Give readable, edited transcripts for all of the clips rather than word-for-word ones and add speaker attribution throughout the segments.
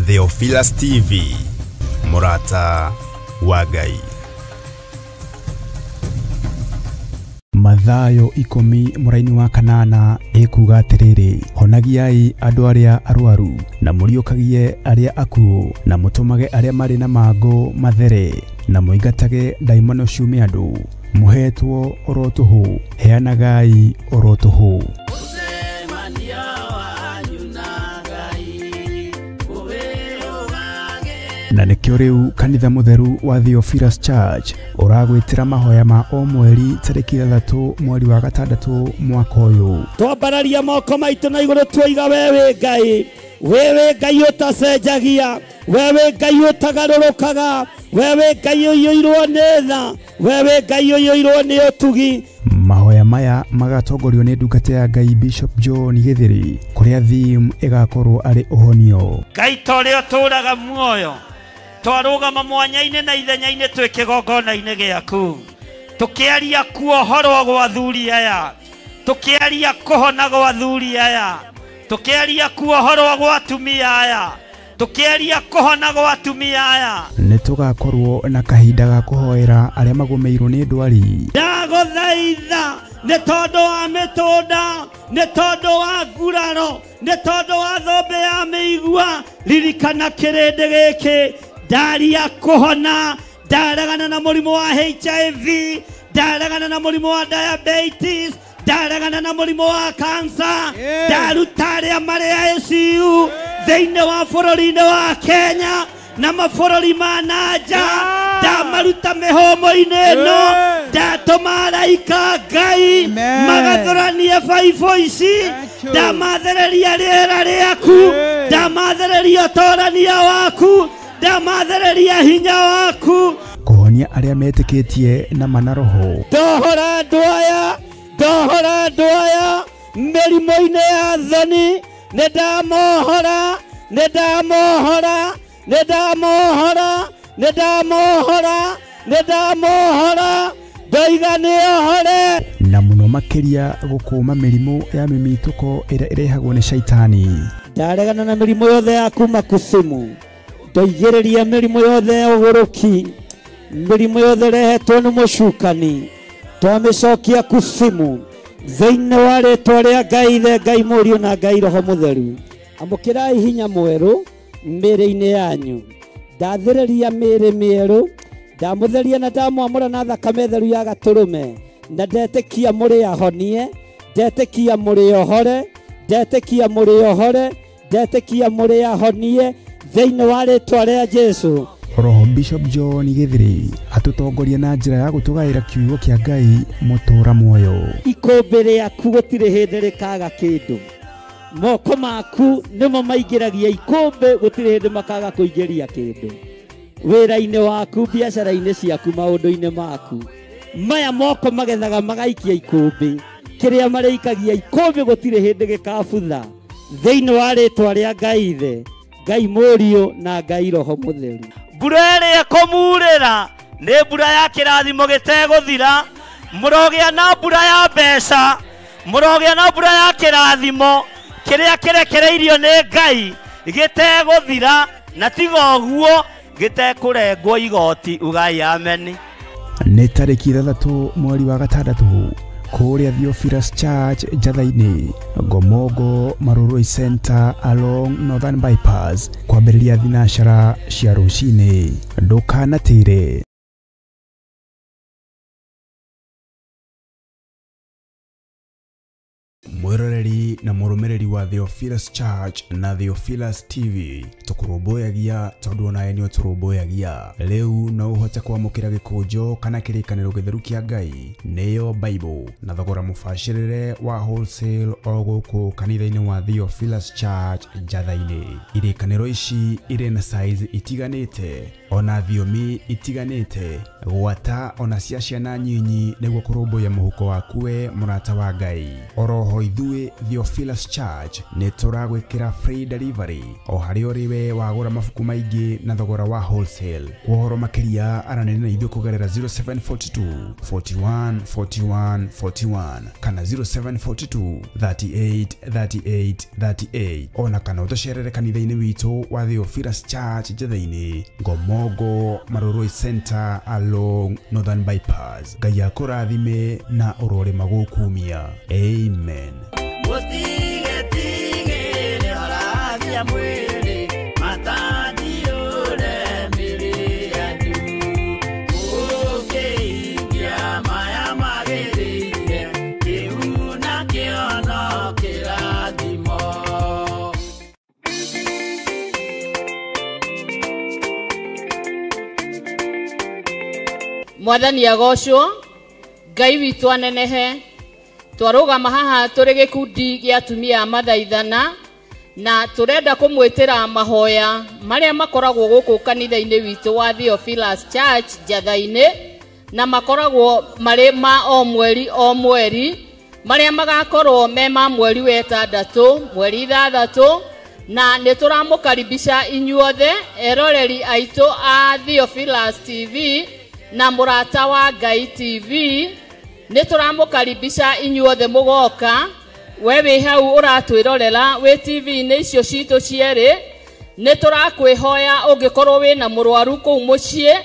Speaker 1: Theophilus TV, Murata wa Ngai.
Speaker 2: Mathayo 10 muraini wa kanana ekuga atiriri, honagiai andu aria arwaru na muriukagie aria akuo na mutumage aria mari na mango mathere na muingatage daimono ciume andu, muhetwo orotuhu, heanagai orotuhu. Na nikio riu kanitha mutheru wa Theophilus Church uragwitira mahoya ma o mweri tariki 3 mweri wa gatandatu mwaka uyu.
Speaker 3: Twambararia moko maitu na iguru twiga wewe Ngai utacenjagia, wewe Ngai utagarurukaga, wewe Ngai uyoirwo ni tha, wewe Ngai uyoirwo ni utugi.
Speaker 2: Mahoya maya magatongorio ni ndungata ya Ngai Bishop John Githiri, kuria theme igakorwo ari uhonio.
Speaker 3: Ngai tore uturaga muoyo, twarugama mwanya-ine na ithenya-ine twi kigongona-ine giaku, tukiaria kuohorwo gwa athuri aya, tukiaria kuhona gwa athuri aya, tukiaria kuohorwo gwa atumia aya, tukiaria kuhona gwa atumia aya.
Speaker 2: Nitugakorwo na kahinda ga kuhoera aria magumeirwo ni ndwari.
Speaker 3: Ndaguthaitha ni tondu wa mitunda, ni tondu wa nguraro, ni tondu wa thombe ya miigua, ririkana kirindi giki, ndaria kuhona, ndaragana na murimu wa HIV, ndaragana na murimu wa diabetes, ndaragana na murimu wa cancer, ndaruta aria mari ICU thiini wa bururi-ini wa Kenya na mabururi ma nanja, ndamaruta mihomo-ini ino, ndatuma araika Ngai magathuranie baibũ ici, ndamathereria rĩera rĩaku, ndamathereria ũtorania waku, ndamathereria hinya waku,
Speaker 2: kuhonia aria metikitie na manaroho.
Speaker 3: ndohora andũ aya mĩrimũ-inĩ ya thoni, nĩndamohora, ndoiga nĩohore.
Speaker 2: Na muno makiria gukuma mirimu ya mimituko ira irehagwo ni shaitani.
Speaker 3: Ndaregana na mirimu yothe ya kuma kusimu, ndoigĩrĩria mirimu yothe ya uguruki, mirimu yothe rehetwo ni mucukani, twamicokia kusimu thiini wa ritwa ria Ngai Ithe, Ngai Mũriũ na Ngai Roho Mũtheru. Amũkĩrai hinya mwerũ mĩĩrĩ-inĩ yanyu, ndathereria mĩĩrĩ mĩerũ, ndamutheria na ndamwamũra na thakame theru ya gatũrũme, na ndetĩkia mũrĩ ahonie, ndetĩkia mũrĩ mũrĩ ahonie thĩinĩ wa rĩtwa rĩa Jesũ.
Speaker 2: Roho Bishop John Githiri atutongoria na njira ya gutugaira kiugo kia Ngai mutura muoyo.
Speaker 3: Ikũmbĩ rĩaku gũtirĩ hĩndĩ rĩkaga kĩndũ, moko maku nĩmo maingĩragia ikũmbĩ, gũtirĩ hĩndĩ makaga kũingĩria kĩndũ. Wĩra-inĩ waku, biacara-inĩ ciaku, maũndũ-inĩ maku, maya moko magethaga magaikia ikũmbĩ, kĩrĩa marĩikagia ikũmbĩ gũtirĩ hĩndĩ gĩkabutha thĩinĩ wa rĩtwa rĩa Ngai Ithe, Ngai Mũriũ na Ngai Roho Mũtheru. Mbura ĩrĩa ĩkũmurĩra nĩ mbura ya kĩrathimo gĩtegũthira, mũrogĩa na mbura ya mbeca, mũrogĩa na mbura ya kĩrathimo kĩrĩa kĩrekereirio nĩ Ngai gĩtegũthira, na tiga ũguo gĩtekũrengwo igoti. Ugai amen.
Speaker 2: Nĩ tariki 3 mweri wa gatandatu kuria Theophilus Church Njathaini, Gomogo Maruroi Center along Northern Bypass, kwambĩrĩria thinashara cia rũcinĩ. Ndũkanatĩre. Mwiroreri na murumiriri wa Theophilus Church na Theophilus TV tukurumbuyagia tondu onaye ni uturumbuyagia. Riu no uhote kwamukira gikunjo kana kirikaniro githeru kia Ngai niyo Bible na thogora mubashirire wa wholesale o guku kanitha-ini wa Theophilus Church Njathaini. Irikaniro ici iri na size itiganite, ona thiomi itiganite, gwata ona cia ciana nyinyi niguo kurumbuya muhuko waku we murata wa Ngai. Oroho ithuĩ Theophilus Church nĩ tũragwĩkĩra free delivery o harĩ ũrĩwe wagũra mabuku maingĩ na thogora wa wholesale. Kuhoro makĩria aranĩria na ithuĩ kũgerera 0742 41 41 41 kana 0742 38 38 38 ona kana ũtũcerere kanitha-inĩ witũ wa Theophilus Church Njatha-inĩ, Ngomongo Maroroi Center along Northern Bypass. Ngai akũrathime na ũrore magũkumia. Amen.
Speaker 4: Mwathani agocwo, Ngai witũ anenehe. Twarũgama haha tũrĩ gĩkundi gĩa atumia a mathaithana na tũrenda kũmwĩtĩra mahoya marĩa makoragwo gũkũ kanitha-inĩ witũ wa Theophilus Church Njatha-inĩ, na makoragwo marĩ ma o mweri marĩa magakorwo me ma mweri wa 6, mweri 6, na nĩ tũramũkaribisha inyuothe eroreri aitũ a Theophilus TV na Mũrata wa Ngai TV. Nĩ tũramũkaribisha inyuothe mũgoka. We wĩ hau ũratwĩrorera wĩ TV-inĩ icio citũ cierĩ, nĩ tũrakwĩhoya ũngĩkorwo wĩ na mũrwaru kũu mũciĩ,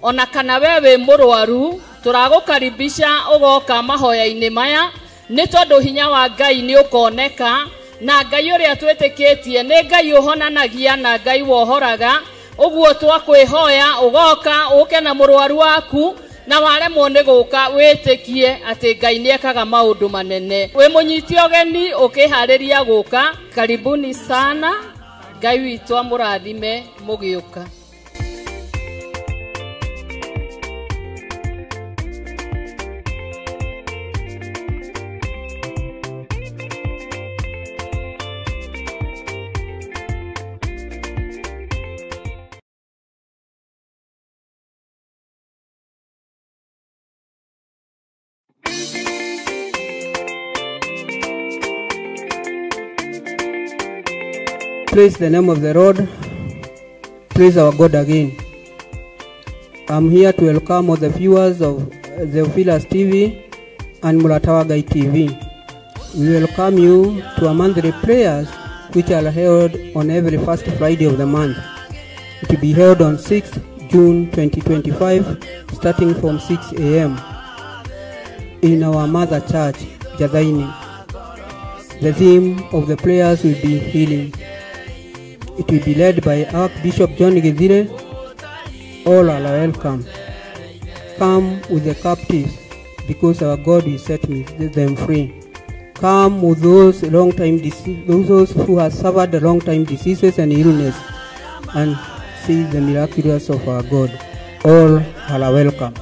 Speaker 4: ona kana we wĩ mũrwaru, tũragũkaribisha ũgoka mahoya-inĩ maya, nĩ tondũ hinya wa Ngai nĩ ũkoneka, na Ngai ũrĩa twĩtĩkĩtie nĩ Ngai ũhonanagia na Ngai wohoraga. Ũguo twakwĩhoya ũgoka ũke na mũrwaru waku, na waremwo nĩ gũka wĩtĩkie atĩ Ngai nĩekaga maũndũ manene. Wĩ mũnyiti ũgeni ũkĩharĩria gũka, karibuni sana. Ngai witũ amũrathime mũgĩũka.
Speaker 5: Praise the name of the Lord. Praise our God again. I'm here to welcome all the viewers of Theophilus TV and Mũrata wa Ngai TV. We welcome you to a monthly prayers which are held on every first Friday of the month. It will be held on 6th June 2025, starting from 6 a.m. in our mother church, Njatha-inĩ. The theme of the prayers will be healing. It will be led by Archbishop John Githire. All are welcome. Come with the captives, because our God will set them free. Come with those those who have suffered long-time diseases and illness, and see the miraculous of our God. All are welcome.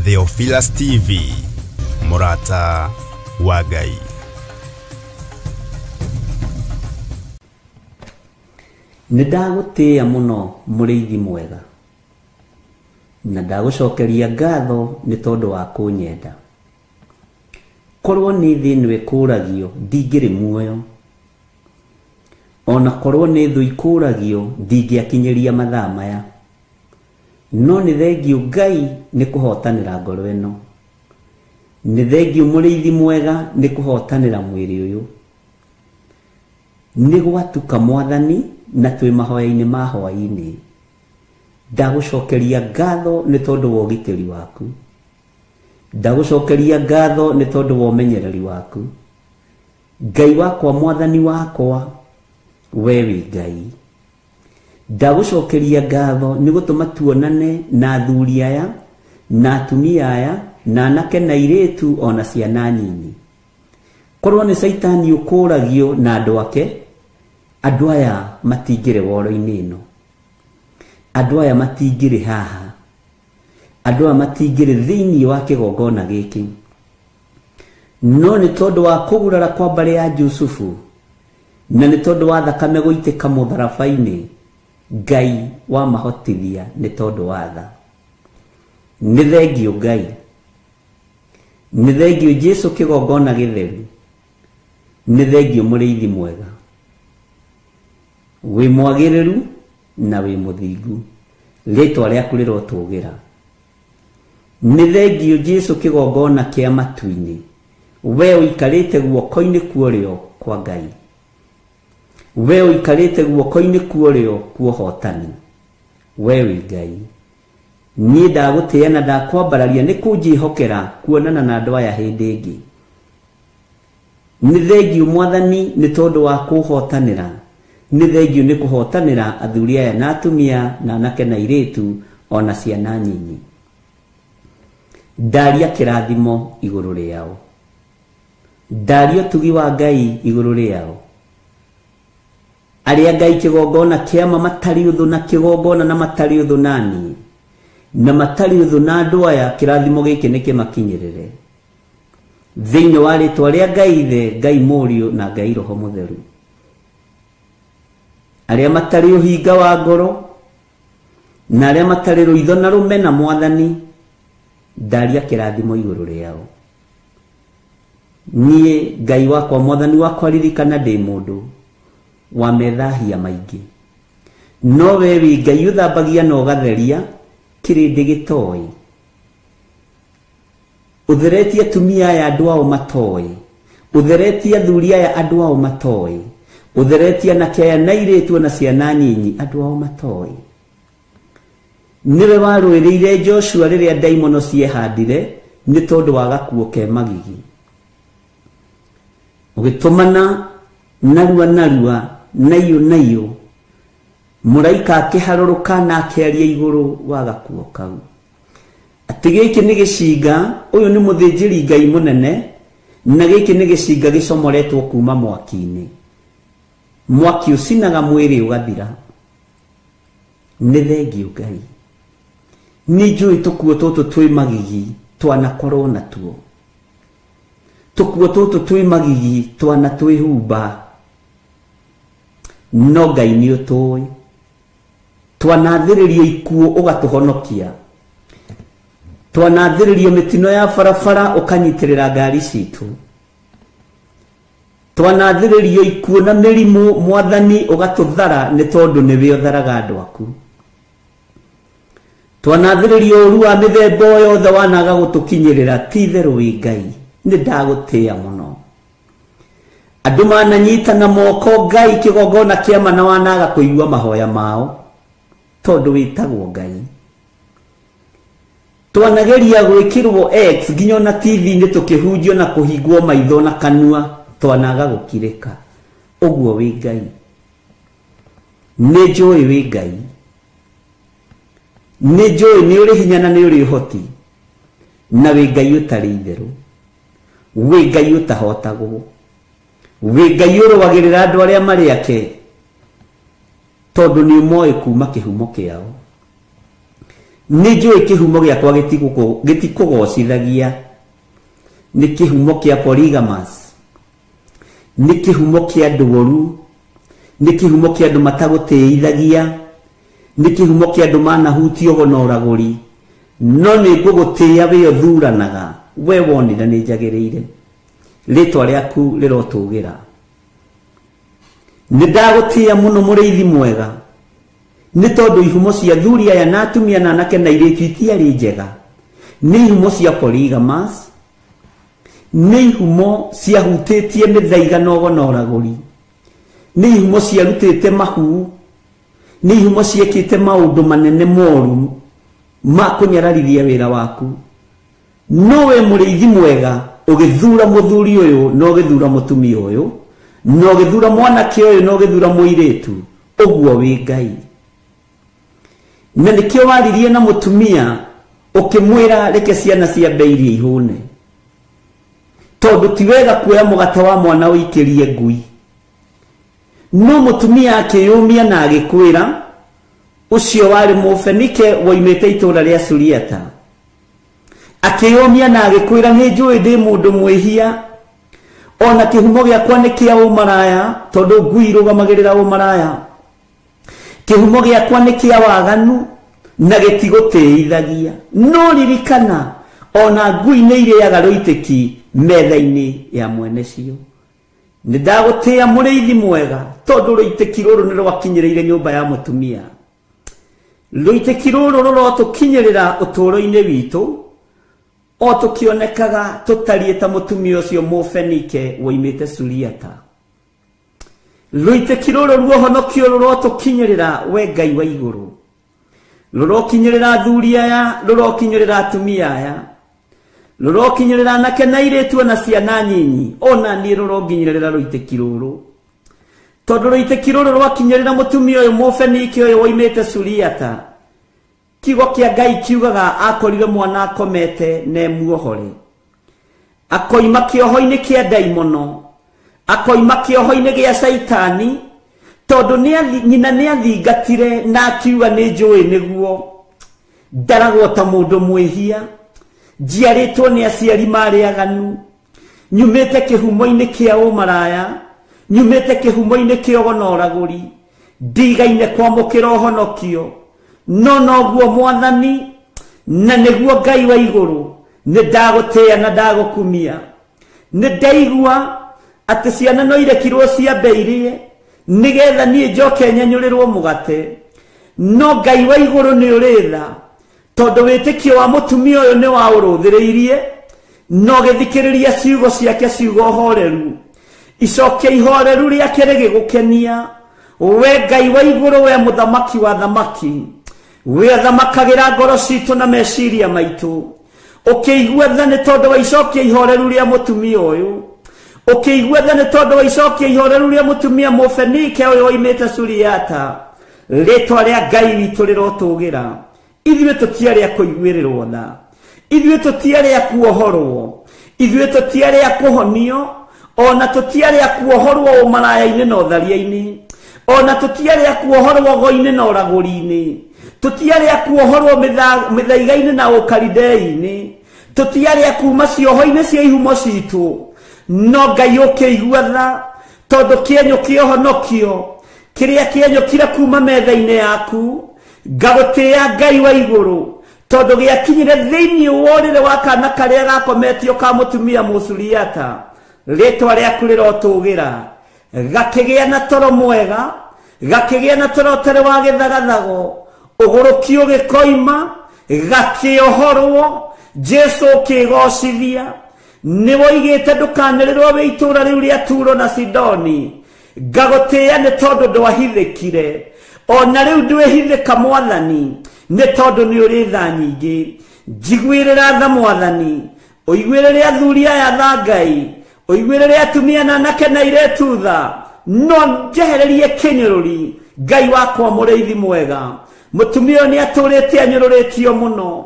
Speaker 1: Theophilus TV, Mũrata wa Ngai.
Speaker 6: Nĩndagũtĩĩa mũno mũrĩithi mwega, na ndagũcokeria ngatho nĩ tondũ wa kũnyenda. Korwo nĩ thĩ nĩwe kũragio ndingĩrĩ muoyo, ona korwo nĩ thũ ikũragio ndingĩakinyĩria mathaa maya. No nĩ thengiũ Ngai nĩ kũhotanĩra ngoro ĩno. Nĩ thengiũ mũrĩithi mwega nĩ kũhotanĩra mwĩrĩ ũyũ. Nĩ gwatuka Mwathani na twĩ mahoya-inĩ ma hwaĩ-inĩ. Ndagũcokeria ngatho nĩ tondũ wa ũgitĩri waku. Ndagũcokeria ngatho nĩ tondũ wa ũmenyereri waku. Ngai wakwa, Mwathani wakwa, we wĩ Ngai. ndagucokeria ngatho ni gutuma tuonane na athuri aya na atumia aya na anake na iretu ona ciana nyinyi. Korwo ni Saitani ukuragio na andu ake, andu aya matingire woro-ini ino, andu aya matingire haha, andu aya matingire thiini wa kigongona giki. No ni tondu wa kugurara kwa mbari ya Jusufu na ni tondu wa thakame guitika mutharabai-ini, Ngai wa mahotithia ni tondu wa tha. Ni thengio Ngai, ni thengio Jesu kigongona githeru, ni thengio muriithi mwega, wi mwagiriru na wi muthingu, ritwa riaku rirotugira. Ni thengio Jesu kigongona kia matu-ini, we uikarite guoko-ini kuorio kwa Ngai, we uikarite guoko-ini kuorio kwa hotani. We wi Ngai, ni ndagutia na ndakwambararia ni kunjihokera kuonana na andu aya hindi ingi. Ni thengio Mwathani ni tondu wa kuhotanira, ni thengio ni kuhotanira athuri aya na atumia na anake na iretu ona ciana nyinyi. Ndaria kirathimo iguru riao, ndaria utugi wa Ngai iguru riao. Aria Ngai kigongona kiama matari uthu na kigongona na matari uthu nani na matari uthu na andu aya, kirathimo giki nikimakinyirire thiini wa ritwa ria Ngai Ithe, Ngai Murio na Ngai Roho Mutheru. Aria matari uhinga wa ngoro na aria matari ruitho na rumena Mwathani, ndaria kirathimo iguru riao. Nie Ngai wakwa Mwathani wakwa ririkana ndi mundu wa methahia maingi, no we wi Ngai uthambagia na ugatheria kirindi gitoi. Utheretie atumia aya andu ao matoi, utheretie athuri aya andu ao matoi, utheretie anake aya na iretu na ciana nyinyi andu ao matoi. Niwe warwirire Joshua riria ndaimono ciehandire ni tondu wa gakuo ke magigi, ugitumana narua na iyo muraika akiharuruka na akiaria iguru wa gakuo kau, ati giki ni gicinga, uyu ni muthinjiri Ngai munene, na giki ni gicinga gicomoretwo kuma mwaki-ini, mwaki ucinaga mwiri ugathira. Ni thengio Ngai, ni njui tukuo tutu twi magigi twanakorwo natuo, tukuo tutu twi magigi twana twihumba, no Ngai ni utui, twanathiririo ikuo ugatuhonokia, twanathiririo mitino ya barabara ukanyitirira ngari citu, twanathiririo ikuo na mirimu Mwathani ugatuthara ni tondu niwe utharaga andu aku, twanathiririo uru wa mithemba yothe wanaga gutukinyirira. Ti theru wi Ngai, ni ndagutia muno. Andu mananyita na moko Ngai kigongona kiama na wanaga kuigua mahoya mao tondu witagwo Ngai. Twanageria gwikirwo X nginya na TV ni tukihunjio na kuhingwo maitho na kanua, twanaga gukirika. Uguo wi Ngai, ni njui wi Ngai, ni njui ni uri hinya na ni uri uhoti, na wi Ngai utari itheru, wi Ngai utahotagwo, wi Ngai urugagirira andu aria mari ake tondu ni moe kuma kihumo kiao. Ni njui kihumo giakwa gitikugocithagia, ni kihumo kia polygamous, ni kihumo kia ndugoru, ni kihumo kia andu matagutiithagia, ni kihumo kia andu manahutio gonoraguri. No ni ngugutia we uthuranaga, we wonira ni njagiriire, ritwa riaku rirotugira. Ni ndagutia muno muriithi mwega, ni tondu ihumo cia athuri aya na atumia na anake na iretu itiari njega, ni ihumo cia polygamous, ni ihumo ciahutitie mithaiga na ugonoraguri, ni ihumo ciarutite mahu, ni ihumo ciekite maundu manene moru ma kunyararithia wira waku. No we muriithi mwega ugithura muthuri uyu no githura mutumia uyu no githura mwanake uyu no githura muiretu, uguo wi Ngai. na nikio waririe na mutumia ukimwira reke ciana ciambe irie ihune tondu ti wega kuoya mugate wa mwana wikirie ngui no mutumia akiyumia na agikwira ucio wari Mufenike woimete itura ria Suriata akiyumia na agikwira ni njui ndi mundu mwihia ona kihumo giakwa ni kia umaraya tondu ngui irugamagirira umaraya kihumo giakwa ni kia waganu na gitiguteithagia no ririkana ona ngui ni iriaga ruitiki metha-ini ya mwene cio ni ndagutia muriithi mwega tondu ruitiki ruru ni rwakinyiriire nyumba ya mutumia ruitiki ruru rurotukinyirira uturo-ini witu o tukionekaga tutariĩ ta mutumia ucio Mufenike woimite Suriata ruitiki ruru ruohonokio rurotukinyirira we Ngai wa iguru rurokinyirira athuri aya rurokinyirira atumia aya rurokinyirira anake na airĩtu na ciana nyinyi ona ni ruronginyirira ruitiki ruru tondu ruitiki ruru rwakinyirira mutumia uyu Mufenike uyu woimite Suriata kiugo kia Ngai kiugaga akorire mwana akomete ne muohore akoima kioho-ini kia daimono akoima kioho-ini gia Saitani tondu nyina ni athingatire na akiuga ni njui niguo ndaragwo ta mundu mwihia njiaritwo ni aciari mariaganu nyumite kihumo-ini kia umaraya nyumite kihumo-ini kia ugonoraguri ndigaine kwamukira uhonokio no noguo Mwathani na niguo Ngai wa iguru ni ndagutia na ndagukumia ni ndaigua ati ciana no irekirwo ciambe irie nigetha nie njoke nyenyurirwo mugate no Ngai wa iguru ni uritha tondu witikio wa mutumia uyu ni wa uruthiriirie no githikiriria ciugo ciake ciugo horeru icoke ihoreru riake rigigukenia we Ngai wa iguru we muthamaki wa thamaki we thamakagira ngoro citu na meciria maitu ukigua thane tondu wa icoke ihoreru ria mutumia uyu ukigua thane tondu wa icoke ihoreru ria mutumia Mufenike uyu woimite Suriata ritwa ria Ngai witu rirotugira ithuĩ tũtiarĩ a kũiguĩrĩrwo tha ithuĩ tũtiarĩ a kuohorwo ithuĩ tũtiarĩ a kũhonio ona tũtiarĩ a kuohorwo ũmaraya-inĩ na ũtharia-inĩ ona tũtiarĩ a kuohorwo go-inĩ na ũragũri-inĩ tũtiarĩ a kuohorwo mĩthaiga-inĩ na ũkaridei-inĩ tũtiarĩ a kuma cioho-inĩ cia ihumo citũ no Ngai ũkĩigua tha tondũ kĩenyũ kĩa ũhonokio kĩrĩa kĩenyũkire kuma metha-inĩ yaku ngagutia Ngai wa iguru tondu giakinyire thiini worire wa kana karia gakometio ka mutumia Musuriata ritwa riaku rirotugira gakigia na toro mwega gakigia na toro tare wa githagathago ugurukio gikoima gakiohorwo Jesu kigocithia ni woigite ndukanĩrĩrwo wĩ itura riu ria Turo na Sidoni ngagutia ni tondu ndwahithĩkire ona riu ndwihithika Mwathani ni tondu ni uri tha nyingi njiguirira tha Mwathani uiguirire athuri aya tha Ngai uiguirire atumia na anake na airĩtu tha no njehererie kinyururi Ngai wakwa mũrĩithi mwega mutumia ni aturite anyururitio muno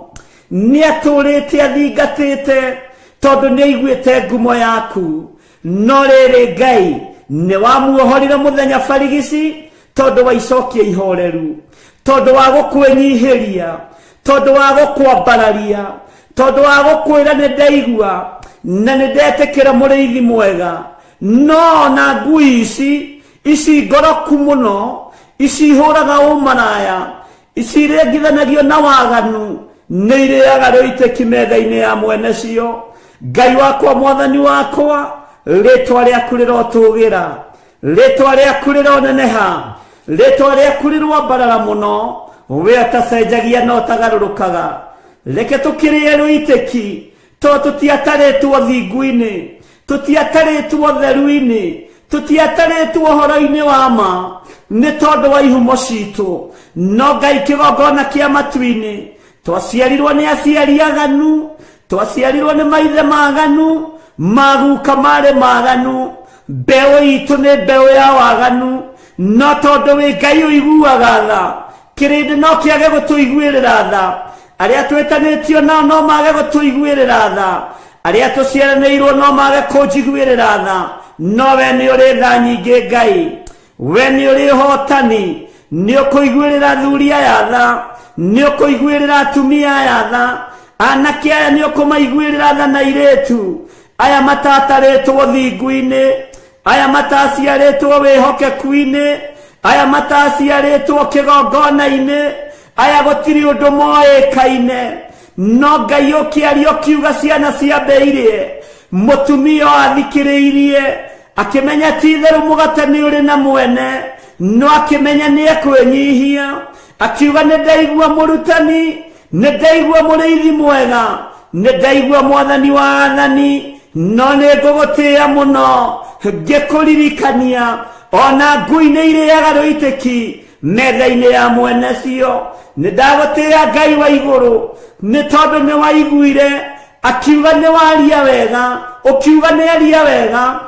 Speaker 6: ni aturite athingatite tondu ni aiguite ngumo yaku no riri Ngai ni wamuohorire muthenya barigici tondu wa icokia ihoreru tondu wa gukwenyihiria tondu wa gukwambararia tondu wa gukwira ni ndaigua na ni ndetikira mũrĩithi mwega no na ngui ici ngoroku muno ici ihũraga ũmaraya ici irengithanagio na waganu nĩ irĩaga rũitĩki metha-inĩ ya mwene cio Ngai wakwa Mwathani wakwa rĩtwa rĩaku rĩrotũgĩra rĩtwa rĩaku rĩroneneha ritwa riaku rirwambarara muno we atacenjagia no tagarũrũkaga reke tũkĩrĩe rũitĩki to tũtiatarĩtwo thingu-inĩ tũtiatarĩtwo theru-inĩ tũtiatarĩtwo ũhoro-inĩ wa ma nĩ tondũ wa ihumo citũ no Ngai kĩgongona kĩa matu-inĩ twaciarirwo nĩ aciari aganu twaciarirwo nĩ maithe maganu maguka marĩ maganu mbeũ itũ nĩ mbeũ ya waganu no tondu we Ngai uiguaga tha
Speaker 7: kirinde no kiage gutuiguirira tha aria twetanitio nao no mage gutuiguirira tha aria tuciaranirwo no mage kunjiguirira tha no we ni uri tha nyingi Ngai we ni uri hotani ni ukuiguirira thuri aya tha ni ukuiguirira atumia aya tha anake aya ni ukumaiguirira tha na iretu aya matataritwo thingu-ini aya mataciaritwo wihokeku-ini aya mataciaritwo kigongona-ini aya gutiri undu moikaine no Ngai ukiaria ukiuga ciana ciambeirie mutumia athikiriirie akimenya titheru mugate ni uri na mwene no akimenya ni ekwenyihia akiuga ni ndaigua murutani ni ndaigua muriithi mwega ni ndaigua mwathani wa athani no ni ngugutia muno ngikuririkania ona ngui ni iriaga ruitiki metha-ini ya mwene cio ni ndagutia Ngai wa iguru ni tondu ni waiguire akiuga ni waria wega ukiuga ni aria wega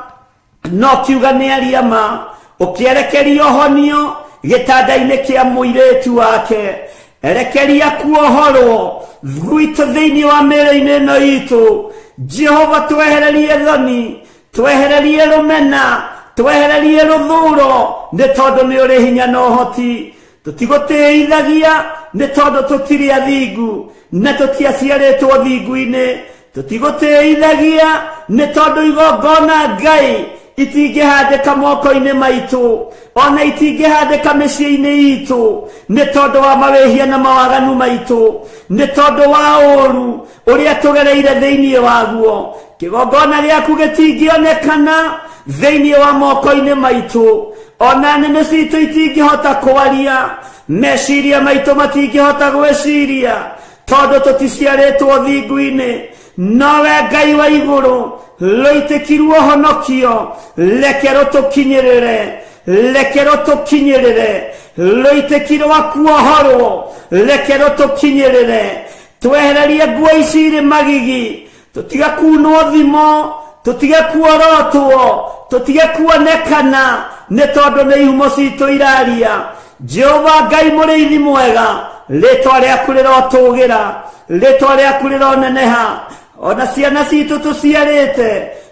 Speaker 7: no kiuga ni aria ma ukierekeria honio gitanda-ini kia muiretu wake erekeria kuohorwo gwitu thiini wa mĩĩrĩ-inĩ ĩno itu Jehova twehererie thoni twehererie rumena twehererie ruthuro ni tondu ni uri hinya na uhoti tutigutiithagia ni tondu tutiri athingu na tutiaciaritwo thingu-ini tutigutiithagia ni tondu igongona Ngai itingihandika moko-ini maitu ona itingihandika mĩciĩ-inĩ itu ni tondu wa mawĩhia na mawaganu maitu ni tondu wa ũũru uria tugereire thiini waguo kigongona giaku gitingionekana thiini wa moko-ini maitu ona nĩmĩ citũ itingihota kwaria meciria maitu matingihota gwĩciria tondu tuticiaritwo thingu-ini nowe Ngai wa iguru loitekirwo honokio leke rutukinyirire loitekirwo kuohorwo leke rutukinyirire twehererie nguo ici irĩ magigi tutige kunwo thimo tutige kuorotwo tutige kuonekana nĩ tondu nĩ ihumo citũ iraria Jehova Ngai mũrĩithi mwega rĩtwa rĩaku rĩrotũgĩra rĩtwa rĩaku rĩroneneha ona ciana citũ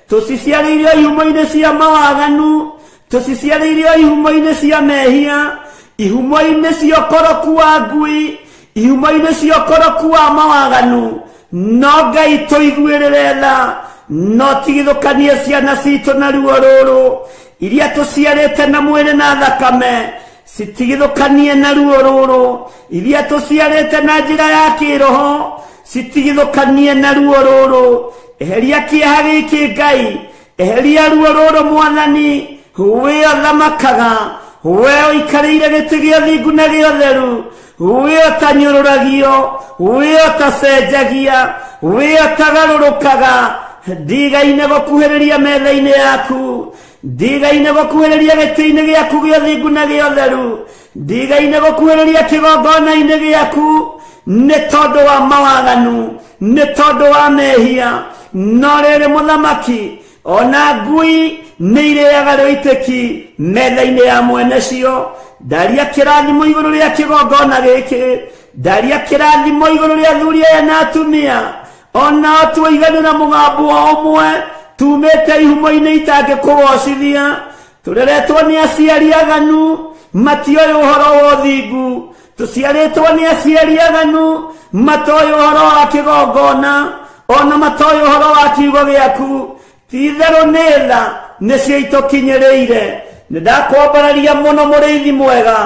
Speaker 7: tuciciarĩirio ihumo-inĩ cia mawaganu tuciciarĩirio ihumo-inĩ cia mehia ihumo-inĩ cia ũkoroku wa ngui ihumo-inĩ cia ũkoroku wa mawaganu no Ngai tũiguĩrĩre tha no tigithũkanie ciana citũ na ruo rũrũ iria tũciarĩte na mwĩrĩ na thakame citigithũkanie na ruo rũrũ iria tũciarĩte na njĩra ya kĩroho citigithũkanie na ruo rũrũ eheria kĩeha gĩkĩ Ngai eheria ruo rũrũ mwathani we othamakaga we ũikarĩire gĩtĩ gĩa thingu na gĩa ũtheru we ũtanyũrũragio we ũtacenjagia we ũtagarũrũkaga ndigaine gũkuhĩrĩria metha-inĩ yaku ndigaine gũkuhĩrĩria gĩtĩ-inĩ gĩaku gĩa thingu na gĩa ũtheru ndigaine gũkuhĩrĩria kĩgongona-inĩ gĩaku nĩ tondu wa mawaganu nĩ tondu wa mehia no rĩrĩ mũthamaki ona ngui nĩ irĩaga rũitĩki metha-inĩ ya mwene cio ndaria kĩrathimo igũrũ rĩa kĩgongona gĩkĩ ndaria kĩrathimo igũrũ rĩa athuri aya na atumia ona tũiganĩra mũgambo ũmwe tumĩte ihumo-inĩ itangĩkũgocithia tũreretwo nĩ aciari aganu matioĩ ũhoro wa ũthingu tuciarĩtwo nĩ aciari aganu matoĩ ũhoro wa kĩgongona ona matoĩ ũhoro wa kiugo gĩaku ti-itherũ nĩ tha nĩcio itũkinyĩrĩire nĩ ndakwambararia mũno mũrĩithi mwega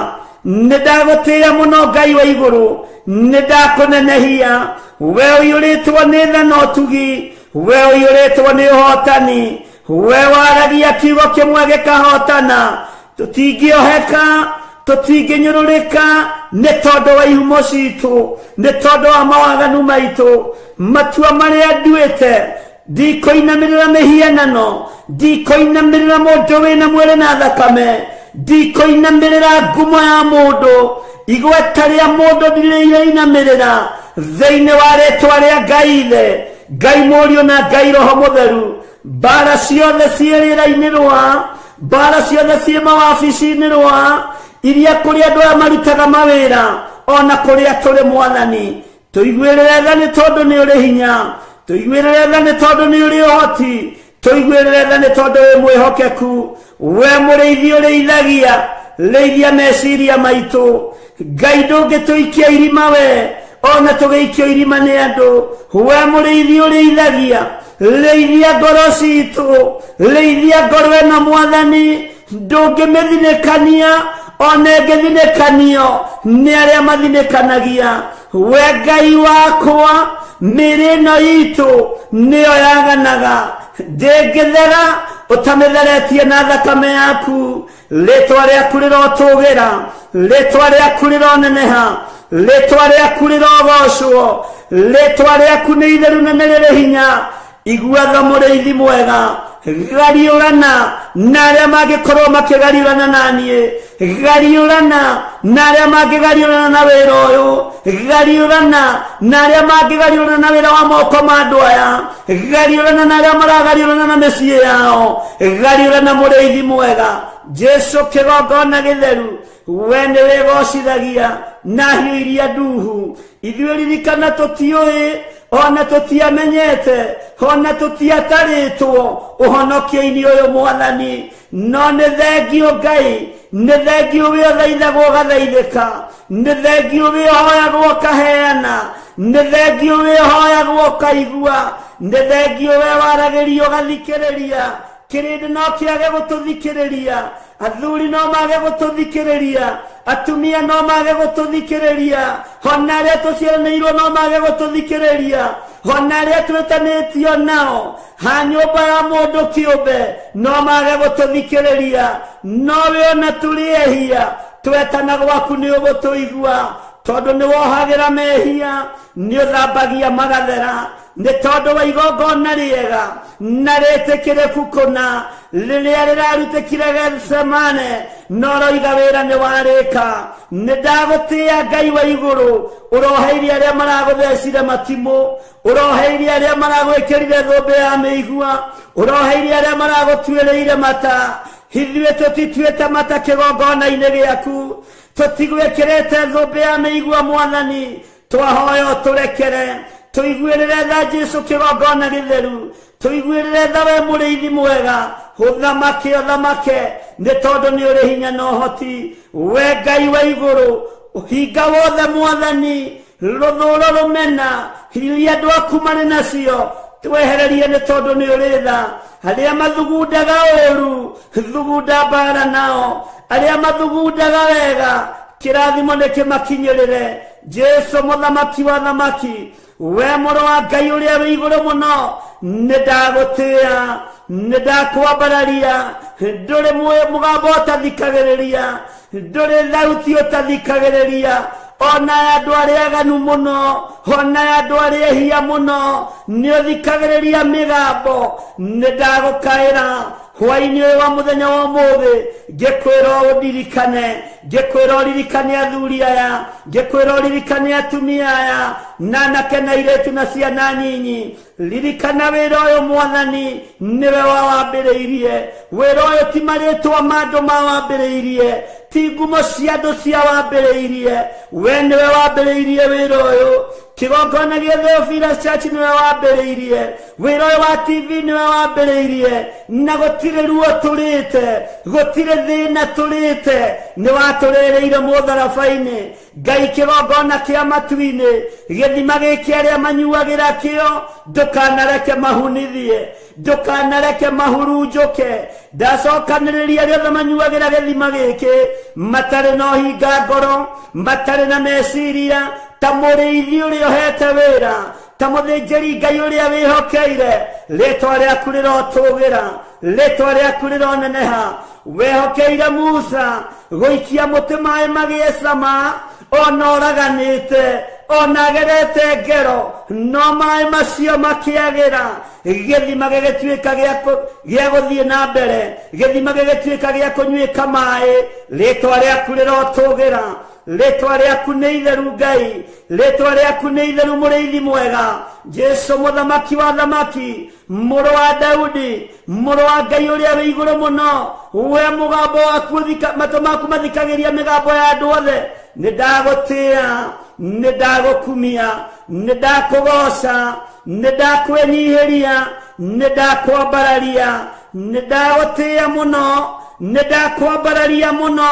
Speaker 7: nĩ ndagũtĩĩa mũno Ngai wa igũrũ nĩ ndakũnenehia we ũiyũrĩtwo nĩ tha na ũtugi we ũiyũrĩtwo nĩ ũhotani we waragia kiugo kĩmwe gĩkahotana tũtingĩoheka tũtingĩnyũrũrĩka nĩ tondu wa ihumo citũ nĩ tondu wa mawaganu maitũ matua marĩa nduĩte ndikũinamĩrĩra mĩhianano ndikũinamĩrĩra mũndũ wĩna mwĩrĩ na thakame ndikũinamĩrĩra ngumo ya mũndũ igweta rĩa mũndũ ndirĩinamĩrĩra thĩinĩ wa rĩtwa rĩa Ngai ithe Ngai mũriũ na Ngai roho mũtheru mbara ciothe ciĩ rĩera-inĩ rwa mbara ciothe ciĩ mawabici-inĩ rwa iria kuri andu aya marutaga mawira ona kuri aturi mwathani tuiguirire tha ni tondu ni uri hinya tuiguirire tha ni tondu ni uri hoti tuiguirire tha ni tondu wi mwihokeku we muriithi uriithagia leithia meciria maitu Ngai ndungituikia irima we ona tugeikio irima ni andu we muriithi uriithagia leithia ngoro citu leithia ngoro ino mwathani ndungimithinikanio ona ngithinikanio ni aria mathinikanagia we Ngai wakwa mĩĩrĩ ĩno itu nĩyo yaganaga ndĩngĩthera ũtamĩtheretie na thakame yaku rĩtwa rĩaku rĩrotũgĩra rĩtwa rĩaku rĩroneneha rĩtwa rĩaku rĩrogocwo rĩtwa rĩaku nĩ itheru na nĩ rĩrĩ hinya igua tha mũrĩithi mwega gariũrana na arĩa mangĩkorwo makĩgariũrana naniĩ gariũrana na arĩa mangĩgariũrana na wĩra ũyũ gariũrana na arĩa mangĩgariũrana na wĩra wa moko ma andũ aya gariũrana na arĩa maragariũrana na mĩciĩ yao gariũrana mũrĩithi mwega Jesu kĩgongona gĩtheru we nĩ wĩgocithagia na hiũ iria nduhu ithuĩ ririkana tũtiũĩ ona tũtiamenyete ona tũtiatarĩtwo ũhonokio-inĩ ũyũ mwathani no nĩ thengio Ngai nĩ thengio we ũthaithagwo ũgathaithĩka nĩ thengio we ũhoyagwo ũkaheana nĩ thengio we ũhoyagwo ũkaigua nĩ thengio we waragĩrio ũgathikĩrĩria kĩrĩndĩ no kĩage gũtũthikĩrĩria athuri no mage gũtũthikĩrĩria atumia no mage gũtũthikĩrĩria ona arĩa tũciaranĩirwo no mage gũtũthikĩrĩria ona arĩa twĩtanĩtio nao ha nyũmba ya mũndũ kĩũmbe no mage gũtũthikĩrĩria no we ona tũrĩehia twetana gwaku nĩ ũgũtũigua tondũ nĩ wohagĩra mehia nĩ ũthambagia magathera nĩ tondũ wa igongona rĩega na rĩtĩkĩrĩku kũna rĩrĩa rĩrarutĩkire Getsemane no roiga wĩra nĩ warĩka nĩ ndagũtĩĩa Ngai wa igũrũ ũroheirie arĩa maragũthecire matimũ ũroheirie arĩa maragwĩkĩrire thũmbĩ ya mĩigua ũroheirie arĩa maragũtuĩrĩire mata ithuĩ tũtituĩte mata kĩgongona-inĩ gĩaku tũtigwĩkĩrĩte thũmbĩ ya mĩigua mwathani twahoya ũtũrekere tuiguĩrĩre tha Jesu kĩgongona gĩtheru tuiguĩrĩre tha we mũrĩithi mwega ũthamake nĩ tondũ nĩ ũrĩ hinya na ũhoti we Ngai wa igũrũ hinga wothe mwathani rũthũũro rũmena iria andũ aku marĩ nacio twehererie nĩ tondũ nĩ ũrĩ tha arĩa mathugundaga ũũru thugunda mbara nao arĩa mathugundaga wega kĩrathimo nĩ kĩmakinyĩrĩre Jesu mũthamaki wa thamaki we mũrũ wa Ngai ũrĩa wĩ igũrũ mũno nĩ ndagũtĩĩa nĩ ndakwambararia ndũrĩ mũgambo ũtathikagĩrĩria ndũrĩ thauti ũtathikagĩrĩria ona andũ arĩa aganu mũno ona andũ arĩa ehia mũno nĩ ũthikagĩrĩria mĩgambo nĩ ndagũkaĩra hwaĩ-inĩ ũyũ wa mũthenya wa ũmũthĩ ngĩkwĩra ũririkane athuri aya ngĩkwĩra ũririkane atumia aya na anake na airĩtu na ciana nyinyi ririkana wĩra ũyũ mwathani nĩwe wawambĩrĩirie wĩra ũyũ ti marĩtwa ma andũ mawambĩrĩirie ti ngumo cia andũ cia wambĩrĩirie we nĩwe wambĩrĩirie wĩra ũyũ kĩgongona gĩa Theophilus Church nĩwe wambĩrĩirie wĩra ũyũ wa TV nĩwe wambĩrĩirie na gũtirĩ ruo tũrĩte gũtirĩ thĩna tũrĩte nĩ watũrĩrĩire mũtharaba-inĩ Ngai kĩgongona kĩa matu-inĩ gĩthima gĩkĩ arĩa manyuagĩra kĩo ndũkanareke mahunithie ndũkanareke mahurunjũke ndacokanĩrĩria arĩa othe manyuagĩra gĩthima gĩkĩ matarĩ na ũhinga ngoro matarĩ na meciria ta mũrĩithi ũrĩa ũhete wĩra ta mũthĩnjĩri Ngai ũrĩa wĩhokeire rĩtwa rĩaku rĩrotũgĩra rĩtwa rĩaku rĩroneneha wehokeire Musa gũikia mũtĩ maĩ magĩe cama ona ũraganĩte ona agerete ngero no maĩ macio makĩagĩra gĩthima gĩgĩtuĩka gĩa gũthiĩ na mbere gĩthima gĩgĩtuĩka gĩa kũnyuĩka maĩ rĩtwa rĩaku rĩrotũgĩra rĩtwa rĩaku nĩ itheru Ngai rĩtwa rĩaku nĩ itheru mũrĩithi mwega Jesu muthamaki wa thamaki mũrũ wa Daudi mũrũ wa Ngai ũrĩa wĩ igũrũ mũno we mũgambo waku matũ maku mathikagĩria mĩgambo ya andũ othe nĩndagũtĩĩa nĩndagũkumia nĩndakũgoca nĩndakwĩnyihĩria nĩndakwambararia nĩndagũtĩĩa mũno nĩndakwambararia mũno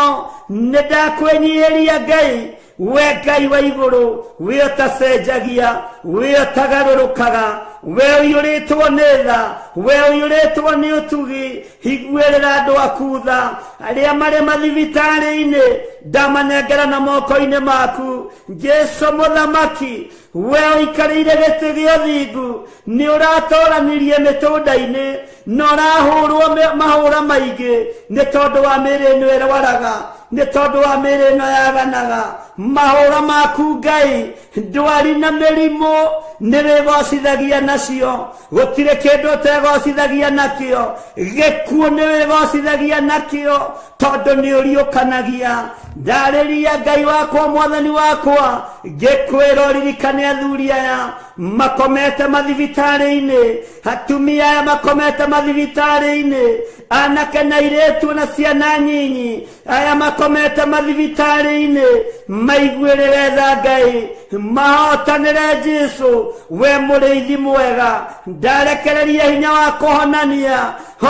Speaker 7: nĩndakwĩnyihĩria Ngai we Ngai wa igũrũ we ũtacenjagia we ũtagarũrũkaga we ũiyũrĩtwo nĩ tha we ũiyũrĩtwo nĩ ũtugi higuĩrĩra andũ aku tha arĩa marĩ mathibitarĩ-inĩ ndamanengera na moko-inĩ maku Jesu mũthamaki we ũikarĩire gĩtĩ gĩa ũthingu nĩ ũratoranirie mĩtũnda-inĩ na ũrahũrwo mahũra maingĩ nĩ tondũ wa mĩĩrĩ ĩno ĩrwaraga nĩ tondũ wa mĩĩrĩ ĩno yaganaga mahũra maku Ngai ndwari na mĩrimũ nĩwĩgocithagia nacio gũtirĩ kĩndũ ũtegocithagia nakĩo gĩkuũ nĩwĩgocithagia nakĩo tondũ nĩũriũkanagia ndarĩria Ngai wakwa mwathani wakwa ngĩkwĩra ũririkane athuri aya makomete mathibitarĩ-inĩ atumia aya makomete mathibitarĩ-inĩ anake na airĩtu na ciana nyinyi aya makomete mathibitarĩ-inĩ maiguĩrĩre tha Ngai mahotanĩre Jesu we mũrĩithi mwega ndarekereria hinya wa kũhonania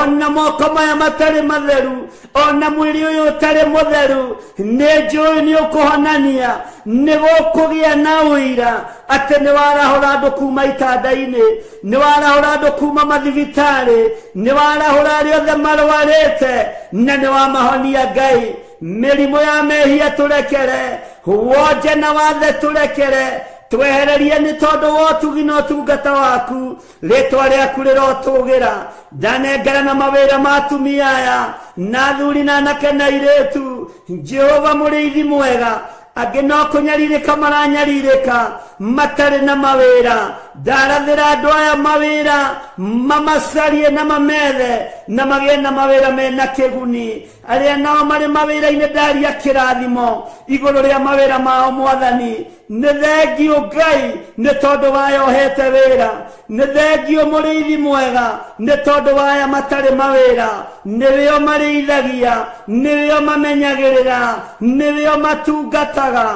Speaker 7: ona moko maya matarĩ matheru ona mwĩrĩ ũyũ ũtarĩ mũtheru nĩnjũĩ nĩũkũhonania nĩgũkũgĩa na ũira atĩ nĩwarahũra andũ kuma itanda-inĩ nĩwarahũra andũ kuma mathibitarĩ nĩwarahũra arĩa othe marwarĩte na nĩwamahonia Ngai mĩrimũ ya mehia tũrekere wonje na wathe tũrekere twehererie nĩ tondũ wa ũtugi na ũtungata waku rĩtwa rĩaku rĩrotũgĩra ndanengera na mawĩra ma atumia aya na athuri na anake na airĩtu Jehova mũrĩithi mwega angĩ no kũnyarirĩka maranyarirĩka matarĩ na mawĩra ndarathĩra andũ aya mawĩra mamacarie na mamethe na magĩe na mawĩra mena kĩguni arĩa nao marĩ mawĩra-inĩ ndaria kĩrathimo igũrũ rĩa mawĩra mao mwathani nĩ thengiũ Ngai nĩ tondũ wayohete wĩra nĩ thengiũ mũrĩithi mwega nĩ tondũ waya matarĩ mawĩra nĩwe ũmarĩithagia nĩwe ũmamenyagĩrĩra nĩwe ũmatungataga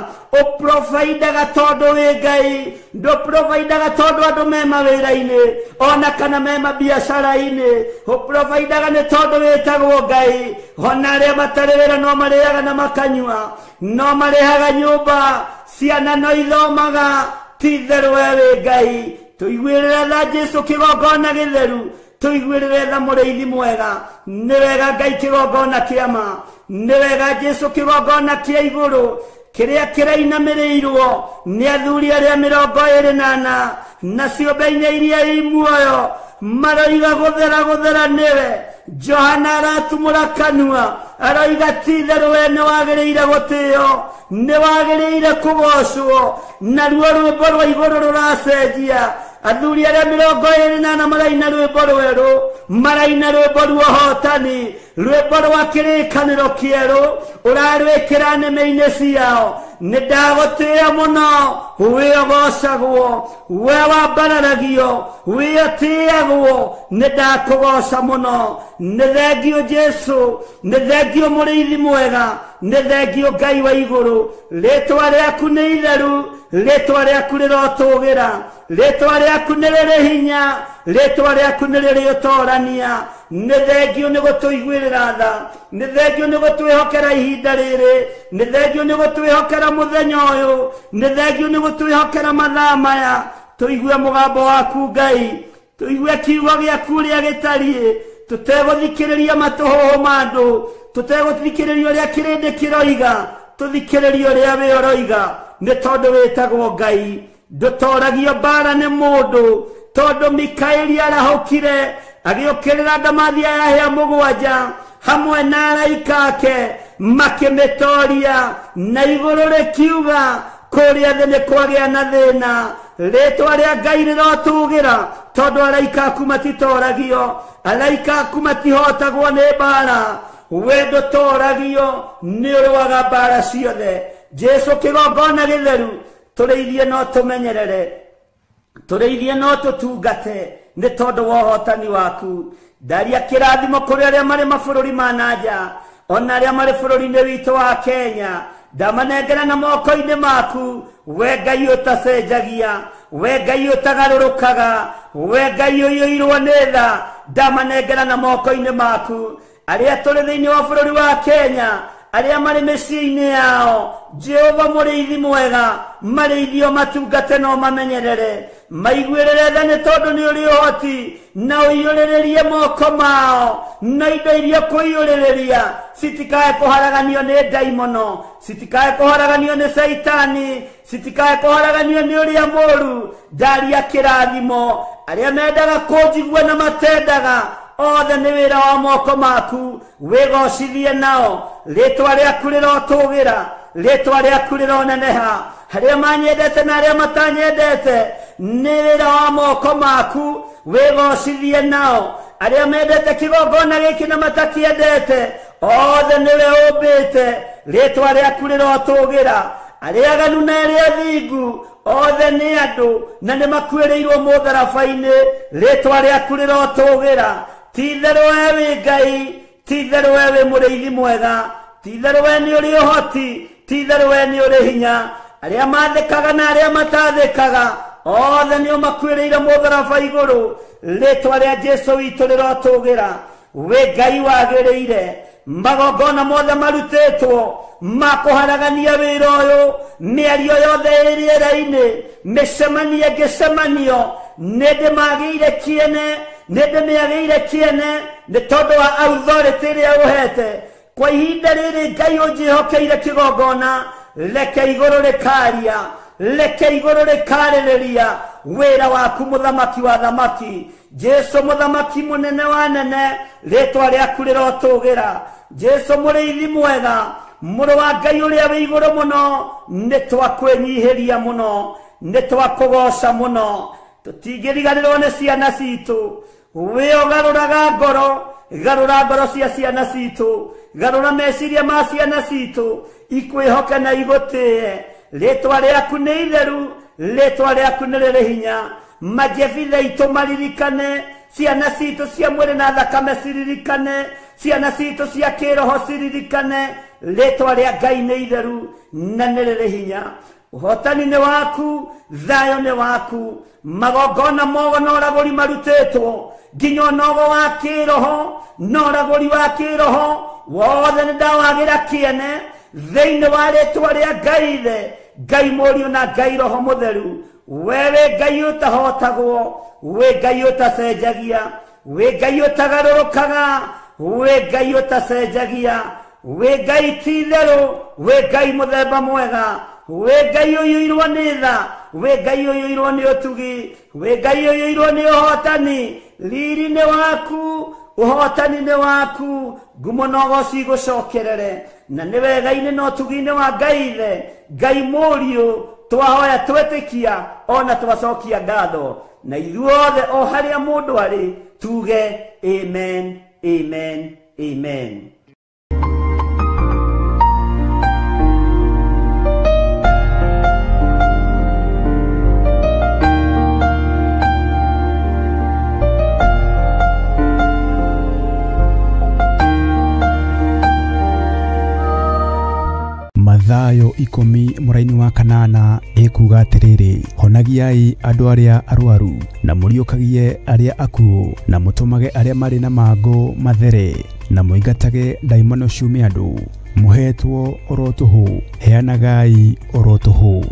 Speaker 7: ũprovidaga tondũ wĩ Ngai ndũprovidaga tondũ andũ me mawĩra-inĩ ona kana me mabiacara-inĩ ũprovidaga nĩ tondũ wĩtagwo Ngai ona arĩa matarĩ wĩra no marĩaga na makanyua no marĩhaga nyũmba ciana no ithomaga ti therũ we wĩ Ngai tũiguĩrĩre tha Jesu kĩgongona gĩtheru tũiguĩrĩre tha mũrĩithi mwega nĩ wega Ngai kĩgongona kĩa ma nĩ wega Jesu kĩgongona kĩa igũrũ kĩrĩa kĩrainamĩrĩirwo nĩ athuri arĩa 24 na ciũmbe-inĩ iria i muoyo maroiga gũthera nĩwe Johana aratumũra kanua aroiga ti therũ we nĩ wagĩrĩire gũtĩo nĩ wagĩrĩire kũgocwo naruo rwĩmbo rwa igũrũ rũracenjia athuri arĩa 24 maraina rwĩmbo rwerũ maraina rwĩmbo rwa ũhotani rwĩmbo rwa kĩrĩkanĩro kĩerũ ũrarwĩkĩra nĩmĩ-inĩ ciao nĩndagũtĩĩa mũno we ũgocagwo we wambararagio we ũtĩagwo nĩndakũgoca mũno nĩ thengiũ Jesu nĩ thengiũ mũrĩithi mwega nĩ thengiũ Ngai wa igũrũ rĩtwa rĩaku nĩ itheru rĩtwa rĩaku rĩrotũgĩra rĩtwa rĩaku nĩ rĩrĩ hinya rĩtwa rĩaku nĩ rĩrĩ ũtorania nĩ thengiũ nĩ gũtũiguĩrĩra tha nĩ thengiũ nĩ gũtwĩhokera ihinda rĩrĩ nĩ thengiũ nĩ gũtwĩhokera mũthenya ũyũ nĩ thengiũ nĩ gũtwĩhokera mathaa maya tũigue mũgambo waku Ngai tũigue kiugo gĩaku ũrĩa gĩtariĩ tũtegũthikĩrĩria matũhũhũ ma andũ tũtegũthikĩrĩria ũrĩa kĩrĩndĩ kĩroiga tũthikĩrĩria ũrĩa we ũroiga nĩ tondũ wĩtagwo Ngai ndũtoragio mbara nĩ mũndũ tondũ Mikaeli arahũkire agĩũkĩrĩra ndamathia ya hĩa 7 hamwe na araika ake makĩmĩtoria na igũrũ rĩkiuga kũrĩa thĩ nĩ kwagĩa na thĩna rĩtwa rĩa Ngai rĩrotũgĩra tondũ araika aku matitoragio araika aku matihotagwo nĩ mbara we ndũtoragio nĩ ũrũaga mbara ciothe Jesu kĩgongona gĩtheru tũrĩithie no tũmenyerere tureithie no tutungate nĩ tondũ wa ũhotani waku. Ndaria kĩrathimo kũrĩ arĩa marĩ mabũrũri ma nanja, ona arĩa marĩ bũrũri-inĩ witũ wa Kenya. Ndamanengera na moko-inĩ maku, we Ngai ũtacenjagia, we Ngai ũtagarũrũkaga, we Ngai ũiyũirwo nĩ tha. Ndamanengera na moko-inĩ maku arĩa tũrĩ thĩinĩ wa bũrũri wa Kenya, arĩa marĩ mĩciĩ-inĩ yao. Jehova mũrĩithi mwega, marĩithio matungate no mamenyerere, maiguĩrĩre tha nĩ tondũ nĩ ũrĩ ũhoti, na ũiyũrĩrĩrie moko mao na indo iria kũiyũrĩrĩria citikae kũharaganio nĩ ndaimono, citikae kũharaganio nĩ Saitani, citikae kũharaganio nĩ ũrĩa mũũru. Ndaria kĩrathimo arĩa mendaga kũnjigua na matendaga, othe nĩ wĩra wa moko maku, wĩgocithie nao. Rĩtwa rĩaku rĩrotũgĩra, rĩtwa rĩaku rĩroneneha, harĩa manyendete na arĩa matanyendete, nĩ wĩra wa moko maku, wĩgocithie nao. Arĩa mendete kĩgongona gĩkĩ na matakĩendete, othe nĩwe ũmbĩte, rĩtwa rĩaku rĩrotũgĩra. Arĩa aganu na arĩa athingu, othe nĩ andũ na nĩ makuĩrĩirwo mũtharaba-inĩ, rĩtwa rĩaku rĩrotũgĩra. Ti-itherũ we wĩ Ngai, ti-itherũ we wĩ mũrĩithi mwega, ti-itherũ we nĩ ũrĩ ũhoti, ti-itherũ we nĩ ũrĩ hinya. Arĩa mathĩkaga na arĩa matathĩkaga, othe nĩo makuĩrĩire mũtharaba igũrũ, rĩtwa rĩa Jesũ witũ rĩrotũgĩra. We Ngai wagĩrĩire, magongona mothe marutĩtwo makũharagania wĩra ũyũ, mĩario yothe ĩrĩera-inĩ, mĩcemanio ngĩcemanio, nĩndĩmagĩire kĩene, nĩndĩmĩagĩire kĩene nĩ tondũ wa authority ĩrĩa ũhete. Kwa ihinda rĩrĩ Ngai ũnjĩhokeire kĩgongona, reke igũrũ rĩkaria, reke igũrũ rĩkarĩrĩria wĩra waku mũthamaki wa thamaki. Jesũ mũthamaki mũnene wa nene, rĩtwa rĩaku rĩrotũgĩra. Jesũ mũrĩithi mwega, mũrũ wa Ngai ũrĩa wĩ igũrũ mũno, nĩ twakwĩnyihĩria mũno, nĩ twakũgoca mũno. Tũtingĩriganĩrwo nĩ ciana citũ, we ũgarũraga ngoro, garũra ngoro cia ciana citũ, garũra meciria ma ciana citũ, ikwĩhoke na igũtĩe. Rĩtwa rĩaku nĩ itheru, rĩtwa rĩaku nĩ rĩrĩ hinya. Majebithe itũ maririkane, ciana citũ cia mwĩrĩ na thakame ciririkane, ciana citũ cia kĩroho ciririkane. Rĩtwa rĩa Ngai nĩ itheru na nĩ rĩrĩ hinya. Ũhotani nĩ waku, thayũ nĩ waku. Magongona mogo na ũragũri marutĩtwo, nginya ũnogo wa kĩroho na ũragũri wa kĩroho, wothe nĩ ndawagĩra kĩene thĩinĩ wa rĩtwa rĩa Ngai Ithe, Ngai Mũriũ na Ngai Roho Mũtheru. We wĩ Ngai ũtahotagwo, wĩ Ngai ũtacenjagia, wĩ Ngai ũtagarũrũkaga, wĩ Ngai ũtacenjagia, wĩ Ngai ti-itherũ, wĩ Ngai mũthemba mwega, wĩ Ngai ũiyũirwo nĩ tha, wĩ Ngai ũiyũirwo nĩ ũtugi, wĩ Ngai ũiyũirwo nĩ ũhotani. Riri nĩ waku, ũhotani nĩ waku, ngumo na ũgooci igũcokerere. Na nĩ wega-inĩ na ũtugi-inĩ wa Ngai Ithe, Ngai Mũriũ, twahoya twĩtĩkia ona twacokia ngatho. Na ithuothe o harĩa mũndũ arĩ tuge amen, amen, amen.
Speaker 2: Mathayo 10 mũraini wa kanana ekuga atĩrĩrĩ, honagiai andũ arĩa arwaru na mũriũkagie arĩa akuũ, na mũtũmage arĩa marĩ na mangũ mathere, na mũingatage ndaimono ciume andũ. Mũhetwo oro tũhũ, heanagai oro tũhũ.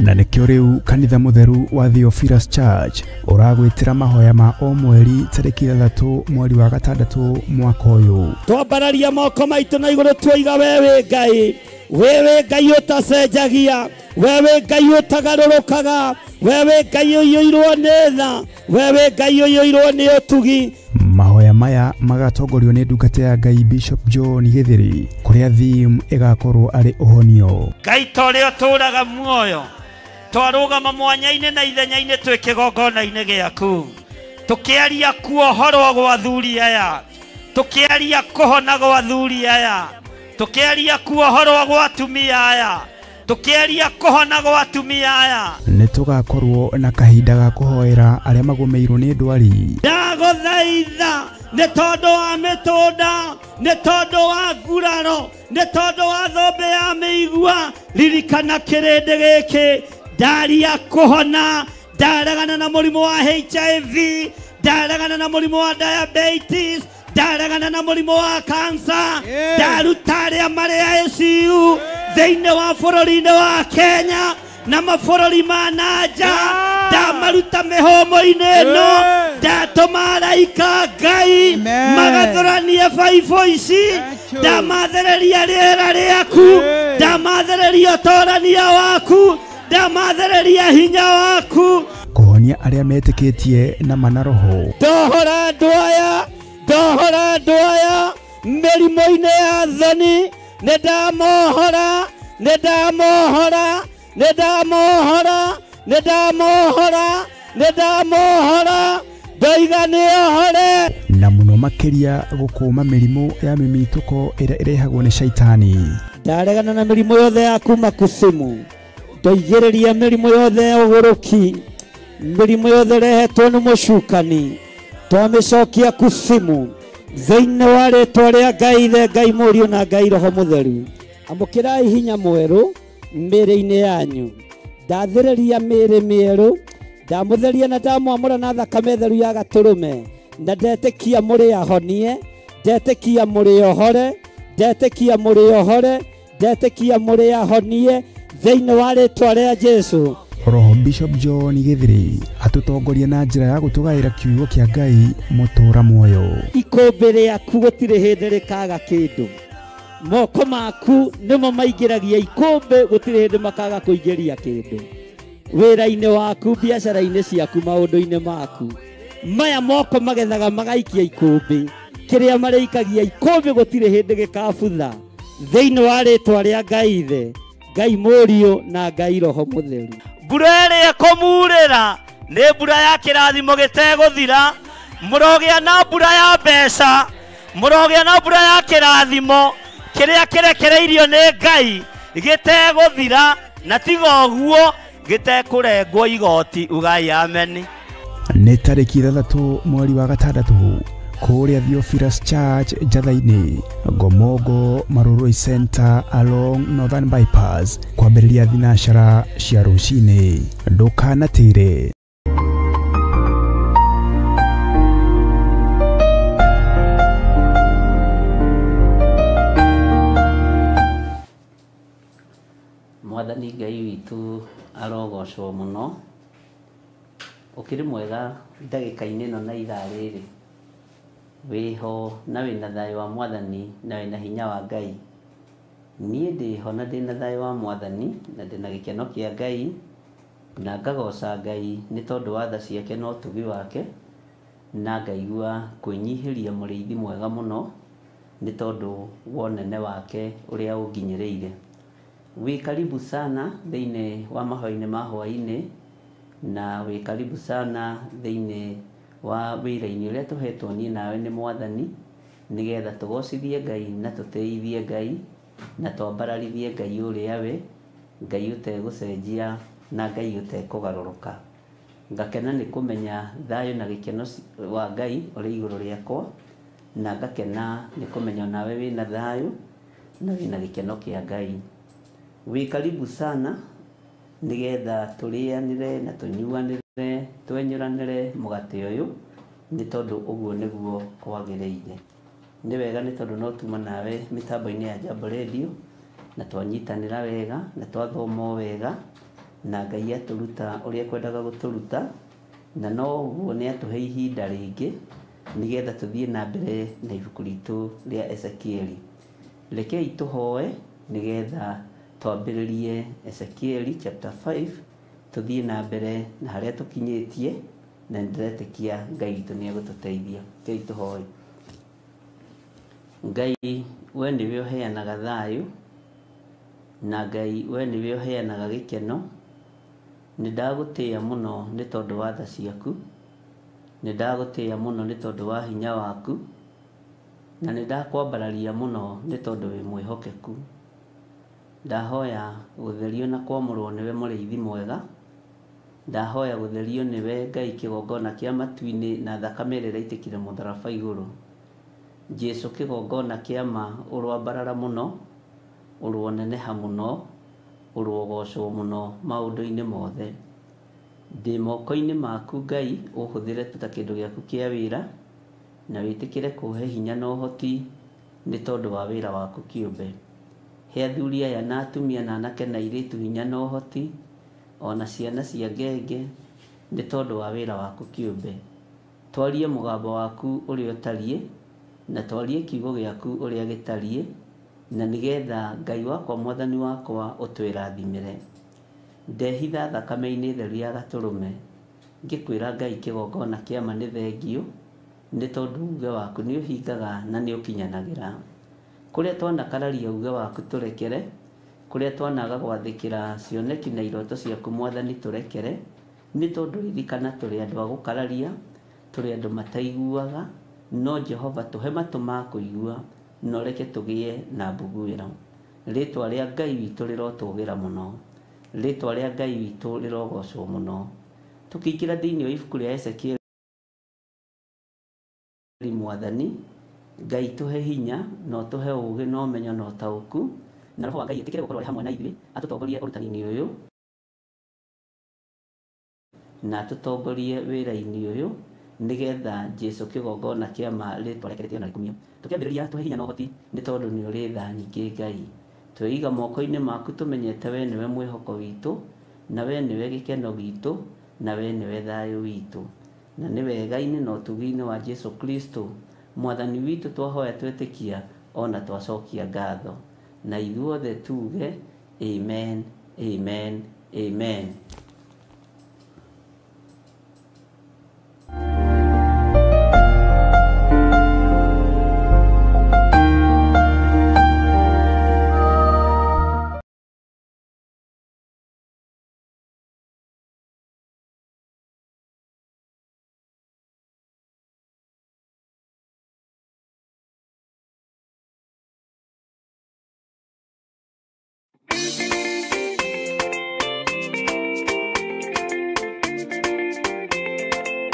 Speaker 2: Na nĩkĩo rĩu kanitha mũtheru wa Theophilus Church ũragwĩtĩra mahoya ma o mweri tarĩki 3 mweri wa gatandatũ mwaka ũyũ.
Speaker 3: Twambararia moko maitũ na igũrũ tuoiga wewe Ngai, wewe Ngai ũtacenjagia, wewe Ngai ũtagarũrũkaga, wewe Ngai ũiyũirwo nĩ tha, wewe Ngai ũiyũirwo nĩ ũtugi.
Speaker 2: Mahoya maya magatongorio nĩ ndungata ya Ngai Bishop John Gĩthĩri, kũrĩa theme ĩgakorwo arĩ ũhonio.
Speaker 3: Ngai ta ũrĩa ũtũũraga muoyo, twarũgama mwanya-inĩ na ithenya-inĩ twĩ kĩgongona-inĩ gĩaku, tũkĩaria kuohorwo gwa athuri aya, tũkĩaria kũhona gwa athuri aya, tukiaria kuohorwo gwa atumia aya, tukiaria kuhona gwa atumia aya.
Speaker 2: Nitugakorwo na kahinda ga kuhoera aria magomeirwo ni ndwari.
Speaker 3: Ndaguthaitha nĩ tondũ wa mĩtũnda, nĩ tondũ wa nguraro, nĩ tondũ wa thombe ya mĩigua, ririkana kĩrĩndĩ gĩkĩ. Ndaria kuhona, ndaregana na mũrimũ wa HIV, ndaregana na mũrimũ wa diabetes, ndaregana na mũrimũ wa cancer, ndaruta arĩa marĩ ICU thĩinĩ wa bũrũri-inĩ wa Kenya na mabũrũri ma nanja, ndamaruta mĩhũmũ-inĩ ĩno, ndatũma araika Ngai magathũranie baibũ ici, ndamathereria rĩera rĩaku, ndamathereria ũtorania waku, ndamathereria hinya waku,
Speaker 2: kuhonia aria metĩkĩtie na manaroho.
Speaker 3: ndohora andũ aya mĩrimũ-inĩ ya thoni, nĩndamohora, ndoiga nĩohore.
Speaker 2: Na mũno makĩria gũkũma mĩrimũ ya mĩmitũko ĩrĩa ĩrehagwo nĩ shaitani.
Speaker 3: Ndaregana na mĩrimũ yothe ya kuma kusimu, ndoigĩrĩria mĩrimũ yothe ya ũgũrũki, mĩrimũ yothe ĩrehetwo nĩ mũcukani, twamĩcokia kusimu thĩinĩ wa rĩtwa rĩa Ngai Ithe, Ngai Mũriũ na Ngai Roho Mũtheru. Amũkĩrai hinya mwerũ mĩĩrĩ-inĩ yanyu. Ndathereria mĩĩrĩ mĩerũ, ndamũtheria na ndamwamũra na thakame theru ya gatũrũme, na ndetĩkia mũrĩ ahonie, ndetĩkia mũrĩ ahonie thĩinĩ wa rĩtwa rĩa Jesũ.
Speaker 2: Roho Bishop John Githiri atutongoria na njĩra ya gũtũgaĩra kiugo kĩa Ngai mũtũra muoyo.
Speaker 3: Ikũmbĩ rĩaku gũtirĩ hĩndĩ rĩkaga kĩndũ, moko maku nĩmo maingĩragia ikũmbĩ, gũtirĩ hĩndĩ makaga kũingĩria kĩndũ. Wĩra-inĩ waku, biacara-inĩ ciaku, maũndũ-inĩ maku, maya moko magethaga magaikia ikũmbĩ, kĩrĩa marĩikagia ikũmbĩ gũtirĩ hĩndĩ gĩkabutha, thĩinĩ wa rĩtwa rĩa Ngai Ithe, Ngai Mũriũ na Ngai Roho Mũtheru. Mbura ĩrĩa ĩkũmurĩra nĩ mbura ya kĩrathimo gĩtegũthira, mũrogĩa na mbura ya mbeca, mũrogĩa na mbura ya kĩrathimo kĩrĩa kĩrekereirio nĩ Ngai gĩtegũthira, na tiga ũguo gĩtekũrengwo igoti. Ugai amen.
Speaker 2: Nĩ tarĩki 3 mweri wa gatandatũ kũrĩa Theophilus Church Njatha-inĩ, Gomongo Maruroi Center along Northern Bypass, kwambĩrĩria thinacara cia rũcinĩ. Ndũkanatĩre.
Speaker 6: Mwathani Ngai witũ arogocwo mũno, ũkĩrĩ mwega ndagĩka-inĩ ĩno na ithaa rĩrĩ, wĩho na wĩna thayũ wa Mwathani na wĩna hinya wa Ngai. Niĩ ndĩho na ndĩna thayũ wa Mwathani na ndĩna gĩkeno kĩa Ngai, na ngagoca Ngai nĩ tondũ wa tha ciake na ũtugi wake, na ngaigua kwĩnyihĩria mũrĩithi mwega mũno nĩ tondũ wa ũnene wake ũrĩa ũnginyĩrĩire. Wĩ karibu sana thĩinĩ wa mahoya-inĩ ma hwaĩ-inĩ, na wĩ karibu sana thĩinĩ wa wĩra-inĩ ũrĩa tũhetwo niĩ nawe nĩ Mwathani, nĩgetha tũgocithie Ngai na tũtĩithie Ngai na twambararithie Ngai ũrĩa we, Ngai ũtegũcenjia na Ngai ũtekũgarũrũka. Ngakena nĩ kũmenya thayũ na gĩkeno wa Ngai ũrĩ igũrũ rĩakwa, na ngakena nĩ kũmenya nawe wĩna thayũ na wĩna gĩkeno kĩa Ngai. Wĩ karibu sana nĩgetha tũrĩanĩre na tũnyuanĩre, twenyũranĩre mũgate ũyũ, nĩ tondũ ũguo nĩguo kwagĩrĩire. Nĩ wega nĩ tondũ no tuma nawe mĩtambo-inĩ ya Jambo Radio, na twanyitanĩra wega na twathoma wega, na Ngai atũruta ũrĩa kwendaga gũtũruta, na no ũguo nĩ atũhe ihinda rĩngĩ nĩgetha tũthiĩ na mbere na ibuku ritũ rĩa Ezekieli. Rekei tũhoe nĩgetha twambĩrĩrie Ezekieli chapter 5, tũthiĩ na mbere na harĩa tũkinyĩtie, na ndĩretĩkia Ngai witũ nĩ egũtũteithia. Rekei tũhoe. Ngai, we nĩwe ũheanaga thayũ, na Ngai we nĩwe ũheanaga gĩkeno. Nĩ ndagũtĩĩa mũno nĩ tondũ wa tha ciaku, nĩ ndagũtĩĩa mũno nĩ tondũ wa hinya waku, na nindakwambararia muno ni tondu wi mwihokeku. Ndahoya gutherio na kwamurwo niwe muriithi mwega. Ndahoya gutherio niwe Ngai kigongona kia matuini na thakame ĩrĩa ĩraitikire mũtharaba igũrũ. Jesu kigongona kia ma urwambarara muno, urwoneneha muno, urwogocwo muno maundu-inĩ mothe. Ndĩ moko-inĩ maku Ngai, ũhũthĩre ta kĩndũ gĩaku kĩa wĩra na wĩtĩkĩre kũhe hinya na ũhoti nĩ tondũ wa wĩra waku kĩũmbe. He athuri aya na atumia na anake na airĩtu hinya na ũhoti, ona ciana cia ngenge nĩ tondũ wa wĩra waku kĩũmbe. Twarie mũgambo waku ũrĩa ũtariĩ na twarie kiugo gĩaku ũrĩa gĩtariĩ, na nĩgetha Ngai wakwa mwathani wakwa ũtwĩrathimĩre. Ndehitha thakame-inĩ theru ya Gatũrũme, ngĩkwĩra Ngai kĩgongona kĩa ma nĩ thengio, nĩ tondũ uge waku nĩ ũhingaga na nĩ ũkinyanagĩra. Kũrĩa twanakararia uge waku tũrekere, kũrĩa twanaga gwathĩkĩra cioneki na iroto ciaku mwathani tũrekere, nĩ tondũ ririkana tũrĩ andũ a gũkararia, tũrĩ andũ mataiguaga, no Jehova tũhe matũ ma kũigua na ũreke tũgĩe na mbuguĩro. Rĩtwa rĩa Ngai witũ rĩrotũgĩra mũno, rĩtwa rĩa Ngai witũ rĩrogocwo mũno. Tũkĩingĩra thĩinĩ wa ibuku rĩa Ezekiel mwathani, Ngai tũhe hinya na ũtũhe ũũgĩ na ũmenyo na ũtaũku, na Roho wa Ngai ĩtĩkĩre gũkorwo hamwe na ithuĩ, atũtongorie ũrutani-inĩ ũyũ na atũtongorie wĩra-inĩ ũyũ, nĩgetha Jesu kĩgongona kĩa ma rĩtwa rĩake rĩtĩo na rĩkumio. Tũkĩambĩrĩria tũhe hinya na ũhoti nĩ tondũ nĩ ũrĩ tha nyingĩ Ngai. Twĩiga moko-inĩ maku tũmenyete we nĩwe mwĩhoko witũ, na we nĩwe gĩkeno gitũ, na we nĩwe thayũ witũ. Na nĩ wega-inĩ na ũtugi-inĩ wa Jesu Kristo mwathani witũ twahoya twĩtĩkia ona twacokia ngatho. Na ithuothe tuge amen, amen, amen.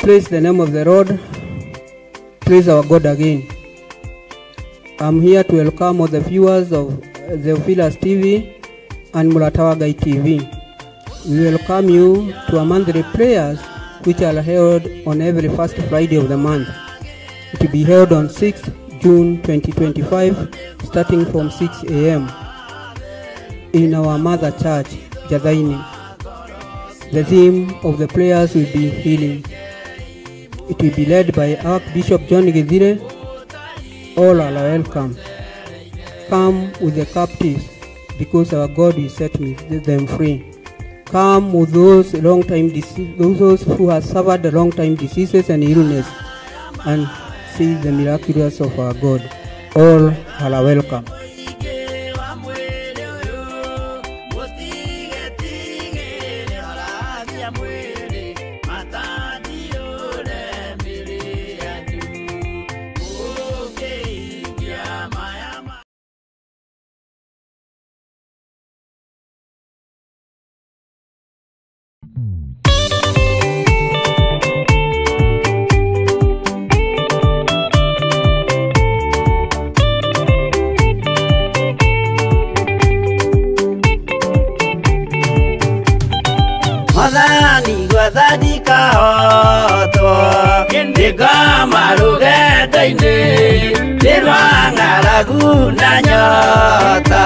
Speaker 5: Praise the name of the Lord. Praise our God again. I'm here to welcome all the viewers of Theophilus TV and Mulatawa Gai TV. We welcome you to our monthly prayers which are held on every first Friday of the month. It will be held on 6th June 2025 starting from 6 a.m. in our mother church, Jadaini. The theme of the prayers will be healing. It will be led by Archbishop John Githire. All are welcome. Come with the captives, because our God will set them free. Come with those those who have suffered long-time diseases and illness, and see the miraculous of our God. All are welcome.
Speaker 7: Madani gwathani kahoto Ndigama rugenda-inĩ Ndirwa ng'aragu na nyota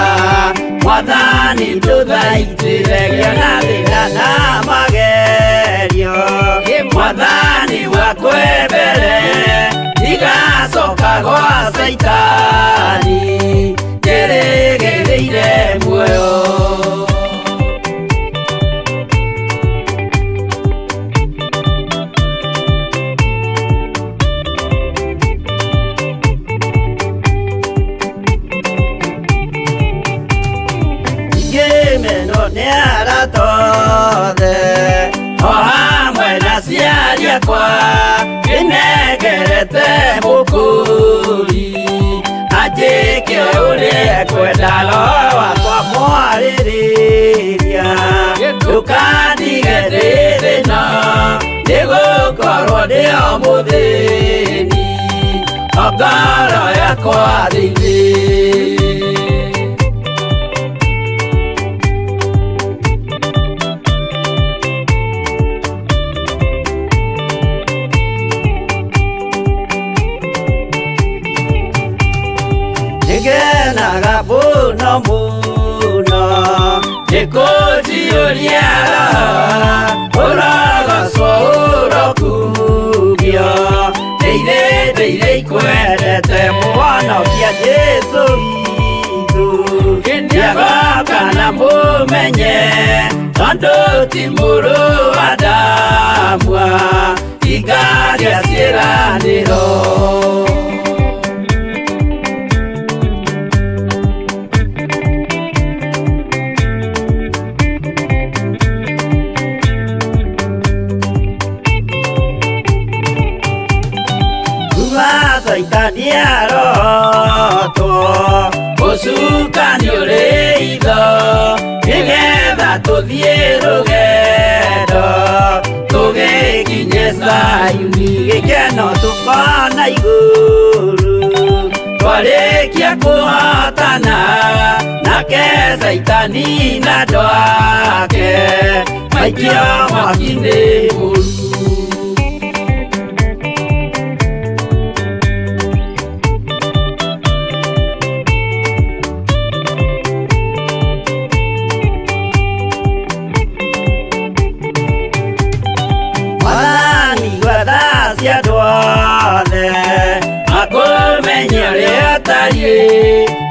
Speaker 7: Mwathani ndũthaitĩre na thĩna na magerio Mwathani wakwe mbere Igacoka gwa Saitani Njĩrĩgĩrĩire muoyo hamwe na ciaria kwa Kĩnegerete mũkũri Najike ule kwenda loa kwa mwaririria Dukandige thithina Nigukorwo ndi o muthini Ongoro yakwa thiini Nigenaga muno muno Nikujiuriara Uragacwo urokugio Ndeire ikwendete Mwonokia Jesu witũ Ndiagoka na mumenye Tondu ti mũrũ wa ndamwa Ingaria ciĩranĩro Itaniarotwo Ucukani uri itho Nigetha tuthie rugendo Tugikinye Sayuni Gikeno tukona iguru Twarikia kuhotana Nake Saitani na andũ ake Maikio mwaki-inĩ mũru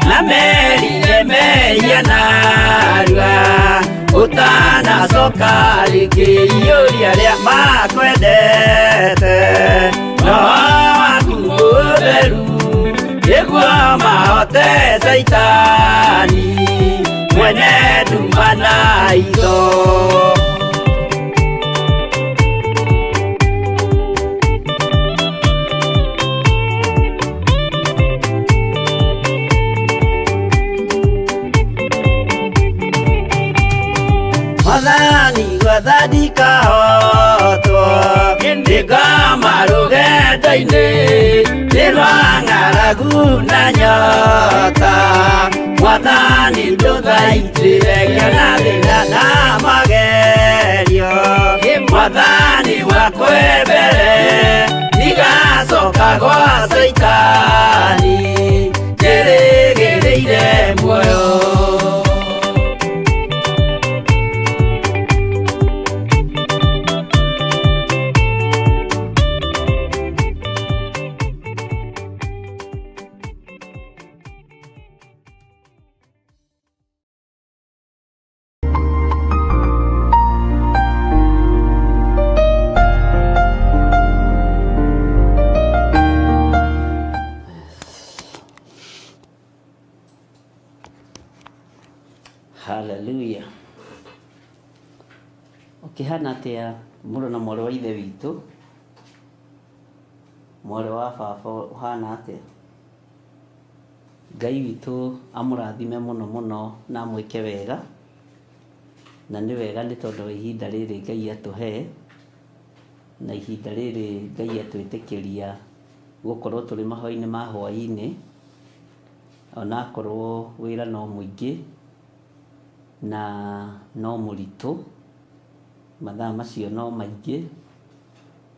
Speaker 7: Na merire meria narua Utana soka likiiuria ria makwendete No waku mutheru Niguo mahote Saitani Mwene nduma na itho Mwathani gwathadika hotwo Ndigama rugendo-inĩ Nĩrwa ng'aragu na nyota Mwathani ndũthaitĩre na thĩna na magerio Mwathani wakwe mbere Ndigacoka gwa Saitani Njĩrĩgĩrĩire muoyo Hallelujah. Ukihana atia mũrũ na mwarĩ wa ithe witũ mwarĩ wa baba uhana atia Ngai witũ amũrathime mũno mũno na amwĩke wega na nĩ wega nĩ tondũ wa ihinda rĩrĩ Ngai atũhe na ihinda rĩrĩ Ngai atwĩtĩkĩria gũkorwo tũrĩ mahoya-inĩ ma hwaĩ-inĩ ona akorwo wĩra no mũingĩ na no mũritũ mathaa macio no maingĩ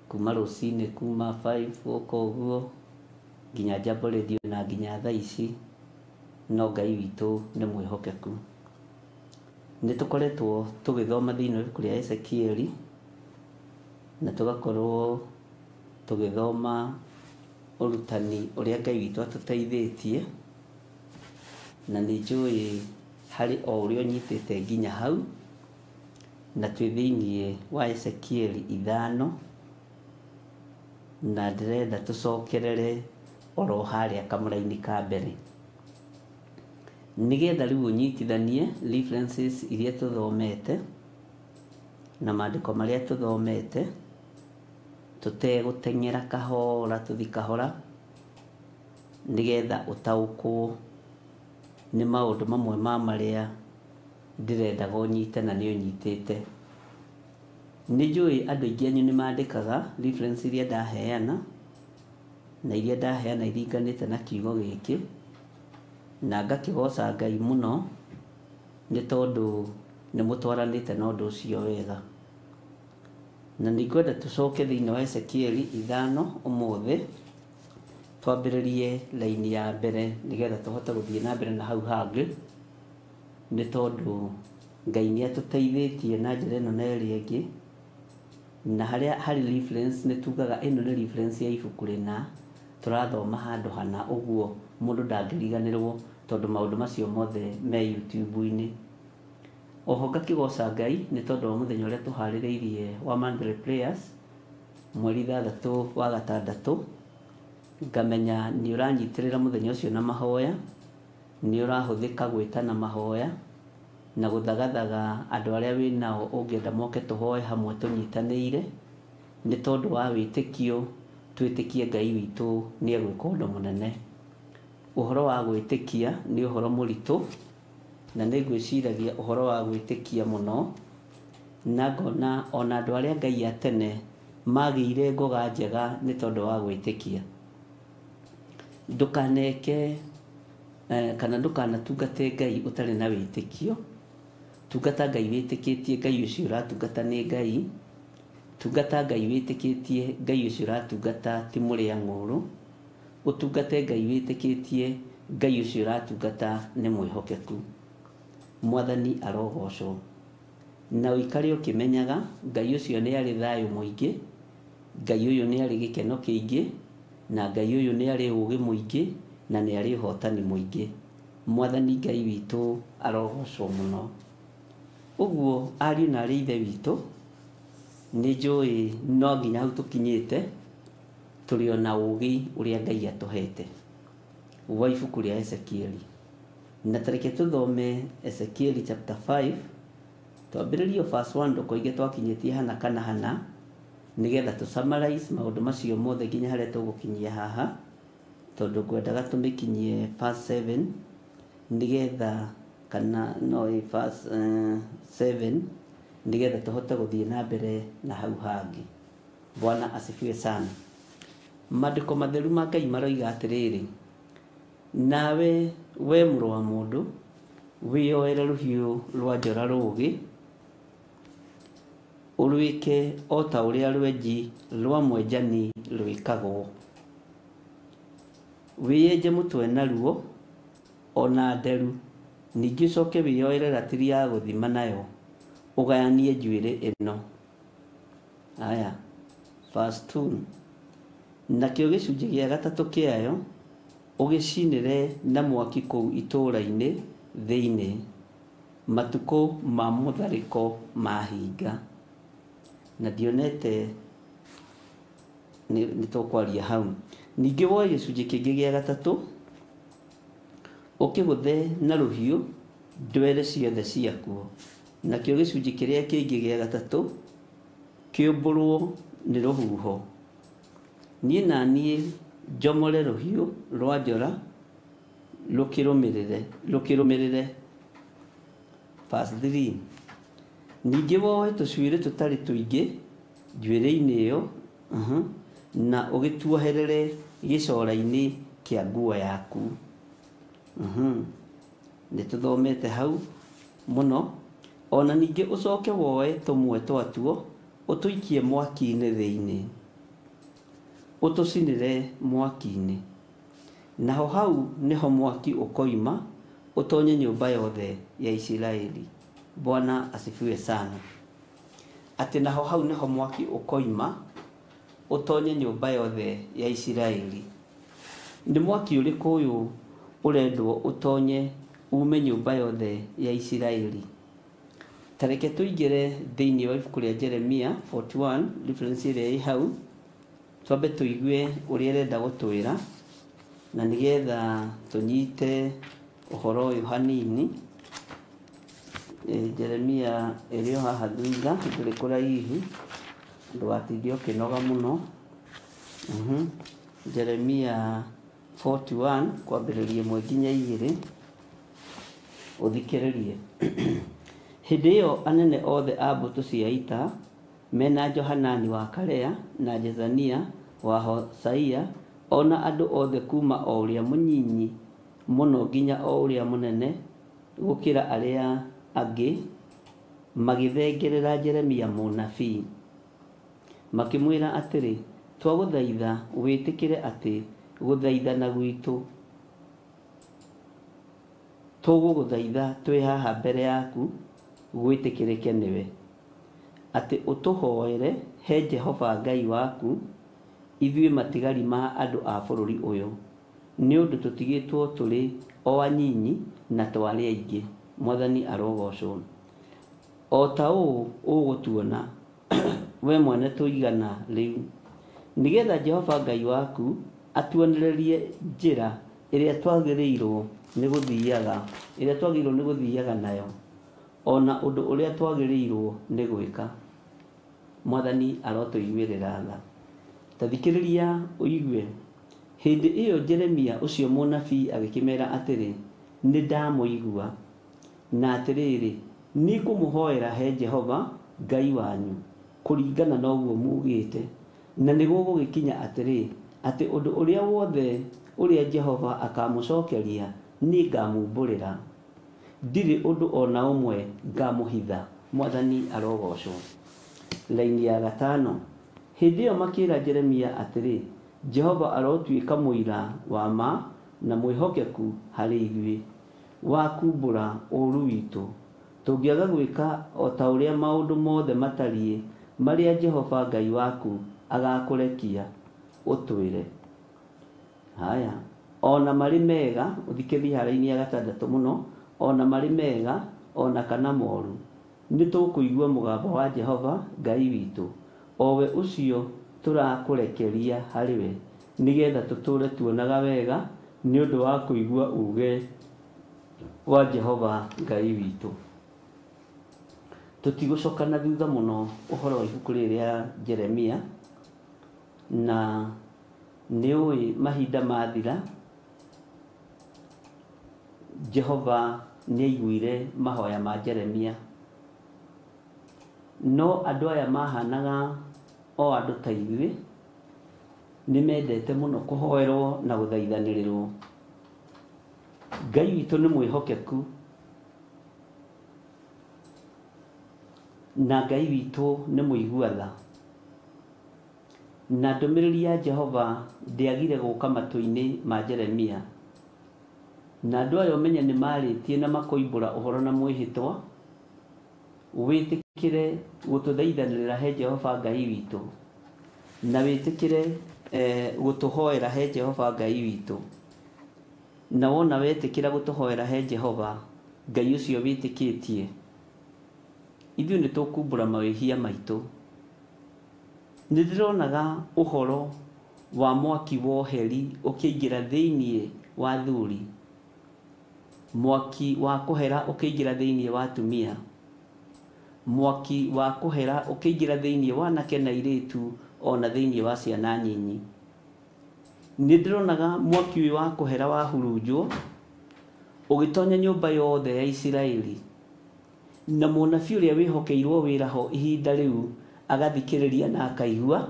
Speaker 7: kuma rũcinĩ kuma 5 ũguo nginya Jambo Radio na nginya thaa ici no Ngai witũ nĩ mwĩhokeku nĩ tũkoretwo tũgĩthoma thĩinĩ wa ibuku rĩa Ezekieli na tũgakorwo tũgĩthoma ũrutani ũrĩa Ngai witũ atũteithĩtie na nĩ njũĩ harĩ o ũrĩa ũnyitĩte nginya hau na twĩ thĩinĩ wa Ezekieli 5 na ndĩrenda tũcokerere oro harĩa kamũra-inĩ ka mbere nĩgetha rĩu ũnyitithanie references iria tũthomete na maandĩko marĩa tũthomete tũtegũteng'era kahora tũthi kahora
Speaker 6: nigetha utaukwo nĩ maũndũ mamwe ma marĩa ndĩrendaga ũnyite na nĩ ũnyitĩte. Nĩ njũĩ andũ aingĩ anyu nĩ mandĩkaga reference iria ndaheana na iria ndaheana iringanĩte na kiugo gĩkĩ, na ngakĩgoca Ngai mũno nĩ tondũ nĩ mũtwaranĩte na ũndũ ũcio wega. Na nĩngwenda tũcoke thĩinĩ wa Ezekieli 5 ũmũthĩ twambĩrĩrie laini ya mbere nĩgetha tũhote gũthiĩ na mbere na hau hangĩ, nĩ tondũ Ngai nĩ atũteithĩtie na njĩra ĩno na ĩrĩa ĩngĩ, na harĩa harĩ reference nĩ tugaga ĩno nĩ reference ya ibuku rĩna tũrathoma handũ hana, ũguo mũndũ ndangĩriganĩrwo tondũ maũndũ macio mothe me YouTube-inĩ. Oho ngakĩgoca Ngai nĩ tondũ wa mũthenya ũrĩa tũharĩrĩirie wa Monday prayers mweri 3 wa gatandatũ, ngamenya nĩ ũranyitĩrĩra mũthenya ũcio na mahoya, nĩ ũrahũthĩka gwĩtana mahoya na gũthagathaga andũ arĩa wĩ nao ũngĩenda moke tũhoe hamwe tũnyitanĩire, nĩ tondũ wa wĩtĩkio twĩtĩkie Ngai witũ nĩ egwĩka ũndũ mũnene. Ũhoro wa gwĩtĩkia nĩ ũhoro mũritũ, na nĩ ngwĩciragia ũhoro wa gwĩtĩkia mũno, na ngona ona andũ arĩa Ngai a tene magĩire ngoga njega nĩ tondũ wa gwĩtĩkia. Ndũkaneke kana ndũkanatungate Ngai ũtarĩ na wĩtĩkio. Tungata Ngai wĩtĩkĩtie Ngai ũcio ũratungata nĩ Ngai. Tungata Ngai wĩtĩkĩtie Ngai ũcio ũratungata ti mũrĩa ng'ũrũ. Ũtungate Ngai wĩtĩkĩtie Ngai ũcio ũratungata nĩ mwĩhokeku. Mwathani arogocwo. Na ũikare ũkĩmenyaga Ngai ũcio nĩ arĩ thayũ mũingĩ, Ngai ũyũ nĩ arĩ gĩkeno kĩingĩ, na Ngai ũyũ nĩ arĩ ũũgĩ mũingĩ, na nĩ arĩ ũhotani mũingĩ. Mwathani Ngai witũ arogocwo mũno. Ũguo ariũ na arĩ ithe witũ, nĩ njũĩ no nginya hau tũkinyĩte tũrĩ ona ũũgĩ ũrĩa Ngai atũhete wa ibuku rĩa Ezekieli. Na tareke tũthome Ezekieli chapter 5 twambĩrĩrie verse 1 ndũkoige twakinyĩtie hana kana hana, nĩgetha tũ summarize maũndũ macio mothe nginya harĩa tũgũkinyia haha, tondũ ngwendaga tũmĩkinyie verse 7 nĩgetha kana no verse 7 nĩgetha tũhote gũthiĩ na mbere na hau hangĩ. Bwana asifiwe sana. Maandĩko matheru ma Ngai maroiga atĩrĩrĩ, nawe we mũrũ wa mũndũ wĩyoere rũhiũ rwa njora rũũgĩ, ũrwĩke o ta ũrĩa rwenji rwa mwenjani rwĩkagwo. Wĩyenje mũtwe naruo ona nderu, ningĩ ũcoke wĩyoere ratiri ya gũthima nayo, ũgayanie njuĩrĩ ĩno. Aya, verse 2, nakĩo gĩcunjĩ gĩa gatatũ kĩayo ũgĩcinĩre na mwaki kũu itũũra-inĩ thĩinĩ, matukũ ma mũtharĩko mahinga. Na ndionete nĩ tũkwaria hau. Ningĩ woe gĩcunjĩ kĩngĩ gĩa gatatũ ũkĩgũthe na rũhiũ ndwere ciothe ciakuo, nakĩo gĩcunjĩ kĩrĩa kĩngĩ gĩa gatatũ kĩũmbũrwo nĩ rũhuho. Niĩ na niĩ njomore rũhiũ rwa njora rũkĩrũmĩrĩre. Verse 3, ningĩ woe tũcuĩrĩ tũtarĩ tũingĩ njuĩrĩ-inĩ ĩyo na ũgĩtuoherere gĩcora-inĩ kĩa nguo yaku. Nĩ tũthomete hau mũno. Ona ningĩ ũcoke woe tũmwe twatuo ũtũikie mwaki-inĩ thĩinĩ, ũtũcinĩre mwaki-inĩ. Naho hau nĩho mwaki ũkoima ũtonye nyũmba yothe ya Isiraeli. Bwana asifiwe sana. Atĩ naho hau nĩho mwaki ũkoima ũtonye nyũmba yothe ya Isiraeli. Nĩ mwaki ũrĩkũ ũyũ ũrendwo ũtonye ume nyũmba yothe ya Isiraeli? Tareke tũingĩre thĩinĩ wa ibuku rĩa Jeremia 41 reference ĩrĩa ĩ hau, twambe tũigue ũrĩa arenda gũtwĩra, na nĩgetha tũnyite ũhoro ũyũ hanini. Jeremia ĩrĩ o haha thutha, ndũrĩ kũraihu, ndũgatinde ũkĩnoga mũno. Jeremia 41 kwambĩrĩria 1 nginya 2 uthikĩrĩrie. Hĩndĩ ĩyo anene othe a mbũtũ cia ita mena Johanani wa Karea na Jezania wa Hosaia, ona andũ othe kuma o ũrĩa mũnyinyi mũno nginya o ũrĩa mũnene gũkĩra arĩa angĩ, magĩthengerera Jeremia mũnabii, makĩmwĩra atĩrĩ, twagũthaitha wĩtĩkĩre atĩ gũthaithana gwitũ tũgũgũthaitha twĩ haha mbere yaku gwĩtĩkĩrĩke nĩwe, atĩ ũtũhoere he Jehova Ngai waku ithuĩ matigari ma andũ a bũrũri ũyũ, nĩ ũndũ tũtigĩtwo tũrĩ o anyinyi na twarĩ aingĩ. Mwathani arogocwo. O ta ũũ ũgũtuona we mwene tũigana rĩu, nĩgetha Jehova Ngai waku atuonererie njĩra ĩrĩa twagĩrĩirwo nĩ gũthiaga nayo, ona ũndũ ũrĩa twagĩrĩirwo nĩ gwĩka. Mwathani arotũiguĩrĩra tha. Tathikĩrĩria ũigue. Hĩndĩ ĩyo Jeremia ũcio mũnabii agĩkĩmera atĩrĩ, nĩ ndamũigua, na atĩrĩrĩ, nĩ ngũmũhoera he Jehova Ngai wanyu kũringana na ũguo mugĩte, na nĩguo gũgĩkinya atĩrĩ, atĩ ũndũ ũrĩa wothe ũrĩa Jehova akamũcokeria nĩ ngamumbũrĩra, ndirĩ ũndũ ona ũmwe ngamũhitha. Mwathani arogocwo. Laini ya 5. Hĩndĩ ĩyo makĩra Jeremia atĩrĩ, Jehova arotuĩka mũira wa ma na mwĩhokeku harĩ ithuĩ, wa kumbũra ũũru witũ, tũngĩaga gwĩka o ta ũrĩa maũndũ mothe matariĩ marĩa Jehova Ngai waku agakũrekia ũtwĩre. Haya, ona marĩ mega, ũthikĩrĩrie harĩ-inĩ ya 6 mũno, ona marĩ mega, ona kana moru, nĩ tũkũigua mũgambo wa Jehova Ngai witũ, o we ũcio tũrakũrekeria harĩ we, nĩgetha tũtũre tuonaga wega nĩ ũndũ wa kũigua uge wa Jehova Ngai witũ. Tũtigũcoka na thutha mũno ũhoro wa ibuku rĩrĩ rĩa Jeremia, na nĩ ũĩ mahinda mathira Jehova nĩ aiguire mahoya ma Jeremia, no andũ aya mahanaga o andũ ta ithuĩ, nĩ mendete mũno kũhoerwo na gũthaithanĩrĩrwo. Ngai witũ nĩ mwĩhokeku, na Ngai witũ nĩ mũiguatha, na ndũmĩrĩri ya Jehova ndĩagire gũka matũ-inĩ ma Jeremia, na andũ aya ũmenye nĩ marĩtie na makoimbũra ũhoro na mwĩhĩtwa, wĩtĩkĩre gũtũthaithanĩrĩra he Jehova Ngai witũ, na wĩtĩkĩre gũtũhoera he Jehova Ngai witũ, na wona wetĩkĩra gũtũhoera he Jehova Ngai ũcio wĩtĩkĩtie, ithuĩ nĩ tũkumbũra mawĩhia maitũ. Nĩ ndĩronaga ũhoro wa mwaki wa ũheri ũkĩingĩra thĩiniĩ wa athuri, mwaki wa kũhera ũkĩingĩra thĩiniĩ wa atumia, mwaki wa kũhera ũkĩingĩra thĩiniĩ wa anake na airĩtu, ona thĩiniĩ wa ciana nyinyi. Nĩ ndĩronaga mwaki ũyũ wa kũhera wahurunjwo ũgĩtonya nyũmba yothe ya Isiraeli, na mũnabii ũrĩa wĩhokeirwo wĩra ho ihinda rĩu agathikĩrĩria na akaigua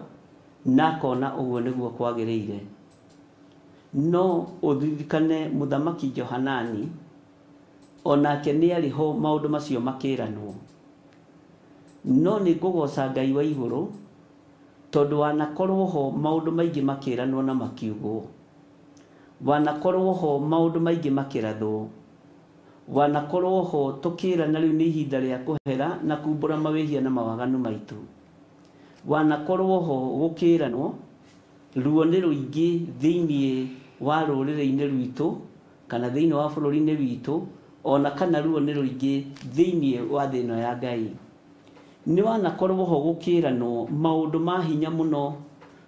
Speaker 6: na akona ũguo nĩguo kwagĩrĩire. No ũririkane mũthamaki Johanani, onake nĩ arĩ ho maũndũ macio makĩranwo, no nĩ ngũgoca Ngai wa igũrũ tondũ wanakorwo ho maũndũ maingĩ makĩranwo na makiugwo, wanakorwo ho maũndũ maingĩ makĩrathwo, wanakorwo ho tũkĩrana rĩu nĩ ihinda rĩa kũhera na kumbũra mawĩhia na mawaganu maitũ, wanakorwo ho gũkĩranwo ruo nĩ rũingĩ thĩiniĩ wa rũrĩrĩ-inĩ rwitũ kana thĩiniĩ wa bũrũri-inĩ witũ, ona kana ruo nĩ rũingĩ thĩiniĩ wa thĩ ĩno ya Ngai. Nĩ wanakorwo ho gũkĩranwo maũndũ ma hinya mũno,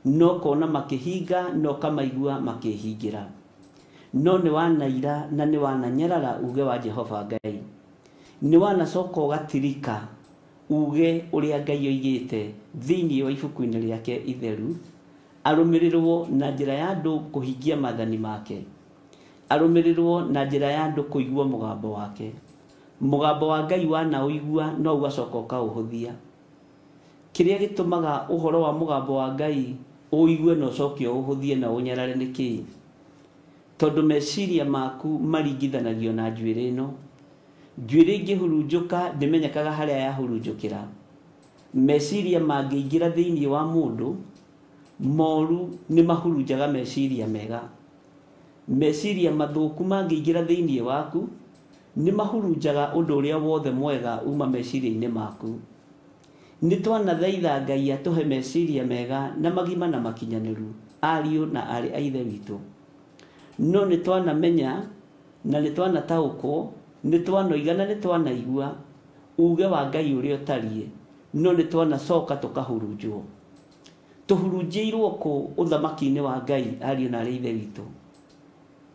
Speaker 6: no kona makĩhinga no kamaigua makĩhingĩra, no nĩ wanaira na nĩ wananyarara uge wa Jehova Ngai, nĩ wanacoka ũgatirika uge ũrĩa Ngai oigĩte thĩiniĩ wa ibuku-inĩ rĩake itheru, arumirirwo na njira ya andu kuhingia mathani make, arumirirwo na njira ya andu kuigua mugambo wake. Mugambo wa Ngai wana uigua no ugacoka ukauhuthia. Kiria gitumaga uhoro wa mugambo wa Ngai uigue no coke uhuthie na unyarare niki? Tondu meciria maku maringithanagio na njuire ino. Njuire ingihurunjuka ndimenyekaga haria yahurunjukira. Meciria mangiingira thiini wa mundu moru ni mahurunjaga meciria mega. Meciria mathuku mangiingira thiini waku ni mahurunjaga undu uria wothe mwega uma meciria-ini maku. Ni twana thaitha Ngai atuhe meciria mega na magima na makinyaniru ariu na ari a ithe witu. No ni twana menya na ni twana tauko, ni twana igana, ni twana igua uge wa Ngai uria utarie. No ni twana coka tukahurunjwo. Tuhurunjirwo ku uthamaki-ini wa Ngai ariu na ari ithe witu.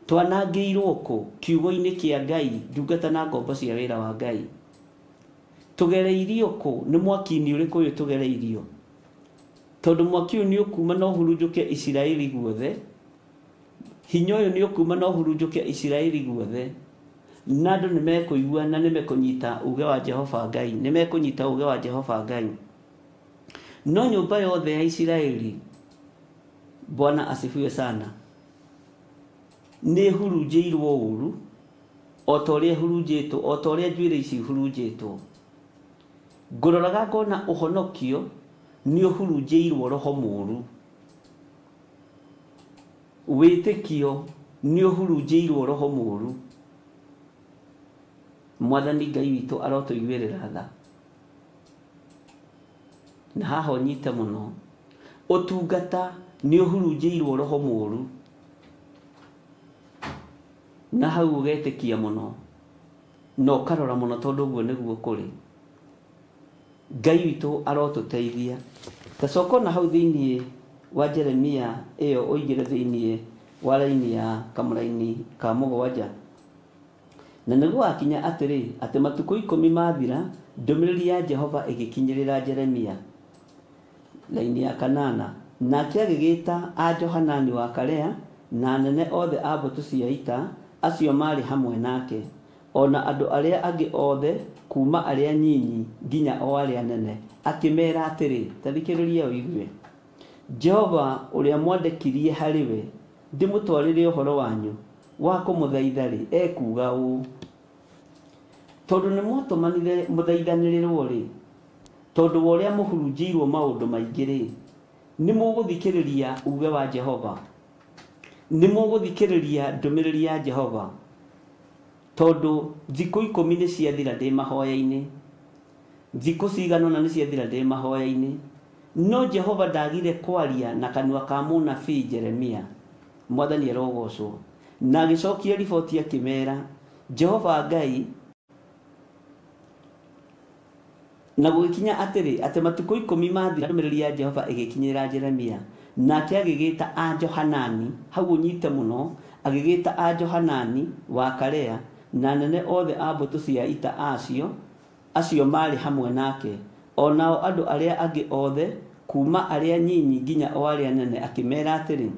Speaker 6: Twanangirwo ku kiugo-ini kia Ngai ndungata na ngombo cia wira wa Ngai. Tugereirio ku ni mwaki-ini uriku uyu tugereirio. Tondu mwaki uyu ni ukuma no hurunjuke Isiraeli guothe. Hinya uyu ni ukuma no hurunjuke Isiraeli guothe. Na andu ni mekuigua na ni mekunyita uge wa Jehova Ngai, ni mekunyita uge wa Jehova Ngai. No nyumba yothe ya Isiraeli, Bwana asifiwe sana, ni hurunjirwo uru o ta uria hurunjitwo, o ta uria njuire ici hurunjitwo. Nguroraga ngona uhonokio ni uhurunjirwo roho muru. Witikio ni uhurunjirwo roho muru. Mwathani Ngai witu arotuiguirira tha. Na haha nyite muno, utungata ni uhurunjirwo roho muru. Na hau ugetikia muno no karora muno tondu guo niguo kuri. Ngai witu arotuteithia. Tacoko na hau thiini wa Jeremia iyo oigire thiini wa raini ya kamuraini ka mugwanja. Na niguo akinya atiri ati matuko 10 mathira, ndumiriri ya Jehova igikinyirira Jeremia. Raini ya 8, nake agigita a Johanani wa Karea na nene othe a mbutu cia ita acio mari hamwe nake, ona andu aria angi othe kuma aria nyinyi nginya o aria nene, akimera atiri, tathikiriria uigue. Jehova uria mwandekirie hariwe ndimutwarire uhoro wanyu wa kumuthaithari ekuga u. Tondu ni mwotumanire muthaithanirwo ri, tondu uria muhurunjirwo maundu maingi ri, ni muguthikiriria uge wa Jehova, ni muguthikiriria ndumiriri ya Jehova. Tondu thiku 10 ni ciathira ndi mahoya-ini, thiku cigano na ni ciathira ndi mahoya-ini. No Jehova ndagire kwaria na kanua ka munabii Jeremia. Mwathani arogocwo. Na agicokia riboti akimera Jehova Ngai na gukinya atiri ati matuko 10 mathira, ndumiriri ya Jehova igikinyira Jeremia. Nake agigita a Johanani, hau nyite muno, agigita a Johanani wa Karea na nene othe a mbutu cia ita acio mari hamwe nake, onao andu aria angi othe kuma aria nyinyi nginya o aria nene, akimera atiri,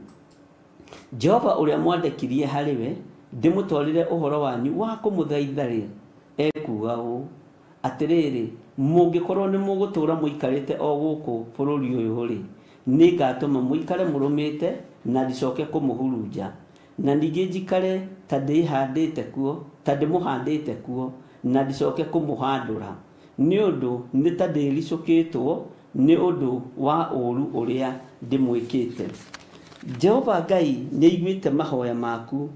Speaker 6: Jehova uria mwandekirie hariwe ndimutwarire uhoro wanyu wa kumuthaithari ekuga u. Atiriri, mungikorwo ni mugutura muikarite o guku bururi uyu ri, ni ngatuma muikare murumite na ndicoke kumuhurunja, na ningi njikare ta ndihandite kuo, ta ndimuhandite kuo na ndicoke kumuhandura, ni undu ni ta ndiricukitwo ni undu wa uru uria ndimwikite. Jehova Ngai ni aiguite mahoya maku,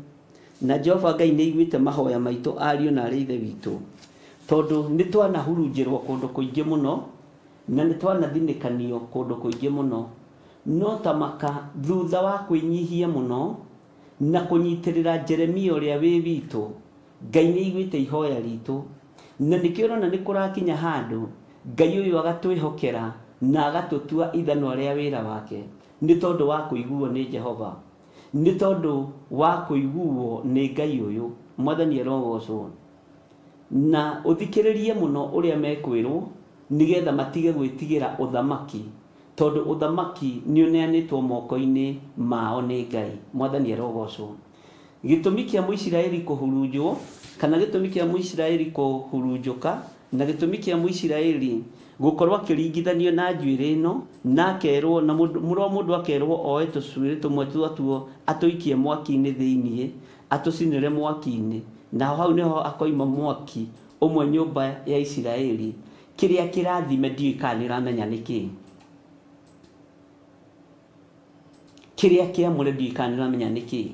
Speaker 6: na Jehova Ngai ni aiguite mahoya maitu ariu na ari ithe witu, tondu ni twanahurunjirwo kundu kuingi muno na ni twanathinikanio kundu kuingi muno. No tamaka thutha wa kwinyihia muno na kunyitirira Jeremia uria wi witu, Ngai ni aiguite ihoya ritu, na nikirona ni kurakinya handu Ngai uyu agatwihokera na agatutua ithanwa ria wira wake. Ni tondu wa kuiguo ni Jehova, ni tondu wa kuiguo ni Ngai uyu. Mwathani arogocwo. Na uthikiririe muno uria mekwirwo nigetha matige gwitigira uthamaki tondu uthamaki ni uneanitwo moko-ini mao ni Ngai. Mwathani arogocwo. Gitumi kia Muisiraeli kuhurunjwo kana gitumi kia Muisiraeli kuhurunjuka na gitumi kia Muisiraeli gukorwo akiringithanio na njuire ino na kerwo na mundu akerwo oe tucwire tumwe twatuo atuikie mwaki-ini thiinie atucinire mwaki-ini na hau niho akoima mwaki umwe nyumba ya Isiraeli kiria kirathime ndiikani ramenya niki kiria kia mure ndiikani ramenya niki.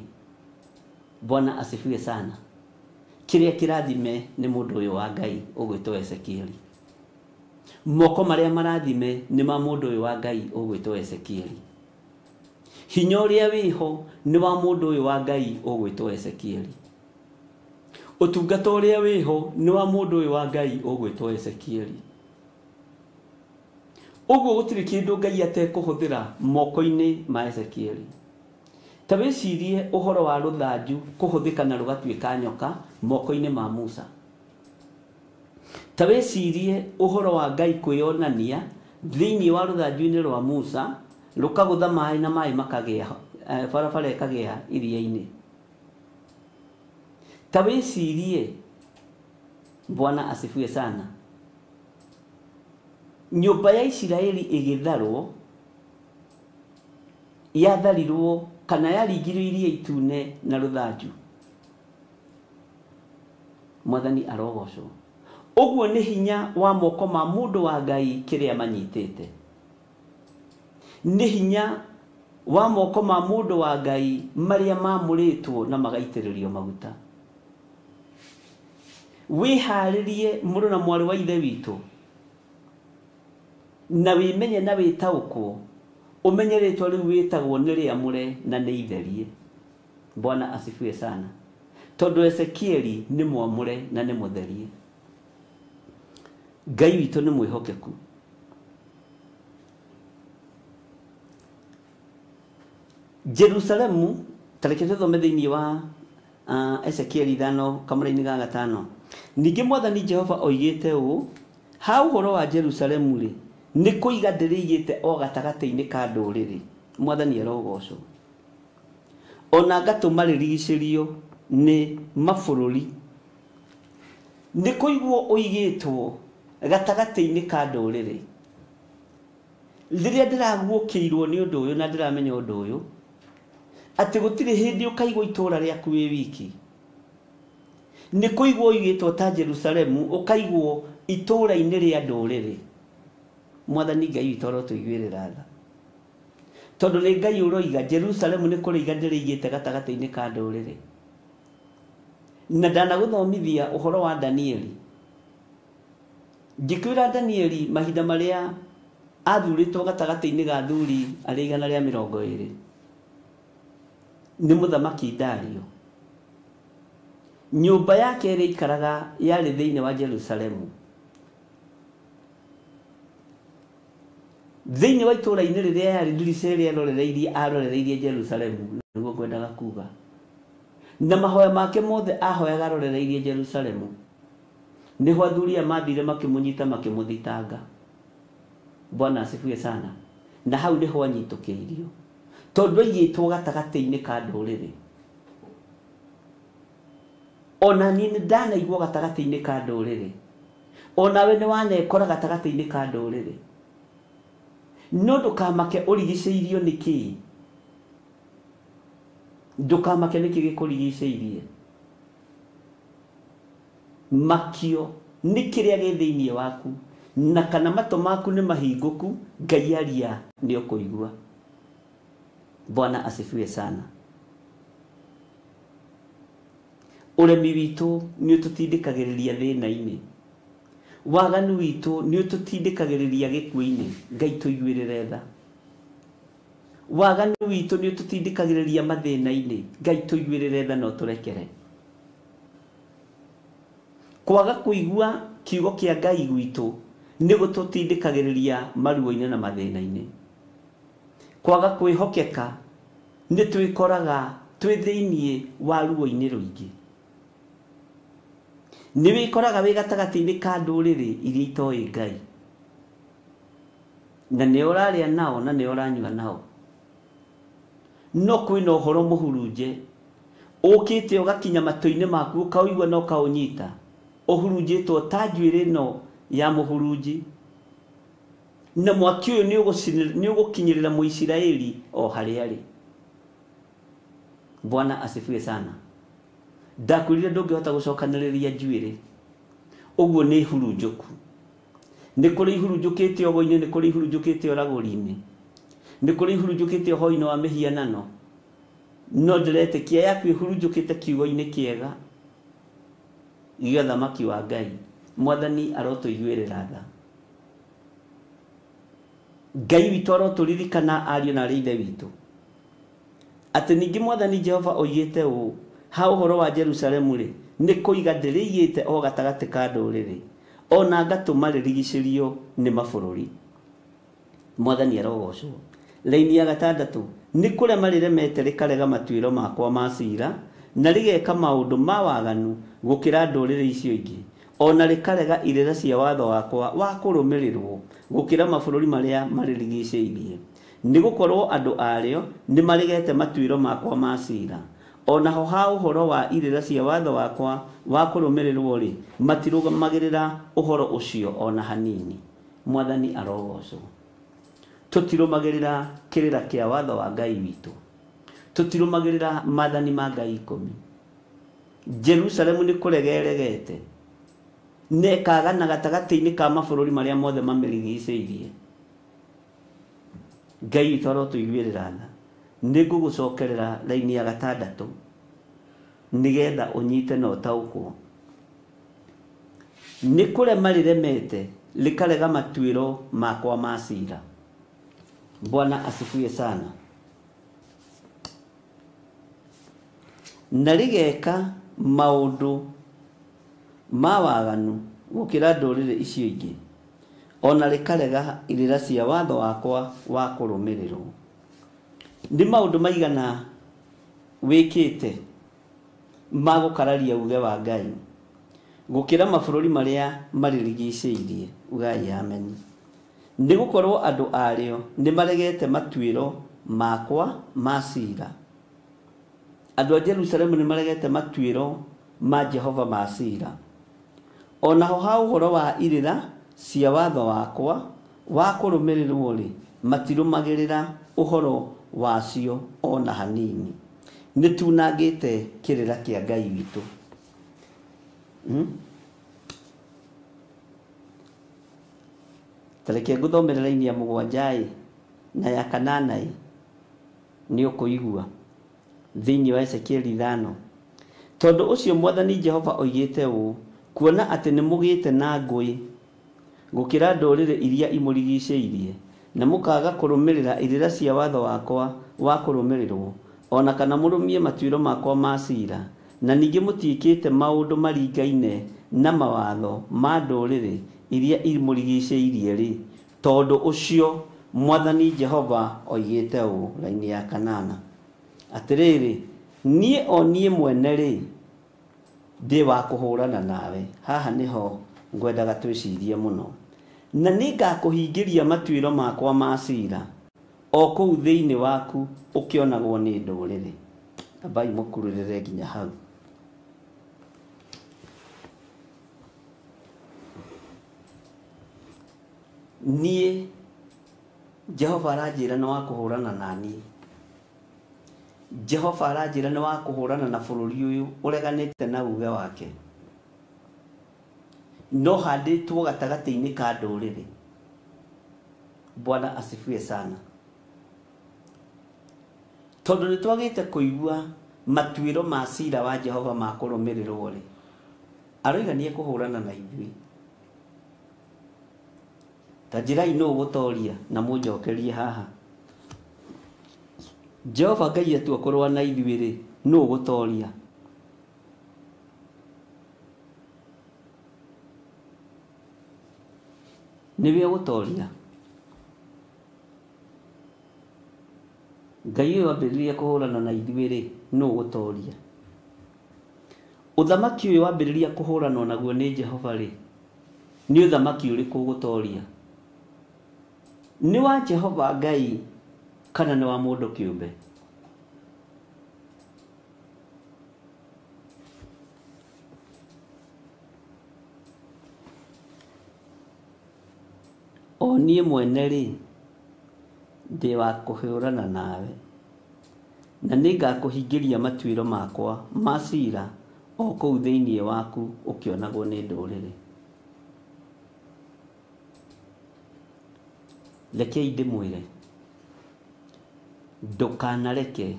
Speaker 6: Bwana asifiwe sana. Kiria kirathime ni mundu uyu wa Ngai ugwitwo Ezekieli. Moko maria marathime ni ma mundu uyu wa Ngai ugwitwo Ezekieli. Hinya uria wiho ni wa mundu uyu wa Ngai ugwitwo Ezekieli. Utungata uria wiho ni wa mundu uyu wa Ngai ugwitwo Ezekieli. Uguo gutiri kindu Ngai atekuhuthira moko-ini ma Ezekieli. Tabecirie uhoro wa ruthanju kuhuthika na rugatwika nyoka moko-ini ma Musa. Tabecirie uhoro wa Ngai kwionania thiini wa ruthanju-ini rwa Musa rukagutha mai na mai makagea barabara ikagea iria-ini. Tabecirie Bwana asifiwe sana. Nyumba ya Isiraeli igitharwo yatharirwo kana yaringirwo iria itune na ruthanju. Mwathani arogocwo. Uguo ni hinya wa moko ma mundu wa Ngai kiria manyitite. Ni hinya wa moko ma mundu wa Ngai maria mamuritwo na magaitiririo maguta. Wiharirie muru na mwari wa ithe witu na wimenye na witaukwo umenye ritwa riu witagwo ni riamure na ni itherie. Bwana asifiwe sana. Tondu Ezekieli ni mwamure na ni mutherie. Ngai witu ni mwihokeku. Jerusalemu tareke tuthome thiini wa Ezekieli 5 kamuri-ini ga 5. Ningi Mwathani Jehova oigite uu, ha uhoro wa Jerusalemu ri ni kuiga ndirigite o gatagati-ini ka nduriri. Mwathani arogocwo. Ona ngatuma ririgicirio ni mabururi. Ni kuigwo uigitwo gatagati-ini ka nduriri. Riria ndiraguokiirwo ni undu uyu na ndiramenya undu uyu ati gutiri hindi ukaigwo itura riaku wi wiki. Ni kuigwo uigitwo ta Jerusalemu ukaigwo itura-ini ria nduriri. Mwathani Ngai witoro tuigwirira tha. Tondu ni Ngai uroiga Jerusalemu ni kuriga ndirigite gatagati-ini ka nduriri. Na ndanaguthomithia uhoro wa Danieli. Ngikwira Danieli mahinda maria athuritwo gatagati-ini ga thuri ari 120 ni muthamaki Dario. Nyumba yake iri ikaraga yari thiini wa Jerusalemu. Thiini wa itura-ini riria yari ndiriseri arorereirie Jerusalemu niguo kwendaga kuga. Na mahoya make mothe ahoyaga arorereirie Jerusalemu. Niho athuria mathire makimunyita makimuthitanga. Bwana asifiwe sana. Na hau niho anyitukiirio. Tondu aigitwo gatagati-ini ka nduriri. Ona ni ndanaigwo gatagati-ini ka nduriri. Ona we ni wanekora gatagati-ini ka nduriri. No ndukamake urigiceirio niki. Ndukamake niki gikurigiceirie. Makio ni kiria gi thiini waku na kana mato maku ni mahinguku Ngai aria ni ukuigua. Bwana asifiwe sana. Uremi witu ni ututindikagiriria thina-ini. Waganu witu ni ututindikagiriria gikuo-ini. Ngai tuigwirire tha. Waganu witu ni ututindikagiriria mathina-ini. Ngai tuigwirire tha no turekere. Kwaga kuigua kiugo kia Ngai gwitu ni gututindikagiriria maruo-ini na mathina-ini. Kwaga kwihokeka ni twikoraga twi thiini wa ruo-ini ruingi. Ni wikoraga wi gatagati-ini ka nduriri iria itoi Ngai. na nĩ ũrarĩa nao na nĩ ũranyua nao. No kwĩna ũhoro mũhurunje ũkĩte ũgakinya matũ-inĩ maku ũkaũigua na ũkaũnyita, ũhurunjĩtwo ta njuĩrĩ ĩno ya mũhurunji, na mwaki ũyũ nĩ ũgũkinyĩrĩra Mũisiraeli o harĩa arĩ. Bwana asifiwe sana. Ndakwĩrire ndũngĩhota gũcokanĩrĩria njuĩrĩ, ũguo nĩ hurunjũku. Nĩ kũrĩ ihurunjũkĩte ogo-inĩ, nĩ kũrĩ ihurunjũkĩte oragũri-inĩ, nĩ kũrĩ ihurunjũkĩte ũhoro-inĩ wa mĩhianano, no ndĩretĩkia yaku ihurunjũkĩte kiugo-inĩ kĩega gĩa thamaki wa Ngai. Mwathani arotũiguĩrĩra tha. Ngai witũ arotũririkana ariũ na ithe witũ atĩ ningĩ Mwathani Jehova oigĩte ũũ ha ũhoro wa Jerusalemu rĩ, nĩ kũiga ndĩrĩigĩte o gatagatĩ ka ndũrĩrĩ, ona ngatũma rĩrigicĩrio nĩ mabũrũri. Mwathani arogocwo. Laini ya 6, nĩ kũrema rĩremete rĩkarega matuĩro makwa ma ciira, na rĩgeka maũndũ ma waganu gũkĩra ndũrĩrĩ icio ingĩ, ona rĩkarega irĩra cia watho wakwa wa kũrũmĩrĩrwo gũkĩra mabũrũri marĩa marĩrigicĩirie. Nĩ gũkorwo andũ arĩo nĩ marĩgete matuĩro makwa ma ciira, ona ho ha ũhoro wa irĩra cia watho wakwa wa kũrũmĩrĩrwo rĩ, matirũgamagĩrĩra ũhoro ũcio ona hanini. Mwathani arogocwo. Tũtirũmagĩrĩra kĩrĩra kĩa watho wa Ngai witũ, tũtirũmagĩrĩra maathani ma Ngai 10. Jerusalemu nĩ kũregeregete, nekagana gatagatĩ-inĩ ka mabũrũri marĩa mothe mamĩrigicĩirie. Ngai witũ arotũiguĩrĩra tha. Nĩ ngũgũcokerera laini ya 6 nĩgetha ũnyite na ũtaũkwo. Nĩ kũrema rĩremete rĩkarega matuĩro makwa ma ciira. Bwana asifiwe sana. Na rĩgeka maũndũ ma waganu gũkĩra ndũrĩrĩ icio ingĩ, ona rĩkarega irĩra cia watho wakwa wa kũrũmĩrĩrwo. Nĩ maũndũ maigana wĩkĩte ma gũkararia uge wa Ngai gũkĩra mabũrũri marĩa marĩrigicĩirie? Ugai ameni. Nĩ gũkorwo andũ arĩo nĩ maregete matuĩro makwa ma ciira. Andũ a Jerusalemu nĩ maregete matuĩro ma Jehova ma ciira, ona ho ha ũhoro wa irĩra cia watho wakwa wa kũrũmĩrĩrwo rĩ, matirũmagĩrĩra ũhoro wacio ona hanini. Nĩ tunangĩte kĩrĩra kĩa Ngai witũ. Tareke ngũthomera laini ya 7 na ya 8 nĩ ũkũigua thĩinĩ wa Ezekieli 5. Tondũ ũcio Mwathani Jehova oigĩte ũũ, kuona atĩ nĩ mũgĩte na ngũĩ gũkĩra ndũrĩrĩ iria imũrigicĩirie, na mũkaga kũrũmĩrĩra irĩra cia watho wakwa wa kũrũmĩrĩrwo, ona kana mũrũmie matuĩro makwa ma ciira, na ningĩ mũtiĩkĩte maũndũ maringaine na mawatho ma ndũrĩrĩ iria imũrigicĩirie rĩ, tondũ ũcio Mwathani Jehova oigĩte ũũ, laini ya 8, atĩrĩrĩ, niĩ o niĩ mwene rĩ, ndĩ wa kũhũrana nawe. Haha nĩho ngwendaga twĩcirie mũno. Na nĩ ngakũhingĩria matuĩro makwa ma ciira o kũu thĩinĩ waku ũkĩonagwo nĩ ndũrĩrĩ. Ambai mũkurĩrĩre nginya hau. Niĩ Jehova aranjĩra nĩ wa kũhũrana na niĩ. Jehova aranjĩra nĩ wa kũhũrana na bũrũri ũyũ ũreganĩte na uge wake, no handĩtwo gatagatĩ-inĩ ka ndũrĩrĩ. Bwana asifiwe sana. Tondũ nĩ twagĩte kũigua matuĩro ma ciira wa Jehova ma kũrũmĩrĩrwo rĩ, aroiga nĩ ekũhũrana na ithuĩ. Ta njĩrai nũ ũgũtoria na mũnjokerie haha. Jehova Ngai atua kũrũa na ithuĩ rĩ, nũ ũgũtoria? Nĩwe ũgũtoria. Ngai ũyũ wambĩrĩria kũhũrana na ithuĩ rĩ, nũ ũgũtoria? Ũthamaki ũyũ wambĩrĩria kũhũrana naguo nĩ Jehova rĩ, nĩ ũthamaki ũrĩkũ ũgũtoria? nĩ wa Jehova Ngai kana nĩ wa mũndũ kĩũmbe? O niĩ mwene rĩ ndĩ wa kũhũrana nawe, na nĩ ngakũhingĩria matuĩro makwa ma ciira o kũu thĩinĩ waku ũkĩonagwo nĩ ndũrĩrĩ. Rekei ndĩmwĩre, ndũkanareke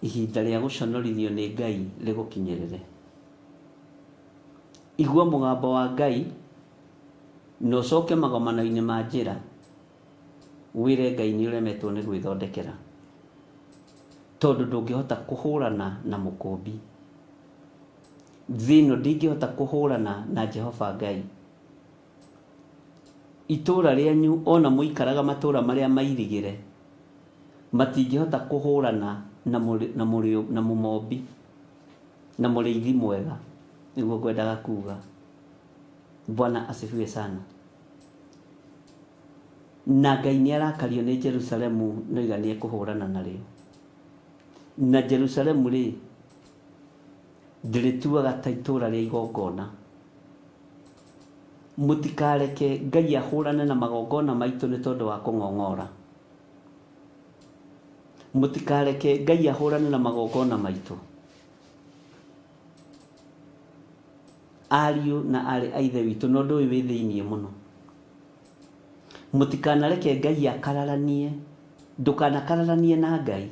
Speaker 6: ihinda rĩa gũconorithio nĩ Ngai rĩgũkinyĩrĩre. Igua mũgambo wa Ngai na ũcoke magomano-inĩ ma njĩra, wĩre Ngai nĩ ũremetwo nĩ gwĩthondekera, tondũ ndũngĩhota kũhũrana na mũkũmbi. Thĩ ĩno ndĩngĩhota kũhũrana na Jehova Ngai. Itũũra rĩanyu ona mũikaraga matũũra marĩa mairigĩre matingĩhota kũhũrana na mũmombi na mũrĩithi mwega, nĩguo ngwendaga kuuga. Bwana asifiwe sana. Na Ngai nĩ arakario nĩ Jerusalemu no iganie kũhũrana narĩo. Na Jerusalemu rĩ ndĩrĩtuaga ta itũũra rĩa igongona. Mũtikareke Ngai ahũrane na magongona maitũ nĩ tondũ wa kũng'ong'ora. Mũtikareke Ngai ahũrane na magongona maitũ. Ariũ na arĩ a ithe witũ, no ndũĩ wĩ thĩinĩ mũno. Mũtikanareke Ngai akararanie, ndũkanakararanie na Ngai,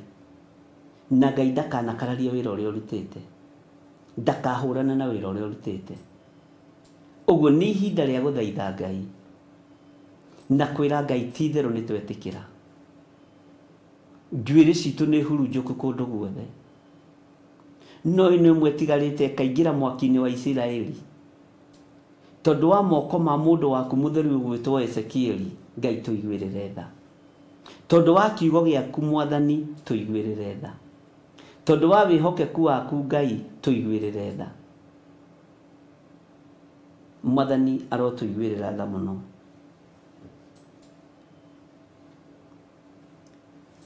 Speaker 6: na Ngai ndakanakararia wĩra ũrĩa ũrutĩte, ndakahũrane na wĩra ũrĩa ũrutĩte. Ũguo nĩ ihinda rĩa gũthaitha Ngai na kwĩra Ngai ti itherũ nĩ twetĩkĩra. Njuĩrĩ citũ nĩ hurunjũku kũndũ guothe, no ĩno ĩmwe ĩtigarĩte ĩkaingĩra mwaki-inĩ wa Isiraeli, tondũ wa moko ma mũndũ waku mũtheru ũgwĩtwo Ezekieli. Ngai tũiguĩrĩre tha, tondũ wa kiugo gĩaku Mwathani tũiguĩrĩre tha, tondũ wa wĩhokeku waku Ngai tũiguĩrĩre tha. Mwathani arotũiguĩrĩra tha mũno.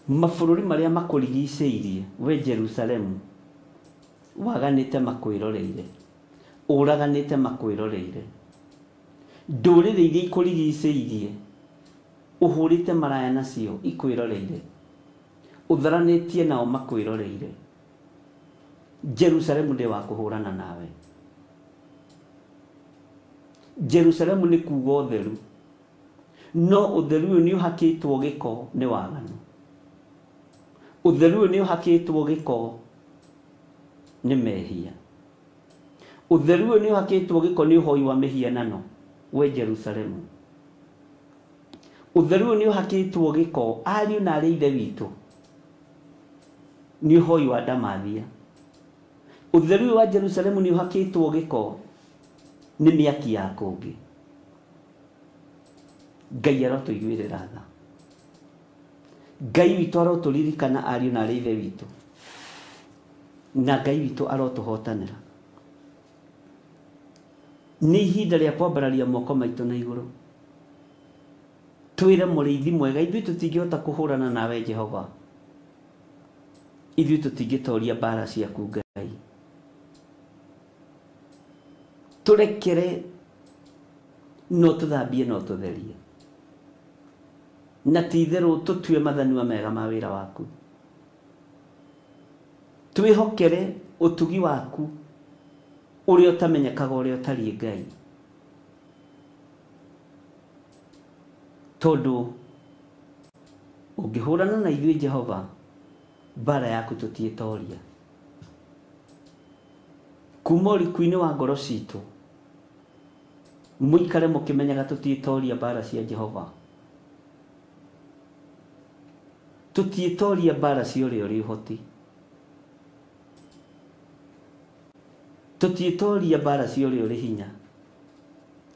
Speaker 6: Mabũrũri marĩa makũrigicĩirie we Jerusalemu, waganĩte makwĩroreire, ũraganĩte makwĩroreire. Ndũrĩrĩ iria ikũrigicĩirie ũhũrĩte maraya nacio ikwĩroreire, ũtharanĩtie nao makwĩroreire. Jerusalemu ndĩ wa kũhũrana nawe. Jerusalemu nĩ kuuga ũtheru, no ũtheru ũyũ nĩ ũhakĩtwo gĩko nĩ waganu. Ũtheru ũyũ nĩ ũhakĩtwo gĩko nĩ mehia. Ũtheru ũyũ nĩ ũhakĩtwo gĩko nĩ ũhoi wa mĩhianano we Jerusalemu. Ũtheru ũyũ nĩ ũhakĩtwo gĩko, ariũ na arĩ ithe witũ, nĩ ũhoi wa ndamathia. Ũtheru ũyũ wa Jerusalemu nĩ ũhakĩtwo gĩko nĩ mĩaki ya kũngĩ. Ngai arotũiguĩrĩra tha. Ngai witũ arotũririkana ariũ na arĩ ithe witũ, na Ngai witũ arotũhotanĩra. Nĩ ihinda rĩa kwambararia moko maitũ na igũrũ, twĩre mũrĩithi mwega, ithuĩ tũtingĩhota kũhũrana nawe Jehova, ithuĩ tũtingĩtoria mbara ciaku Ngai. Tũrekere no tũthambie no tũtherie, na ti itherũ tũtue mathanwa mega ma wĩra waku. Twĩhokere ũtugi waku ũrĩa ũtamenyekaga, ũrĩa ũtariĩ Ngai, tondũ ũngĩhũrana na ithuĩ Jehova, mbara yaku tũtiĩtoria. Kuma ũriku-inĩ wa ngoro citũ mũikare mũkĩmenyaga tũtiĩtoria mbara cia Jehova, tũtiĩtoria mbara cia ũrĩa ũrĩ ũhoti, tũtiĩtoria mbara cia ũrĩa ũrĩ hinya,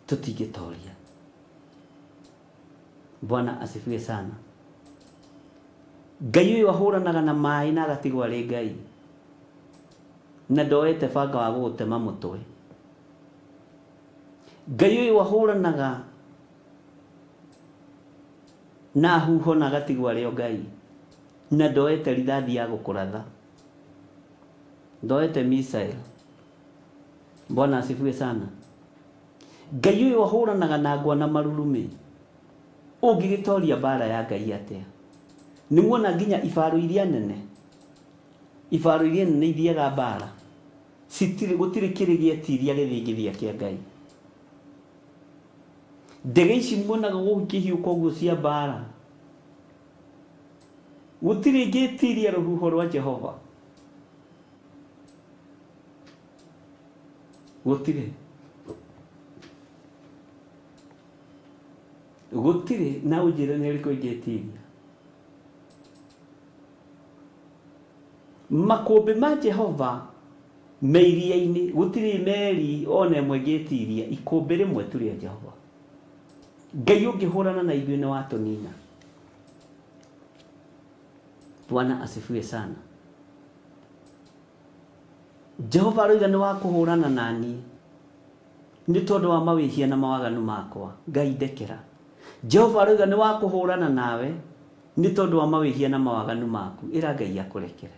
Speaker 6: tũtingĩtoria. Bwana asifiwe sana. Ngai ũyũ ahũranaga na maĩ na agatigwo arĩ Ngai, na ndoete banga wa gũgũtema mũtwe. Ngai ũyũ ahũranaga
Speaker 7: na huho na gatigwa rĩo Ngai na ndoete rithathi ya gũkũratha, ndoete missile. Bwana asifiwe sana. Ngai ũyũ ahũranaga na ngwa na marurumĩ. Ũngĩgĩtoria mbara ya Ngai atĩa? Nĩmuona nginya ibaro iria nene, ibaro iria nene ithiaga mbara gũtirĩ kĩrĩ gĩetiria gĩthingithia kĩa Ngai. Ndege ici muonaga gũkĩhiũka ũguo cia mbara, gũtirĩ ngĩtiria rũhuho rwa Jehova, gũtirĩ na ũnjĩre nĩ rĩkũ ingĩtiria. Makũmbĩ ma Jehova me iria-inĩ, gũtirĩ meri ona ĩmwe ngĩtiria ikũmbĩ rĩmwe tu rĩa Jehova. Ngai ũngĩhũrana na ithuĩ nĩ watũnina. Bwana asifiwe sana. Jehova aroiga nĩ wa kũhũrana na niĩ nĩ tondũ wa mawĩhia na mawaganu makwa. Ngai ndekera. Jehova aroiga nĩ wa kũhũrana nawe nĩ tondũ wa mawĩhia na mawaganu maku. Ĩra Ngai akũrekere.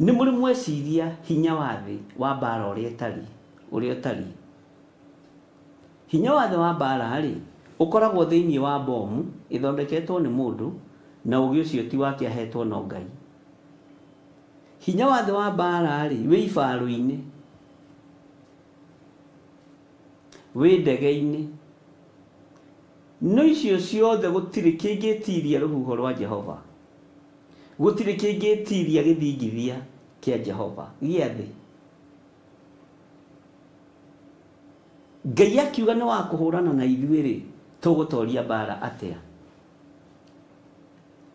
Speaker 7: Nĩ mũrĩ mweciria hinya wa thĩ wa mbara ũrĩa ũtariĩ. Hinya wa thĩ wa mbara rĩ ũkoragwo thĩinĩ wa bomu ĩthondeketwo nĩ mũndũ na ũgĩ ũcio ti wake ahetwo no Ngai. Hinya wa thĩ wa mbara rĩ wĩ ibaro-inĩ, wĩ ndege-inĩ, no icio ciothe gũtirĩ kĩngĩtiria rũhuho rwa Jehova, gũtirĩ kĩngĩtiria gĩthingithia kĩa Jehova gĩa thĩ. Ngai akiuga nĩ wa kũhũrana na ithuĩ rĩ tũgũtoria mbara atĩa?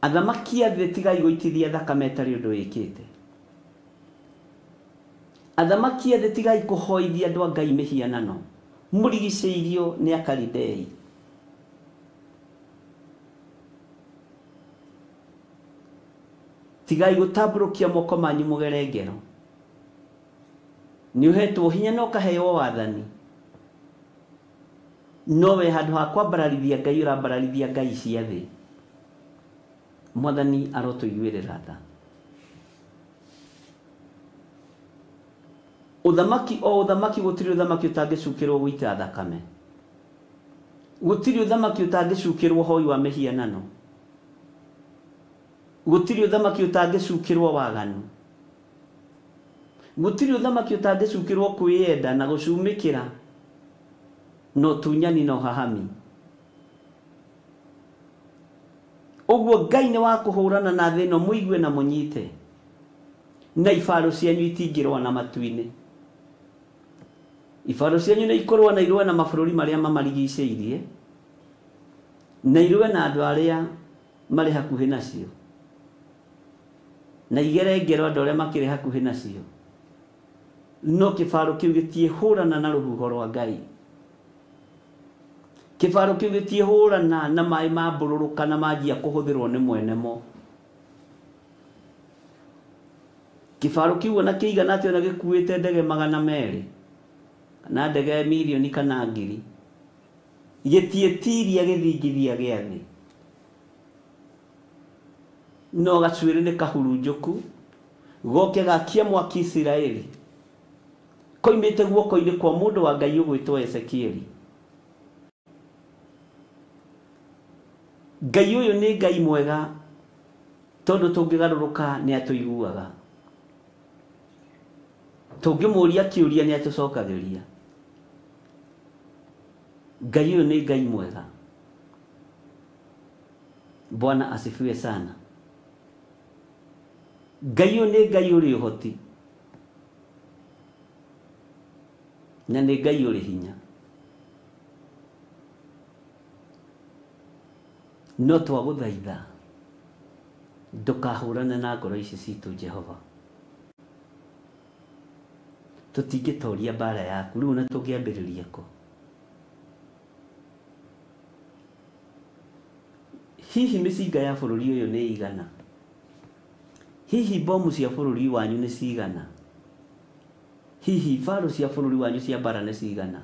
Speaker 7: Athamaki a thĩ tigai gũitithia thakame tarĩ ũndũ wĩkĩte. Athamaki a thĩ tigai kũhoithia andũ a Ngai mĩhianano mũrigicĩirio nĩ Akalidei. Tigai gũtambũrũkia moko manyu mũgere ngero. Nĩ ũhetwo hinya na ũkaheo wathani, nowe handũ ha kwambararithia Ngai ũrambararithia ngai cia thĩ. Mwathani arotũiguĩrĩra tha. Ũthamaki gũtirĩ ũthamaki ũtangĩcukĩrwo gũita thakame, gũtirĩ ũthamaki ũtangĩcukĩrwo hoi wa mĩhianano, gũtirĩ ũthamaki ũtangĩcukĩrwo waganu, gũtirĩ ũthamaki ũtangĩcukĩrwo kwĩyenda na gũcumĩkĩra no tunyani no hahami. Ũguo Ngai nĩ wa kũhũrana na thĩ ĩno mũigue na mũnyite, na ibaro cianyu itingĩrũa na matu-inĩ. Ibaro cianyu nĩ ikũrũa na irũe na mabũrũri marĩa mamarigicĩirie, na irũe na andũ arĩa marĩ hakuhĩ nacio, na igere ngero andũ arĩa makĩrĩ hakuhĩ nacio. No kĩbaro kĩu gĩtiĩhũrana na rũhuho rwa Ngai. Kĩbaro kĩu gĩtiĩhũrana na maĩ mambũrũrũka na manjia kũhũthĩrwo nĩ mwene mo. Kĩbaro kĩu ona kĩigana atĩ ona gĩkuĩte ndege 200 kana ndege milioni kana ngiri, gĩtiĩtiria gĩthingithia gĩa thĩ. No gacuĩrĩ nĩ kahurunjũku goke gakia mwaki Isiraeli, koimĩte guoko-inĩ kwa mũndũ wa Ngai ũgwĩtwo Ezekieli. Ngai ũyũ nĩ Ngai mwega tondũ tũngĩgarũrũka nĩ atũiguaga, tũngĩmũria kĩũria nĩ atũcokagĩria. Ngai ũyũ nĩ Ngai mwega. Bwana asifiwe sana. Ngai ũyũ nĩ Ngai ũrĩ ũhoti, na nĩ Ngai ũrĩ hinya. No twagũthaitha ndũkahũrane na ngoro ici citũ Jehova. Tũtingĩtoria mbara yaku, rĩu na tũngĩambĩrĩria kũ? Hihi mĩcinga ya bũrũri ũyũ nĩ igana? Hihi bomu cia bũrũri wanyu nĩ cigana? Hihi mbaro cia bũrũri wanyu cia mbara nĩ cigana?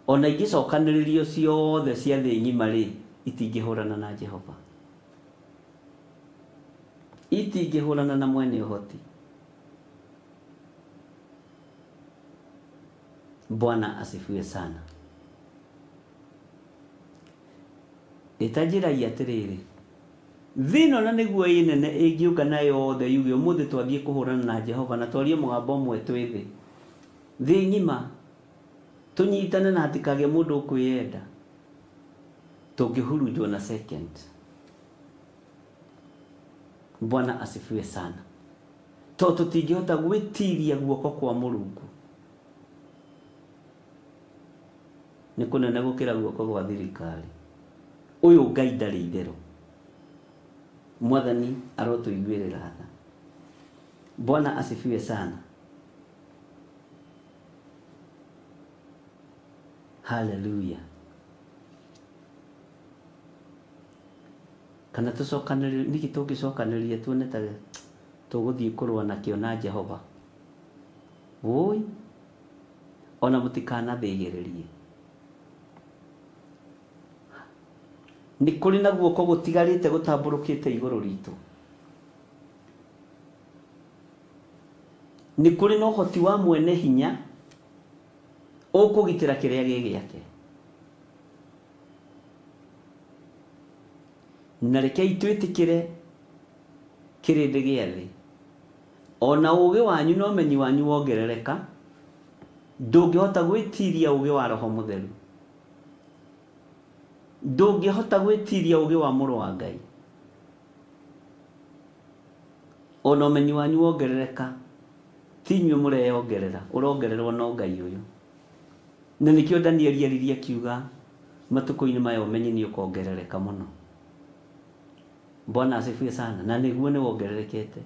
Speaker 7: Ona ingĩcokanĩrĩrio ciothe cia thĩ ng'ima rĩ,
Speaker 6: itingĩhũrana na Jehova, itingĩhũrana na mwene ũhoti. Bwana asifiwe sana. Itanjĩragia atĩrĩrĩ, thĩno na nĩguo ĩnene ĩngĩũka nayo yothe yuge ũmũthĩ twathiĩ kũhũrana na Jehova na twarie mũgambo ũmwe twĩ thĩ ng'ima, tũnyitane na hatikagĩe mũndũ ũkwĩyenda, tũngĩhurunjwo na second. Bwana asifiwe sana. Tondũ tũtingĩhota gwĩtiria guoko kwa Mũrungu, nĩ kũnene gũkĩra guoko gwa thirikari. Ũyũ Ngai ndarĩ itherũ. Mwathani arotũiguĩrĩra tha. Bwana asifiwe sana. Hallelujah. Kana tũcokanĩrĩrie, nĩkĩ tũngĩcokanĩrĩria tuone ta tũgũthiĩ kũrũa nakĩo na Jehova? Woi, ona mũtikanathĩgĩrĩrie. Nĩ kũrĩ na guoko gũtigarĩte gũtambũrũkĩte igũrũ ritũ. Nĩ kũrĩ na ũhoti wa mwene hinya ũkũgitĩra kĩrĩa gĩ gĩake. Na rekei twĩtĩkĩre kĩrĩndĩ gĩa thĩ. Ona ũũgĩ wanyu na ũmenyi wanyu wongerereka, ndũngĩhota gwĩtiria ũũgĩ wa Roho Mũtheru. Ndũngĩhota gwĩtiria ũũgĩ wa Mũrũ wa Ngai. Ona ũmenyi wanyu wongerereka, ti inyuĩ mũreyongerera, ũrongererwo no Ngai ũyũ. Na nĩkĩo Danieli aririe akiuga matukũ-inĩ maya ũmenyi nĩ ũkongerereka mũno. Bwana asifiwe sana. Na nĩguo nĩ wongererekete.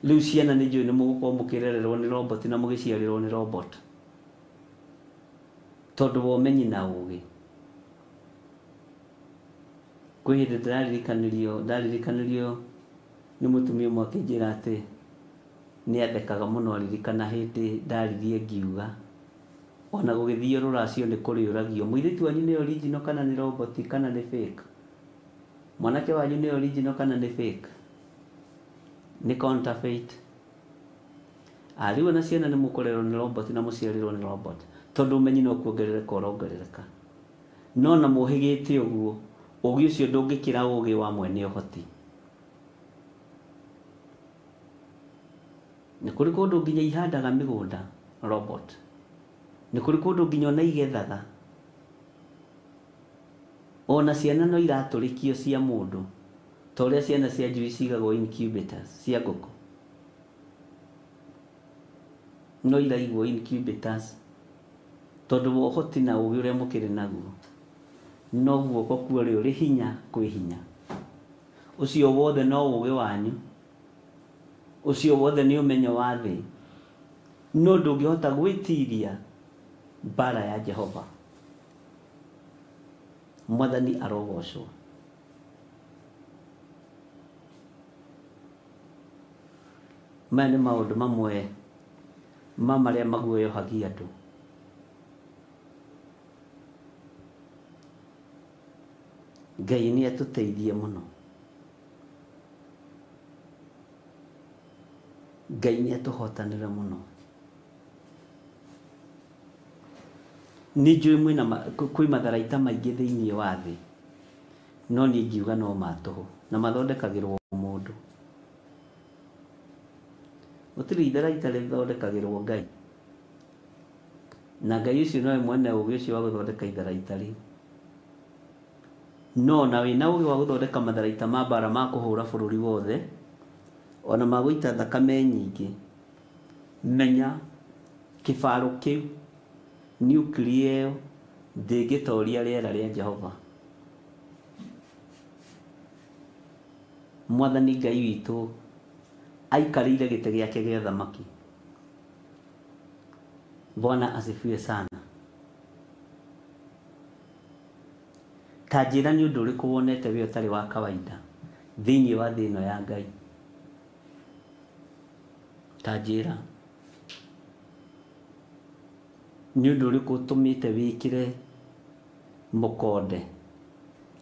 Speaker 6: Rĩu ciana nĩ njũĩ nĩ mũgũkorwo mũkĩrererwo nĩ robot na mũgĩciarĩrwo nĩ robot, tondũ wa ũmenyi na ũũgĩ. Kwĩ hĩndĩ ndaririkanĩrio nĩ mũtumia ũmwe akĩnjĩra atĩ nĩ athekaga mũno aririkana hĩndĩ ndaririe ngiuga ona gũgĩthiĩ rũracio nĩ kũrĩũragio, mũirĩtu wanyu nĩ original kana nĩ robot kana nĩ fake? Mwanake wanyu nĩ original kana nĩ fake? Nĩ counterfeit? Rĩu ona ciana nĩ mũkũrerwo nĩ robot na mũciarĩrwo nĩ robot, tondũ ũmenyi no kuongerereka ũrongerereka. No na mũhĩgĩte ũguo, ũũgĩ ũcio ndũngĩkĩra ũũgĩ wa mwene ũhoti. Nĩ kũrĩ kũndũ nginya ihandaga mĩgũnda robot. Nĩ kũrĩ kũndũ nginya ona igethaga. Ona ciana no iratũrĩkio cia mũndũ, ta ũrĩa ciana cia njui cigagwo incubators cia ngũkũ. No iraigwo incubators tondũ wa ũhoti na ũũgĩ ũrĩa mũkĩrĩ naguo. No guoko kuo ũrĩ hinya kwĩ hinya. Ũcio wothe no ũũgĩ wanyu. Ũcio wothe nĩ ũmenyo wa thĩ. No ndũngĩhota gwĩtiria mbara ya Jehova. Mwathani arogocwo. Maya nĩ maũndũ mamwe marĩa maguoyohagia andũ. Ngai nĩ atũteithie mũno. Ngai nĩ atũhotanĩra mũno. Nĩ njũĩ kwĩ matharaita maingĩ thĩinĩ wa thĩ, no niĩ ngiuga no matũhũ na mathondekagĩrwo mũndũ. Gũtirĩ itharaita rĩthondekagĩrwo Ngai, na Ngai ũcio nowe mwene ũũgĩ ũcio wa gũthondeka itharaita rĩu. No na wĩna ũũgĩ wa gũthondeka matharaita ma mbara ma kũhũra bũrũri wothe, ona ma gũita thakame nyingĩ, menya kĩbaro kĩu, nuclear ĩyo ndĩngĩtoria rĩera rĩa Jehova. Mwathani Ngai witũ aikarĩire gĩtĩ gĩake gĩa ũthamaki. Bwana asifiwe sana. Ta njĩra nĩ ũndũ ũrĩkũ wonete we ũtarĩ wa kawaida thĩinĩ wa thĩ ĩno ya Ngai? Ta njĩra nĩ ũndũ ũrĩkũ ũtũmĩte wĩkĩre mukonde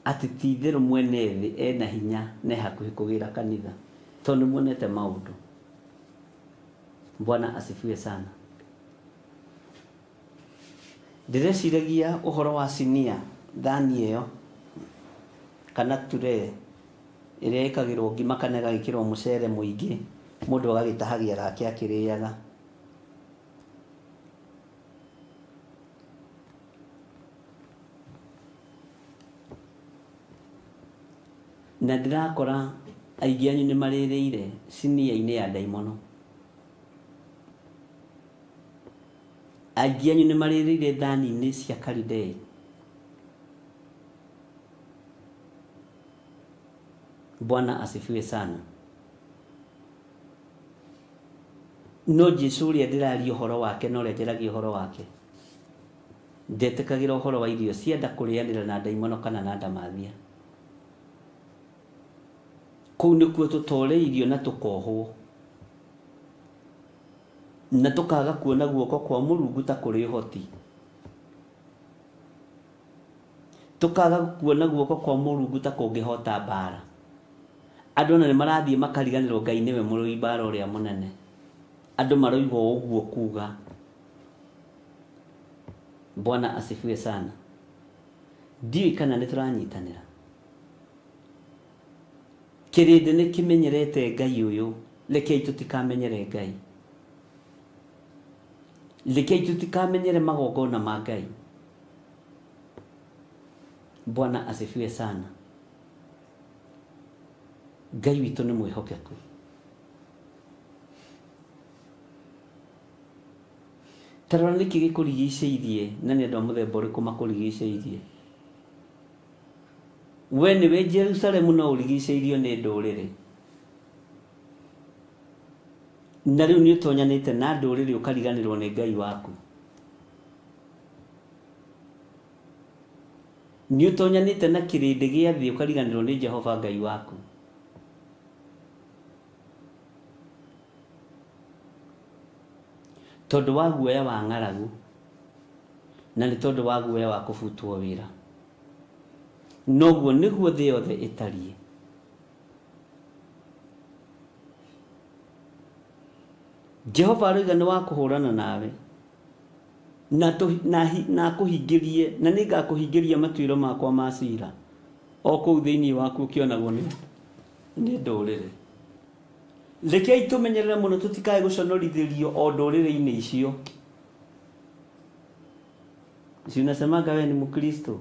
Speaker 6: ati tithiru mwene thi ena hinya ne hakuhi kugira kanitha tondu muonete maundu. Bwana asifiwe sana. Ndireciiragia uhoro wa sinia thani iyo kana ture iria ikagirwo ngima kana gagikirwo mucere muingi mundu agagitahagia gake akiriaga. Na ndirakora aingĩ anyu nĩ marĩrĩire sinia-inĩ ya ndaimono. Aingĩ anyu nĩ marĩrĩire thani-inĩ cia karidei. Bwana asifiwe sana. No Jesu ũrĩa ndĩraria ũhoro wake no ũrĩa njaragia ũhoro wake ndetĩkagĩra ũhoro wa irio cienda kũrĩanĩra na ndaimono kana na ndamathia. Kũu nĩkuo tũtoreirio na tũkohwo na tũkaga kuona guoko kwa Mũrungu ta kũrĩ ũhoti. Tũkaga kuona guoko kwa Mũrungu ta kũngĩhota mbara. Andũ na nĩ marathiĩ makariganĩrwo Ngai nĩwe mũrũi mbara ũrĩa mũnene. Andũ maroigwo ũguo kuga. Bwana asifiwe sana. Ndiũĩ kana nĩ tũranyitanĩra. Kĩrĩndĩ nĩ kĩmenyerete Ngai ũyũ, rekei tũtikamenyere Ngai. Rekei tutikamenyere magongona ma Ngai. Bwana asifiwe sana. Ngai witũ nĩ mwĩhokeku. Tarora nĩkĩ gĩkũrigicĩirie na nĩ andũ a mũthemba ũrĩkũ makũrigicĩirie. We nĩwe Jerusalemu no ũrigicĩirio nĩ ndũrĩrĩ. Na rĩu nĩ ũtonyanĩte na ndũrĩrĩ ũkariganĩrwo nĩ Ngai waku. Nĩ ũtonyanĩte na kĩrĩndĩ gĩa thĩ ũkariganĩrwo nĩ Jehova Ngai waku. Tondũ wa guoya wa ng'aragu na nĩ tondũ wa guoya wa kũbutwo wĩra. Noguo nĩguo thĩ yothe ĩtariĩ. Jehova aroiga nĩ wa kũhũrana nawe na kũhingĩrie na nĩ ngakũhingĩria matuĩro makwa ma ciira o kũu thĩinĩ waku ũkĩonagwo nĩ ndũrĩrĩ. Rekei tũmenyerere mũno tũtikae gũconorithĩrio o ndũrĩrĩ-inĩ icio. Si unasemanga wewe ni Mkristo,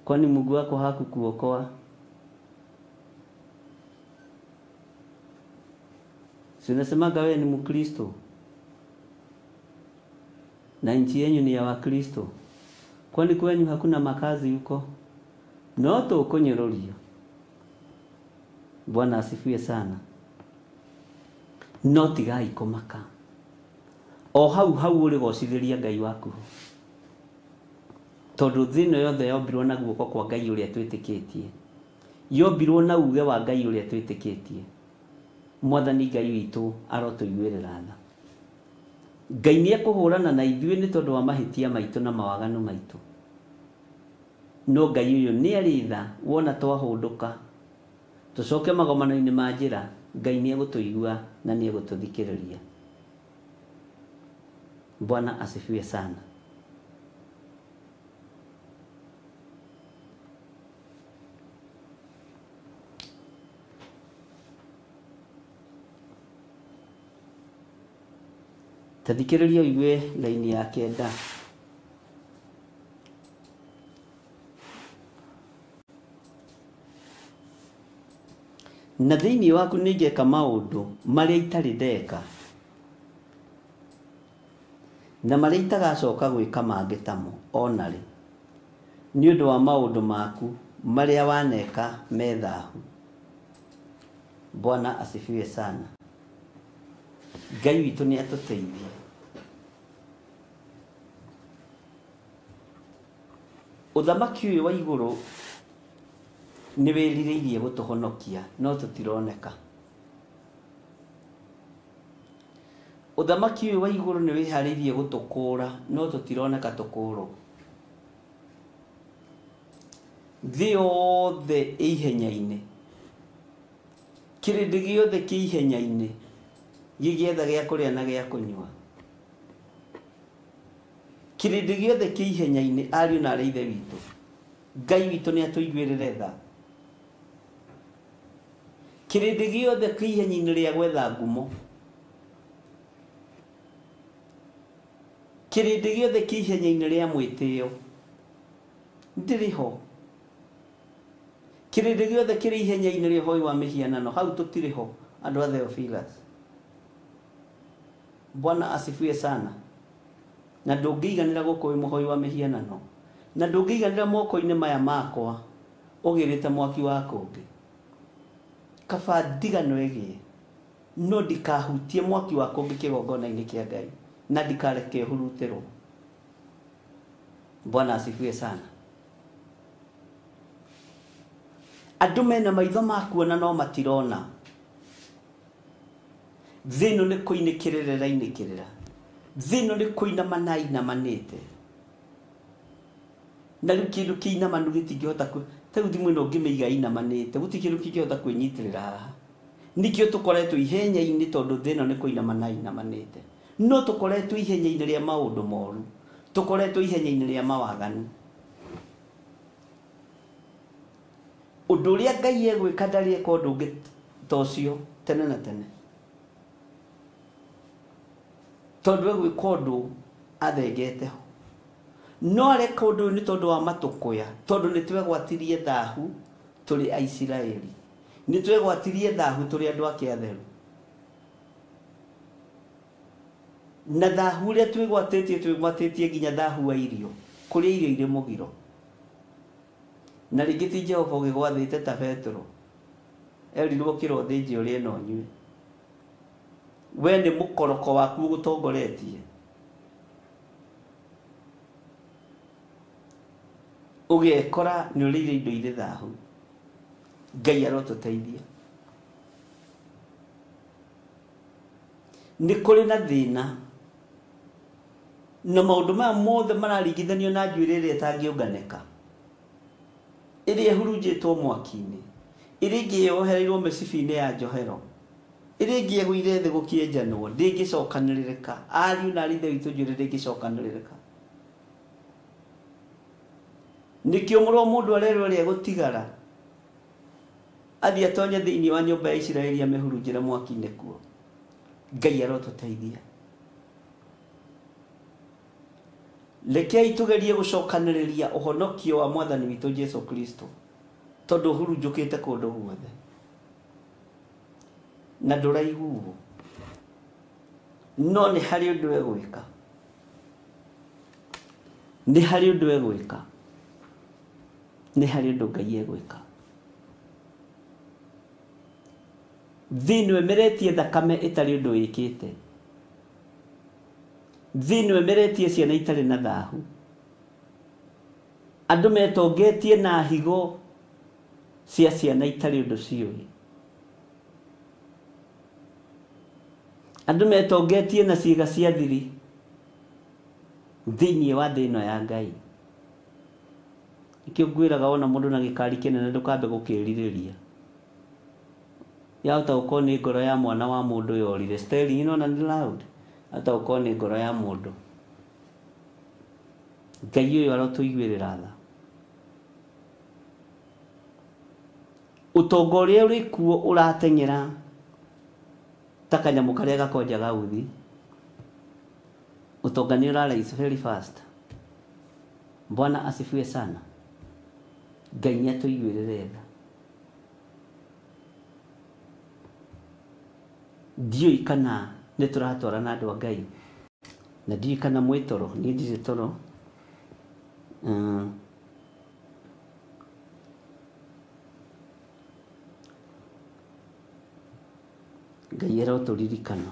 Speaker 6: kwani Mungu wako hakukuokoa? Si unasemanga wewe ni Mkristo na nchi yenu ni ya Wakristo, kwani kwenu hakuna makazi huko? No tũkũnyũrũrio. Bwana asifiwe sana. No tigai kũmaka. O hau ũrĩ gocithĩria Ngai waku. Tondũ thĩ ĩno yothe yombirwo na guoko kwa Ngai ũrĩa twĩtĩkĩtie. Yombirwo na uge wa Ngai ũrĩa twĩtĩkĩtie. Mwathani Ngai witũ arotũiguĩrĩra tha. Ngai nĩ ekũhũrana na ithuĩ nĩ tondũ wa mahĩtia maitũ na mawaganu maitũ. No Ngai ũyũ nĩ arĩ tha wona twahũndũka. Tũcoke magomano-inĩ ma njĩra, Ngai nĩ egũtũigua na nĩ egũtũthikĩrĩria. Bwana asifiwe sana. Tathikĩrĩria ũigue laini ya kenda. Na thĩinĩ waku nĩ ingĩka maũndũ marĩa itarĩ ndeka na marĩa itagacoka gwĩka mangĩ tamo ona rĩ, nĩ ũndũ wa maũndũ maku marĩa waneka me thaahu. Bwana asifiwe sana. Ngai witũ nĩ atũteithie. Ũthamaki ũyũ wa igũrũ nĩ wĩrirĩirie gũtũhonokia no tũtironeka. Ũthamaki ũyũ wa igũrũ nĩ wĩharĩirie gũtũkũũra no tũtironeka tũkũũrwo. thĩ yothe ihenya-inĩ, kĩrĩndĩ gĩothe kĩ ihenya-inĩ gĩgĩetha gĩa kũrĩa na gĩa kũnyua, kĩrĩndĩ gĩothe kĩ ihenya-inĩ, ariũ na arĩ ithe witũ, Ngai witũ nĩ atũiguĩrĩre tha. Kĩrĩndĩ gĩothe kĩ ihenya-inĩ rĩa gwetha ngumo, kĩrĩndĩ gĩothe kĩ ihenya-inĩ rĩa mwĩtĩo, ndĩrĩ ho. Kĩrĩndĩ gĩothe kĩrĩ ihenya-inĩ rĩa ũhoi wa mĩhianano, hau tũtirĩ ho, andũ a Theophilus. Bwana asifiwe sana. Na ndũngĩiganĩra gũkũ wĩ mũhoi wa mĩhianano, na ndũngĩiganĩra moko-inĩ maya makwa ũgĩrĩte mwaki wa kũngĩ. Kaba ndigano ĩgĩe, no ndikahutie mwaki wa kũngĩ kĩgongona-inĩ kĩa Ngai, na ndikareke ũhurutĩrwo. Bwana asifiwe sana. Andũ mena maitho ma kuona no matirona. Thĩ ĩno nĩ kũinĩkĩrĩra ĩrainĩkĩrĩra, thĩ ĩno nĩ kũinamana inamanĩte, na rĩu kĩndũ kĩinamanu gĩtingĩhota ta rĩu thimũ ĩno ngĩmĩiga inamanĩte, gũtirĩ kĩndũ kĩngĩhota kwĩnyitĩrĩra haha. Nĩkĩo tũkoretwo ihenya-inĩ, tondũ thĩ ĩno nĩ kũinamana inamanĩte. No tũkoretwo ihenya-inĩ rĩa maũndũ moru, tũkoretwo ihenya-inĩ rĩa mawaganu. Ũndũ ũrĩa Ngai egwĩka ndarĩ eka ũndũ ũngĩ ta ũcio tene na tene, tondũ egwĩka ũndũ athengete ho. No areka ũndũ ũyũ nĩ tondũ wa matũkũya, tondũ nĩ twegwatirie thahu tũrĩ Aisiraeli, nĩ twegwatirie thahu tũrĩ andũ ake atheru. Na thahu ũrĩa twĩgwatĩtie nginya thahu wa irio, kũrĩa irio irĩ mũgiro. Na rĩngĩ ti Jehova ũgĩgwathĩte ta Petro, erirwo kĩro thĩnje ũrĩa ĩno nyue. We nĩ mũkoroko waku ũgũtongoretie, ũgekora nĩ ũrĩire indo irĩ thahu. Ngai arotũteithia. Nĩ kũrĩ na thĩna, na maũndũ maya mothe mararingithanio na njuĩrĩ ĩrĩa ĩtangĩũnganĩka, ĩrĩa ĩhurunjĩtwo mwaki-inĩ, ĩrĩa ĩngĩ yohereirwo mĩcibi-inĩ ya njohero, ĩrĩa ĩngĩ ĩgũire thĩ gũkĩenjanwo, ndĩngĩcokanĩrĩrĩka. Ariũ na arĩ ithe witũ njuĩrĩ ndĩngĩcokanĩrĩrĩka. Nĩkĩo mũrũ wa mũndũ arerwo rĩa gũtigara athiĩ atonye thĩinĩ wa nyũmba ya Isiraeli amĩhurunjĩre mwaki-inĩ kuo. Ngai arotũteithia. Rekei tugerie gũcokanĩrĩria ũhonokio wa Mwathani witũ Jesu Kristo, tondũ ũhurunjũkĩte kũndũ guothe na ndũraiguo. No nĩ harĩ ũndũ egwĩka, nĩ harĩ ũndũ egwĩka, nĩ harĩ ũndũ Ngai egwĩka. Thĩ ĩno ĩmeretie thakame ĩtarĩ ũndũ wĩkĩte, thĩ ĩno ĩmeretie ciana itarĩ na thahu, andũ metongetie na higo cia ciana itarĩ ũndũ ciũĩ, andũ metongetie na ciĩga cia thiri thĩinĩ wa thĩ ĩno ya Ngai. Nĩkĩo ngwĩraga wona mũndũ na gĩkari kĩnene ndũkambe gũkĩrirĩria. Yahota gũkorwo nĩ ngoro ya mwana wa mũndũ yorire, steering ĩno na nĩ loud, hata gũkorwo nĩ ngoro ya mũndũ. Ngai ũyũ arotũiguĩrĩra tha. Ũtonga ũrĩa ũrĩ kuo ũrateng'era ta kanyamũ karĩa gakonjaga uthi. Ũtonga nĩ ũraraice very fast. Bwana asifiwe sana. Ngai nĩ atũiguĩrĩre tha. Ndiũĩ kana nĩ tũratwara na andũ a Ngai, na ndiũĩ kana mwĩ toro, niĩ ndirĩ toro. Ngai arotũririkana.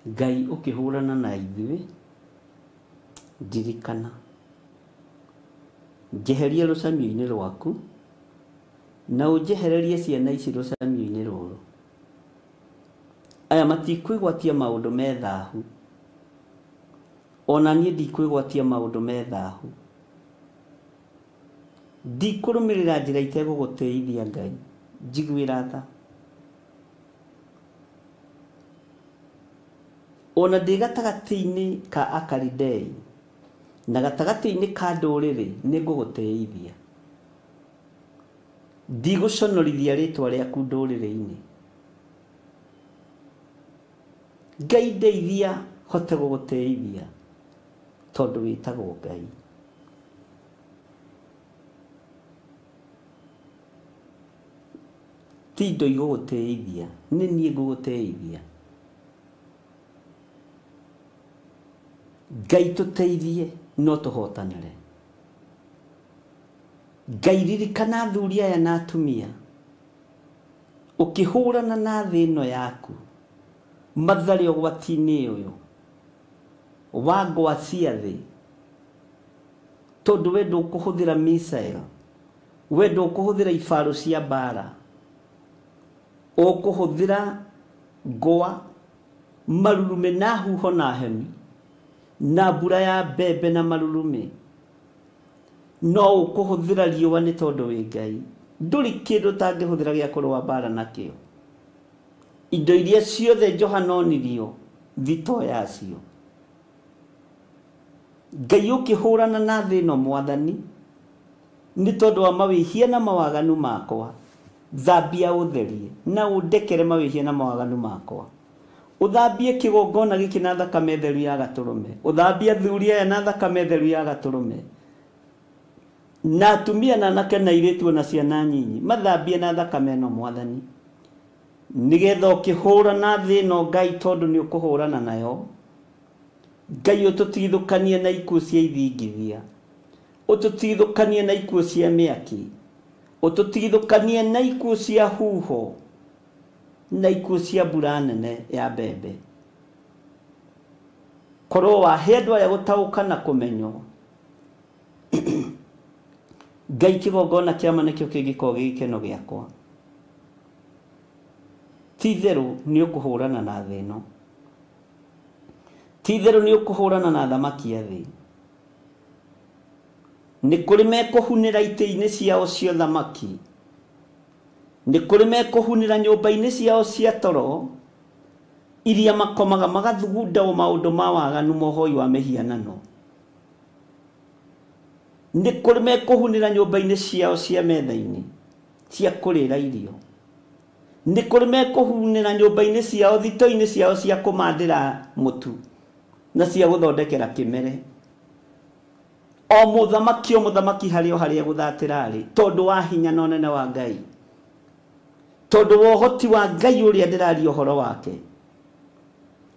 Speaker 6: Ngai ũkĩhũrana na ithuĩ, ndirikana. Njeheria rũcamio-inĩ rwaku, na ũnjehererie ciana ici rũcamio-inĩ rũrũ. aya matikwigwatia maundu me thahu, ona nie ndikwigwatia maundu me thahu, ndikurumirira njira itegũgũteithia Ngai, njiguĩra tha. Ona ndĩ gatagatĩ-inĩ ka Akalidei na gatagatĩ-inĩ ka ndũrĩrĩ nĩngũgũteithia, ndigũconorithia rĩtwa rĩaku ndũrĩrĩ-inĩ. Ngai ndeithia hote gũgũteithia tondũ wĩtagwo Ngai. Ti indo igũgũteithia, nĩ niĩ ngũgũteithia. Ngai tũteithie no tũhotanĩre. Ngai ririkana athuri aya na atumia, ũkĩhũrana na thĩ ĩno yaku, matharĩ ũgwati-inĩ ũyũ wa ngwa cia thĩ, tondũ we ndũkũhũthĩra missile, we ndũkũhũthĩra ibarũ cia mbara, ũkũhũthĩra ngwa, marurume na huho na hemi na mbura ya mbembe na marurume. No ũkũhũthĩra riũa nĩ tondũ wĩ Ngai. Ndũrĩ kĩndũ ũtangĩhũthĩra gĩa kũrũa mbara nakĩo. Indo iria ciothe Johana onirio thito yacio. Ngai ũkĩhũrana na thĩ ĩno Mwathani nĩ tondũ wa mawĩhia na mawaganu makwa, thambia ũtherie na ũndekere mawĩhia na mawaganu makwa. Ũthambie kĩgongona gĩkĩ na thakame theru ya Gatũrũme, ũthambie athuri aya na thakame theru ya Gatũrũme, na atumia na anake na airĩtu na ciana nyinyi mathambie na thakame ĩno Mwathani, nĩgetha ũkĩhũrana thĩ ĩno Ngai, tondũ nĩ ũkũhũrana nayo, Ngai ũtũtigithũkanie na ikuũ cia ithingithia, ũtũtigithũkanie na ikuũ cia mĩaki, ũtũtigithũkanie na ikuũ cia huho na ikuũ cia mbura nene ya mbembe. Korwo wahe andũ aya gũtaũka na kũmenywo, Ngai kĩgongona kĩama nĩkĩo kĩngĩkorwo gĩgĩkeno gĩakwa. Ti itherũ nĩ ũkũhũrana na thĩ ĩno, ti itherũ nĩ ũkũhũrana na thamaki a thĩ. Nĩ kũrĩ mekũhunĩra itĩ-inĩ ciao cia thamaki, nĩ kũrĩ mekũhunĩra nyũmba-inĩ ciao cia toro, iria makomaga magathugunda maũndũ ma waganu mohoi wa mĩhianano. Nĩ kũrĩ mekũhunĩra nyũmba-inĩ ciao cia metha-inĩ cia kũrĩra irio, nĩ kũrĩ mekũhunĩra nyũmba-inĩ ciao, thito-inĩ ciao cia kũmandĩra mũtu na cia gũthondekera kĩmere. O mũthamaki harĩa gũthatĩra arĩ, tondũ wa hinya na ũnene wa Ngai, tondũ wa ũhoti wa Ngai ũrĩa ndĩraria ũhoro wake,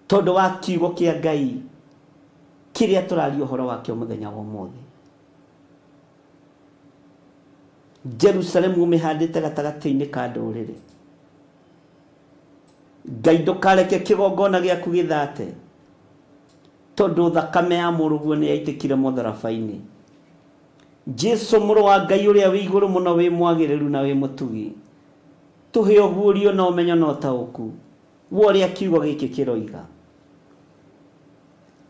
Speaker 6: tondũ wa kiugo kĩa Ngai kĩrĩa tũraria ũhoro wake mũthenya wa ũmũthĩ. Jerusalemu ũmĩhandĩte gatagatĩ-inĩ ka ndũrĩrĩ. Ngai ndũkareke kĩgongona gĩaku gĩthate, tondũ thakame ya mũrũguo nĩ yaitĩkire mũtharaba-inĩ. Jesu mũrũ wa Ngai ũrĩa wĩ igũrũ mũno, wĩ mwagĩrĩru na wĩ mũtugi, tũhe ũguũrio na ũmenyo na ũtaũku wa ũrĩa kiugo gĩkĩ kĩroiga.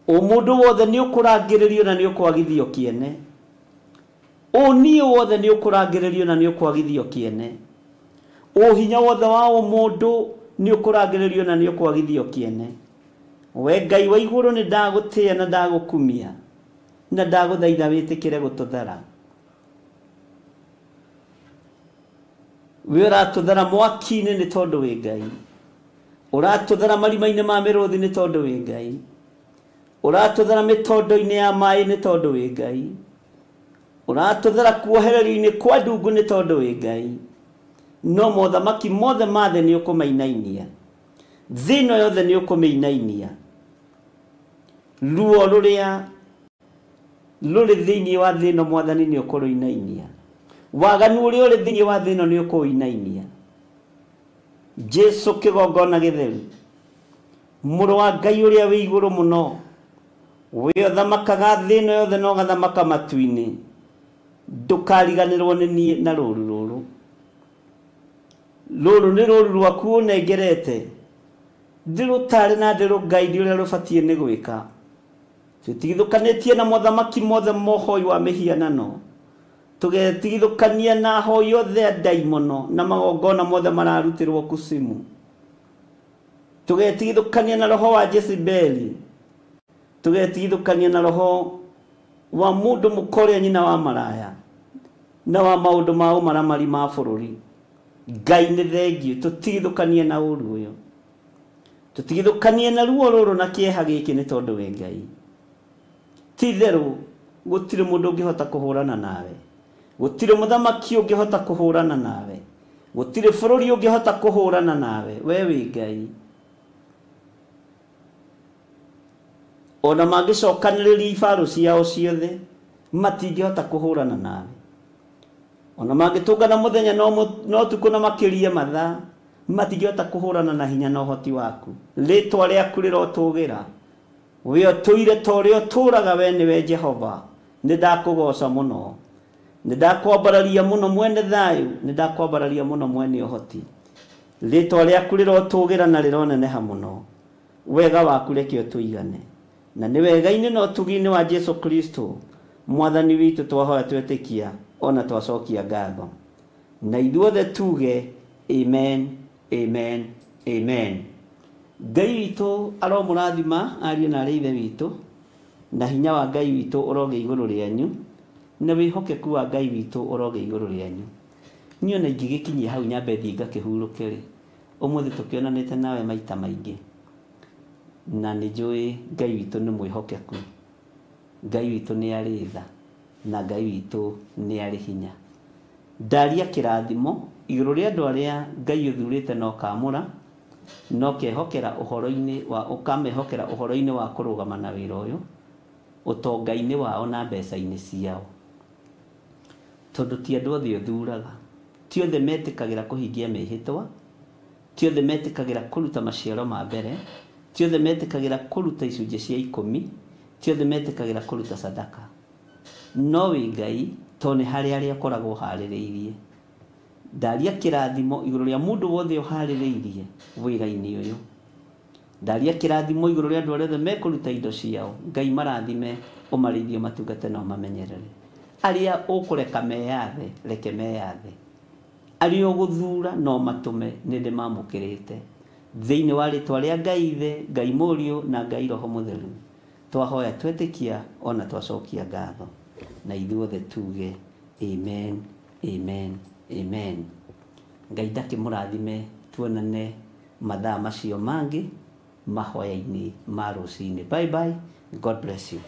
Speaker 6: Mũndũ wothe nĩ ũkũrangĩrĩrio na nĩ ũkwagithio kĩene, niĩ wothe nĩ ũkũrangĩrĩrio na nĩ ũkwagithio kĩene, hinya wothe wa mũndũ nĩ ũkũrangĩrĩrio na nĩ ũkwagithio kĩene. We Ngai wa igũrũ nĩ ndagũtĩĩa na ndagũkumia na ndagũthaitha wĩtĩkĩre gũtũthara. We ũratũthara mwaki-inĩ nĩ tondũ wĩ Ngai, ũratũthara marima-inĩ ma mĩrũthi nĩ tondũ wĩ Ngai, ũratũthara mĩtondo-inĩ ya maĩ nĩ tondũ wĩ Ngai, ũratũthara kuohererio-inĩ kwa ndungu nĩ tondũ wĩ Ngai. No mothamaki mothe ma thĩ nĩ ũkũmainainia, thĩ ĩno yothe nĩ ũkũmĩinainia. Ruo rũrĩa rũrĩ thĩinĩ wa thĩ ĩno Mwathani nĩ ũkũrũinainia, waganu ũrĩa ũrĩ thĩinĩ wa thĩ ĩno nĩ ũkũinainia. Jesu kĩgongona gĩtheru, mũrũ wa Ngai ũrĩa wĩ igũrũ mũno, we ũthamakaga thĩ ĩno yothe na ũgathamaka matu-inĩ, ndũkariganĩrwo nĩ niĩ na rũũru rũrũ. Rũrũ nĩ rũũru rwaku ũnengerete,
Speaker 7: ndirutare na ndirugaidi uria rubatie ni gwika tutigithukanetie na mothamaki mothe mohoi wa mihianano tugetigithukania na hoi yothe daimono na magongona mothe mararutirwo kusimu tugetigithukania na roho wa Jezebeli tugetigithukania na roho wa mundu mukoria nyina wa maraya na wa maundu ma umaramari ma bururi Ngai ni thengiu tutigithukanie na uru uyu tutigithukanie na ruo ruru na kieha giki ni tondu we Ngai titheru gutire mundu ungihota kuhurana nawe gutire muthamaki ungihota kuhurana nawe gutire bururi ungihota kuhurana nawe we wi Ngai ona magicokaniriria ibaru ciao ciothe matingihota kuhurana nawe ona magitungana muthenya no tuko na makiria mathaa matingihota kuhurana na hinya na uhoti waku ritwa riaku rirotugira we otuire torio turaga we niwe Jehova nindakugoca muno nindakwambararia muno mwene thayu nindakwambararia muno mwene uhoti ritwa riaku rirotugira na rironeneha muno wega waku reke tuigane na ni wega-ini no tugini wa Jesu Kristo mwathani witu twahoya twetikia ona twacokia ngatho na ithuothe tuge amen amen amen. Ngai witu aromurathima ari na rithe witu na hinya wa Ngai witu uroge iguru rianyu na wihokeku wa Ngai witu uroge iguru rianyu nyo na ingigikinyia hau nyambe thinga kihurukere umuthi tukionanite nawe maita maingi na nijui Ngai witu ni mwihokeku Ngai witu ni ari tha na Ngai witu ni ari hinya ndaria kirathimo iguru ria andu aria Ngai uthurite no kamura no kehokera uhoro-ini wa ukamehokera uhoro-ini wa kurugama na wira uyu utonga-ini wao na mbeca-ini ciao tondu ti andu othe uthuraga ti othe metikagira kuhingia mehitwa ti othe metikagira kuruta maciaro ma mbere ti othe metikagira kuruta icunje cia 10 ti othe metikagira kuruta sadaka no wi Ngai tone hari aria akoragwo haririirie ndaria kirathimo iguru ria mundu wothe uhaririirie wira-ini uyu ndaria kirathimo iguru ria andu othe mekuruta indo ciao Ngai marathime umarithio matungate no mamenyerere aria ukureka meyathe reke meyathe aria uguthura no matume ninde mamukirite thiini wa ritwa ria Ngai ithe Ngai Murio na Ngai Roho Mutheru twahoya twetikia ona twacokia ngatho na ithuothe tuge amen amen amen. Ngai ndake murathime tuonane mathaa macio mangi mahoya-ini ma rucini. Bye bye. God bless you.